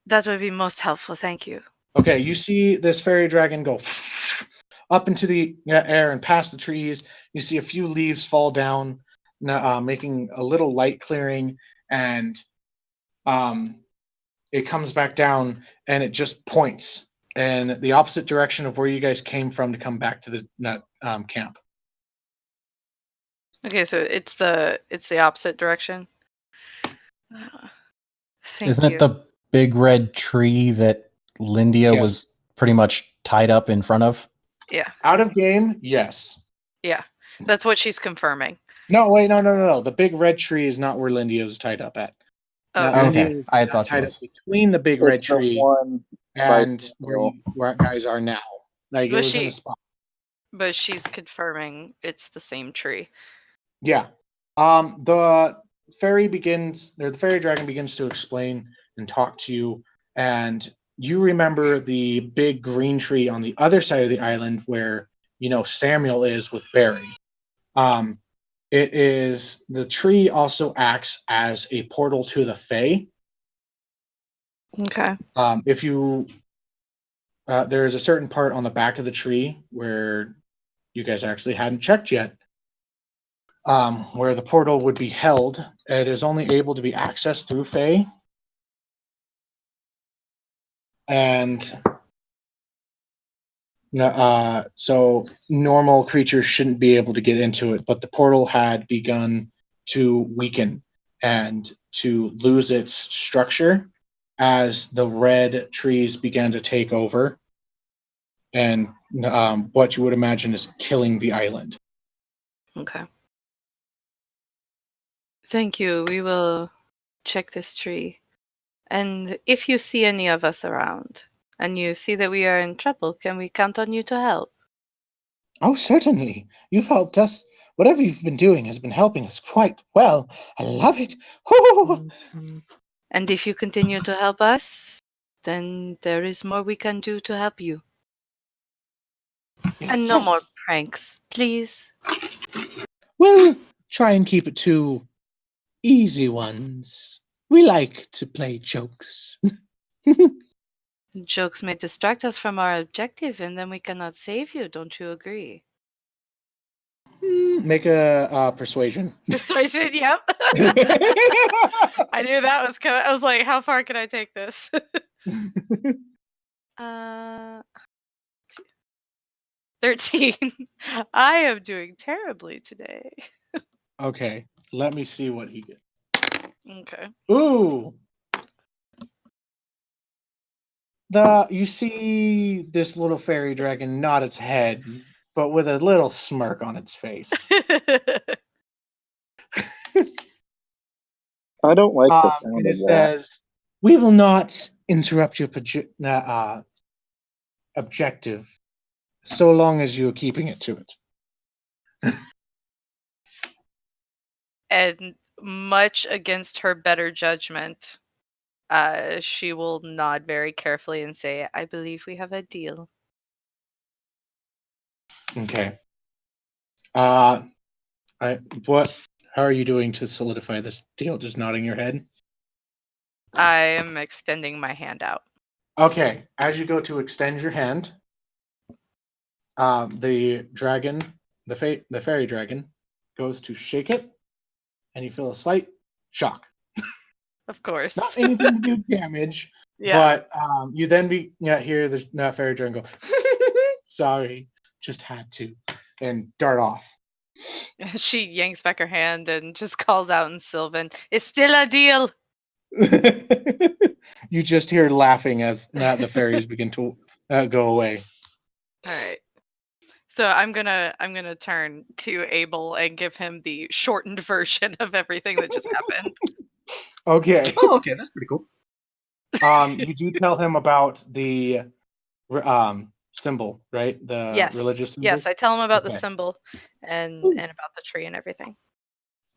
That would be most helpful. Thank you. Okay, you see this fairy dragon go up into the air and past the trees. You see a few leaves fall down, making a little light clearing, and it comes back down and it just points in the opposite direction of where you guys came from to come back to the camp. Okay, so it's the opposite direction. Thank Isn't you. it the big red tree that Lindia Yes. was pretty much tied up in front of? Yeah, Out of game, yes. yeah. That's what she's confirming. No, wait, no. The big red tree is not where Lindy was tied up at. Oh, Now, okay. Lindy I thought she tied was. up between the big red It's the tree one and by- where you guys are now. Like it Was was in she- a spot. but she's confirming it's the same tree. Yeah. The fairy dragon begins to explain and talk to you, and you remember the big green tree on the other side of the island where Samuel is with Barry. It is the tree also acts as a portal to the Fae. Okay. If you there is a certain part on the back of the tree where you guys actually hadn't checked yet, where the portal would be held. It is only able to be accessed through Fae. And so normal creatures shouldn't be able to get into it, but the portal had begun to weaken and to lose its structure as the red trees began to take over and what you would imagine is killing the island. Okay. Thank you. We will check this tree. And if you see any of us around and you see that we are in trouble, can we count on you to help? Oh, certainly. You've helped us. Whatever you've been doing has been helping us quite well. I love it. And if you continue to help us, then there is more we can do to help you. Yes, And no yes. more pranks, please. We'll try and keep it to easy ones. We like to play jokes. Jokes may distract us from our objective, and then we cannot save you. Don't you agree? Make a persuasion. Persuasion, yep. I knew that was coming. I was like, how far can I take this? 13. I am doing terribly today. Okay, let me see what he gets. Okay. Ooh. You see this little fairy dragon nod its head, but with a little smirk on its face. I don't like the sound And of it that. says, "We will not interrupt your objective, so long as you are keeping it to it." And much against her better judgment, she will nod very carefully and say, I believe we have a deal. Okay. How are you doing to solidify this deal? Just nodding your head? I am extending my hand out. Okay. As you go to extend your hand, the dragon, the fairy dragon, goes to shake it, and you feel a slight shock. Of course. Not anything to do damage, Yeah. but you then hear the fairy dragon go, "Sorry, just had to," and dart off. She yanks back her hand and just calls out in Sylvan, it's still a deal. You just hear laughing as the fairies begin to go away. All right. So I'm gonna turn to Abel and give him the shortened version of everything that just happened. Okay. Oh, okay, that's pretty cool. You do tell him about the symbol, right? The Yes. religious symbol? Yes, I tell him about the Okay. symbol and Ooh. about the tree and everything.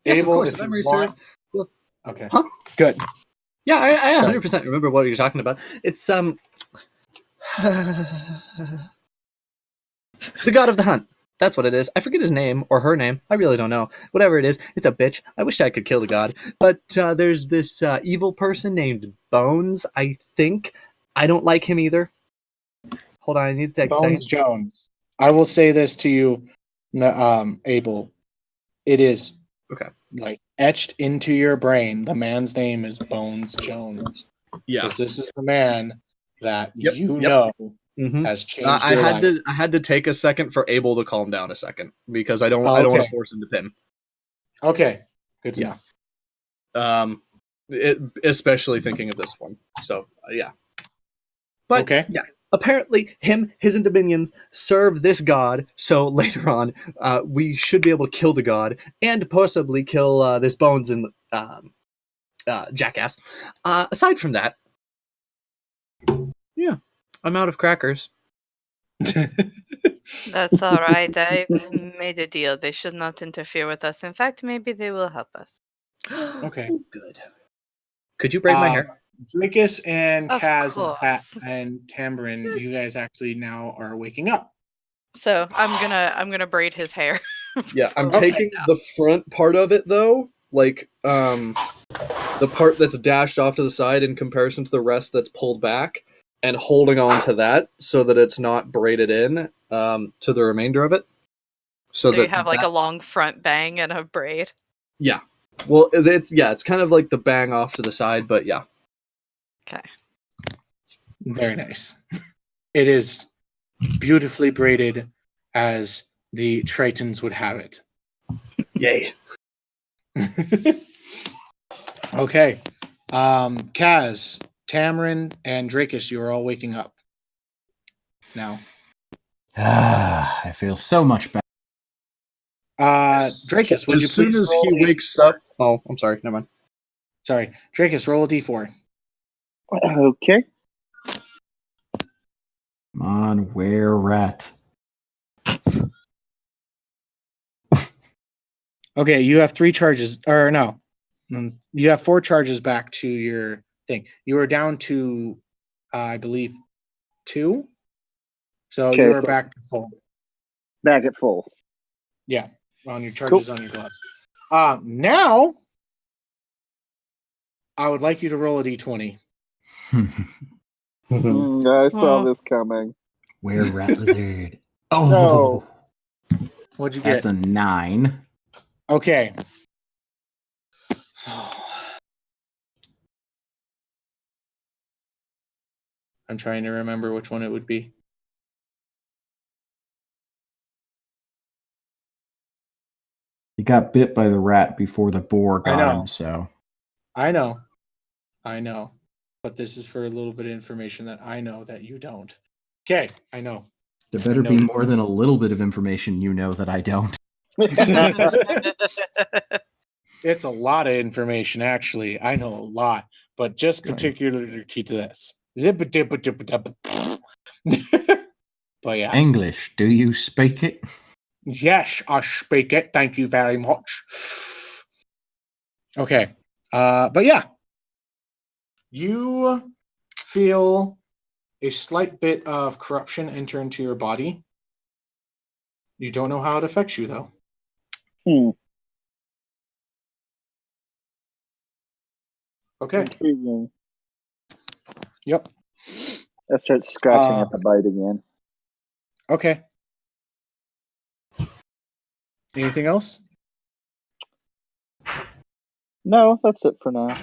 Yes, Abel, of course. if If you memory want- serves. Well, Okay. Huh? Good. yeah, I Sorry. 100% remember what you're talking about. It's The god of the hunt. That's what it is. I forget his name or her name. I really don't know. Whatever it is, it's a bitch. I wish I could kill the god. But there's this evil person named Bones, I think. I don't like him either. Hold on, I need to take a Bones second. Jones. I will say this to you, Abel. It is Okay. like etched into your brain. The man's name is Bones Jones. Yeah. Because this is the man that Yep, you yep. know Mm-hmm. has changed your life. I had to take a second for Abel to calm down a second because I don't Oh, want okay. to force him to pin. Okay. Good to Yeah. know. Especially thinking of this one. So yeah. But Okay. yeah. Apparently, his and Dominions serve this god, so later on, we should be able to kill the god and possibly kill this Bones and jackass. Aside from that, yeah, I'm out of crackers. That's all right. I made a deal. They should not interfere with us. In fact, maybe they will help us. Okay. Good. Could you braid my hair? Dracus and Of Kaz course. and Tambarin, you guys actually now are waking up. So I'm gonna braid his hair. Yeah, I'm before we taking head out. the front part of it though, like the part that's dashed off to the side in comparison to the rest that's pulled back, and holding on to that so that it's not braided in to the remainder of it. So that you have like a long front bang and a braid. Yeah. Well, it's kind of like the bang off to the side, but yeah. Okay. Very nice. It is beautifully braided as the Tritons would have it. Yay. Okay. Kaz, Tamarin, and Dracus, you are all waking up. Now. I feel so much better. Dracus, would you As soon please as roll he a wakes D4? up. Oh, I'm sorry. Never mind. Sorry. Dracus, roll a d4. Okay. Come on, where rat? Okay, you have 3 charges. Or no. You have 4 charges back to your thing. You are down to, I believe, 2. So Okay, you are so- back to full. Back at full. Yeah, on your charges on your gloves. Now, I would like you to roll a d20. I saw Oh. this coming. Where rat lizard? Oh, No. What'd you get? that's a 9. Okay. So, I'm trying to remember which one it would be. He got bit by the rat before the boar I got know. him, so. I know. But this is for a little bit of information that I know that you don't. Okay, I know. There better be more than a little bit of information you know that I don't. It's a lot of information, actually. I know a lot, but just Good. particularly to this. But yeah. English, do you speak it? Yes, I speak it. Thank you very much. Okay. But yeah. You feel a slight bit of corruption enter into your body. You don't know how it affects you, though. Okay. Intriguing. Yep. I start scratching at the bite again. Okay. Anything else? No, that's it for now.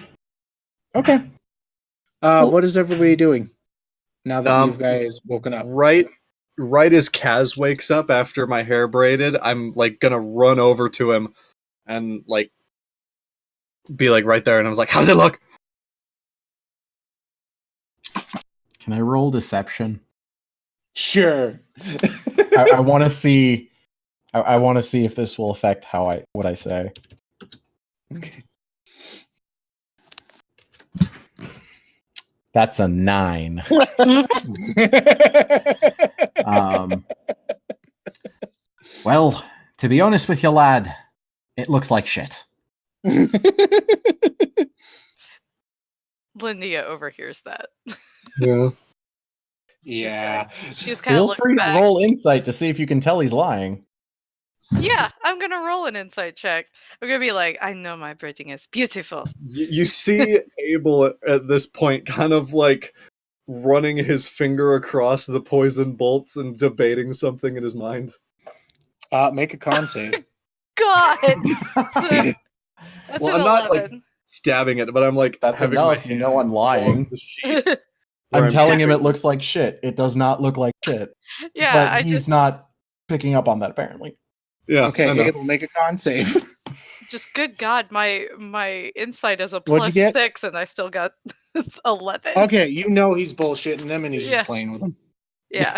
Okay. What is everybody doing now that you guys woken up? Right as Kaz wakes up after my hair braided, I'm like gonna run over to him and like be like right there, and I was like, "How does it look?" Can I roll deception? Sure. I want to see. I want to see if this will affect what I say. Okay. That's a 9. Well, to be honest with you, lad, it looks like shit. Lindia overhears that. Yeah. Yeah. She just kind of Feel looks free to back. roll insight to see if you can tell he's lying. Yeah, I'm gonna roll an insight check. I'm gonna be like, I know my bridging is beautiful. You see Abel at this point kind of like running his finger across the poison bolts and debating something in his mind. Make a con save. God, that's Well, an I'm not, like, 11. stabbing it, but I'm like That's having enough. my You know I'm hand lying. along the sheath where I'm telling him it carrying- looks like shit. It does not look like shit. Yeah, But I he's just not picking up on that apparently. Yeah. Okay, I know. Abel, make a con save. good God, my insight is a What'd you get? +6, and I still got 11. Okay, you know he's bullshitting them and he's Yeah. just playing with them. Yeah.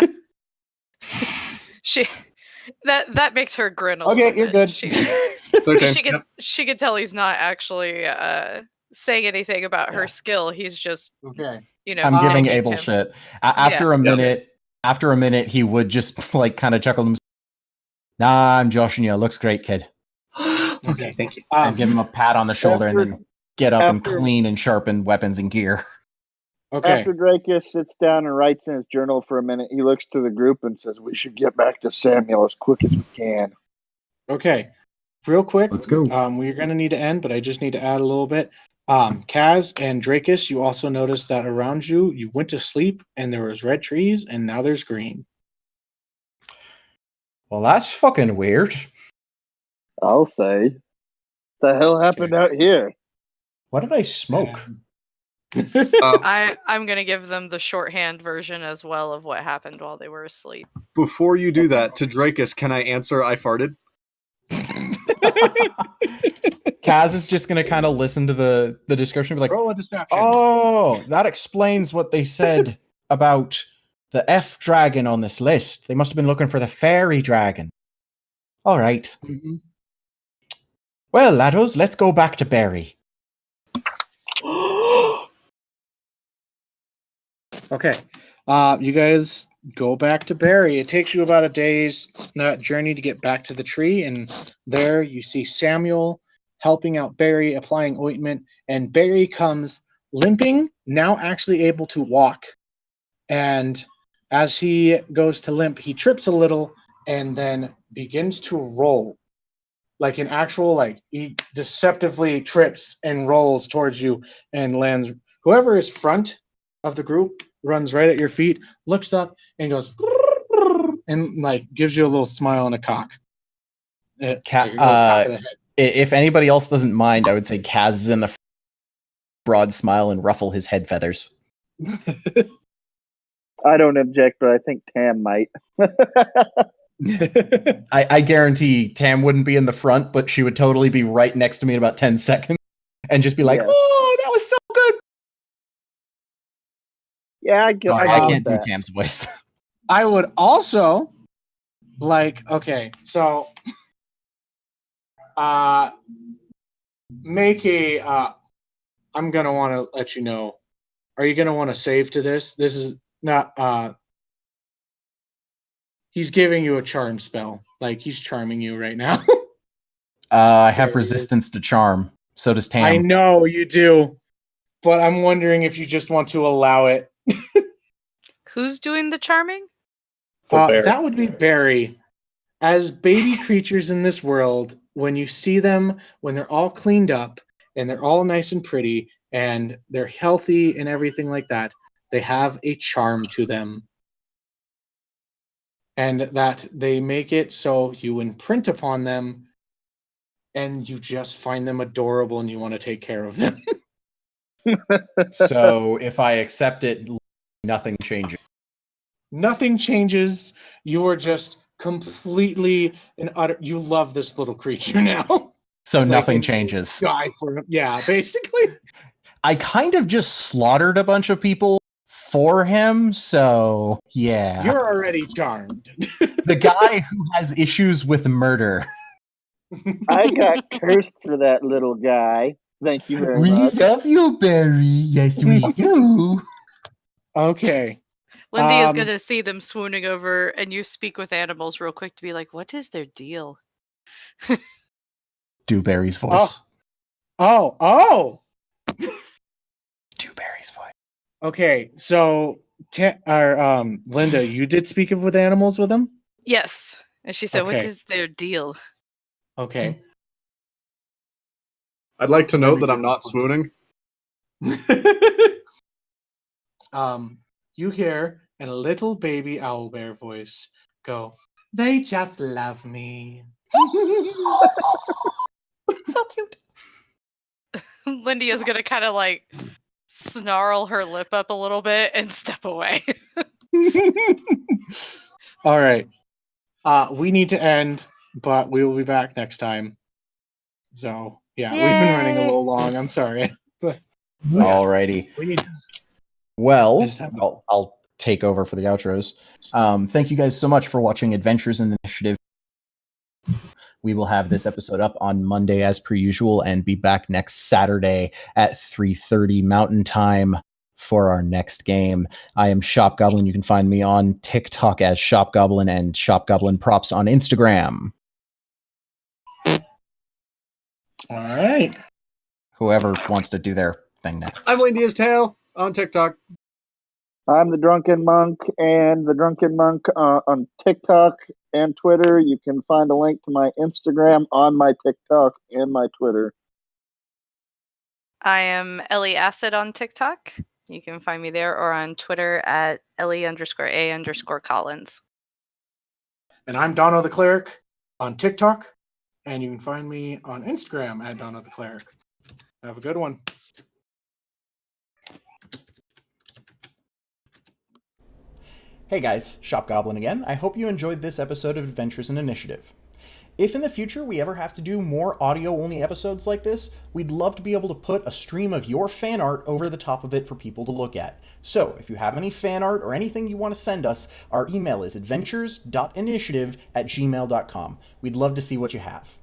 She that makes her grin a Okay, little you're bit. good. 13. She could tell he's not actually saying anything about her skill. He's just, Okay. I'm giving taking Abel him. shit. After a minute, he would just like kind of chuckle himself. Nah, I'm joshing you. Looks great, kid. Okay, thank you. And give him a pat on the shoulder and then get up and after- clean and sharpen weapons and gear. Okay. After Dracus sits down and writes in his journal for a minute, he looks to the group and says, "We should get back to Samuel as quick as we can." Okay. Real quick. Let's go. We're going to need to end, but I just need to add a little bit. Kaz and Dracus, you also noticed that around you, you went to sleep and there was red trees and now there's green. Well, that's fucking weird. I'll say. The hell happened out here? What did I smoke? I'm gonna give them the shorthand version as well of what happened while they were asleep. Before you do that, to Dracus, can I answer I farted? Kaz is just going to kind of listen to the description and be like, Roll a deception. oh, that explains what they said about the F dragon on this list. They must have been looking for the fairy dragon. All right. Mhm. Well, laddos, let's go back to Barry. Okay. You guys go back to Barry. It takes you about a day's journey to get back to the tree, and there you see Samuel helping out Barry, applying ointment, and Barry comes limping, now actually able to walk. And as he goes to limp, he trips a little and then begins to roll. Like an actual, like, he deceptively trips and rolls towards you and lands. Whoever is front of the group runs right at your feet, looks up, and goes, and like gives you a little smile and a cock. Cock of the head. If anybody else doesn't mind, I would say Kaz is in the broad smile and ruffle his head feathers. I don't object, but I think Tam might. I guarantee Tam wouldn't be in the front, but she would totally be right next to me in about 10 seconds and just be like, Yes. oh, that was so good. Yeah, I can't do Tam's voice. I would also like, okay, so make a I'm gonna want to let you know. Are you gonna want to save to this? This is not he's giving you a charm spell. Like, he's charming you right now. I have resistance to charm. So does Tam. I know you do, but I'm wondering if you just want to allow it. Who's doing the charming? That would be Barry. As baby creatures in this world, when you see them, when they're all cleaned up and they're all nice and pretty and they're healthy and everything like that, they have a charm to them. And that they make it so you imprint upon them and you just find them adorable and you want to take care of them. So if I accept it, nothing changes. Nothing changes. You are just completely and utter. You love this little creature now. So Like, nothing and changes. Die for him. Yeah, basically. I kind of just slaughtered a bunch of people for him, so yeah. You're already charmed. The guy who has issues with murder. I got cursed for that little guy. Thank you very much. love you, Barry. Yes, we do. Okay. Lindy is going to see them swooning over, and you speak with animals real quick to be like, what is their deal? Do Barry's voice. Oh. Do Barry's voice. Okay, so Linda, you did speak with animals with them? Yes. And she said, what Okay. is their deal? Okay. I'd like to Let note me that do I'm this not first. swooning. You hear in a little baby owlbear voice go, they just love me. So cute. Lindy is going to kind of like snarl her lip up a little bit and step away. All right. We need to end, but we will be back next time. So, yeah, we've been running a little long. I'm sorry. But yeah, Alrighty. we need Well, Just have- I'll take over for the outros. Thank you guys so much for watching Adventures in Initiative. We will have this episode up on Monday as per usual and be back next Saturday at 3:30 Mountain Time for our next game. I am Shop Goblin. You can find me on TikTok as Shop Goblin and Shop Goblin Props on Instagram. All right. Whoever wants to do their thing next. I'm Windy's Tail on TikTok. I'm the Drunken Monk, and the Drunken Monk on TikTok and Twitter. You can find a link to my Instagram on my TikTok and my Twitter. I am EllieAcid on TikTok. You can find me there or on Twitter at Ellie_A_Collins. And I'm Dono the Cleric on TikTok, and you can find me on Instagram at Dono the Cleric. Have a good one. Hey guys, Shop Goblin again. I hope you enjoyed this episode of Adventures in Initiative. If in the future we ever have to do more audio-only episodes like this, we'd love to be able to put a stream of your fan art over the top of it for people to look at. So, if you have any fan art or anything you want to send us, our email is adventures.initiative@gmail.com. We'd love to see what you have.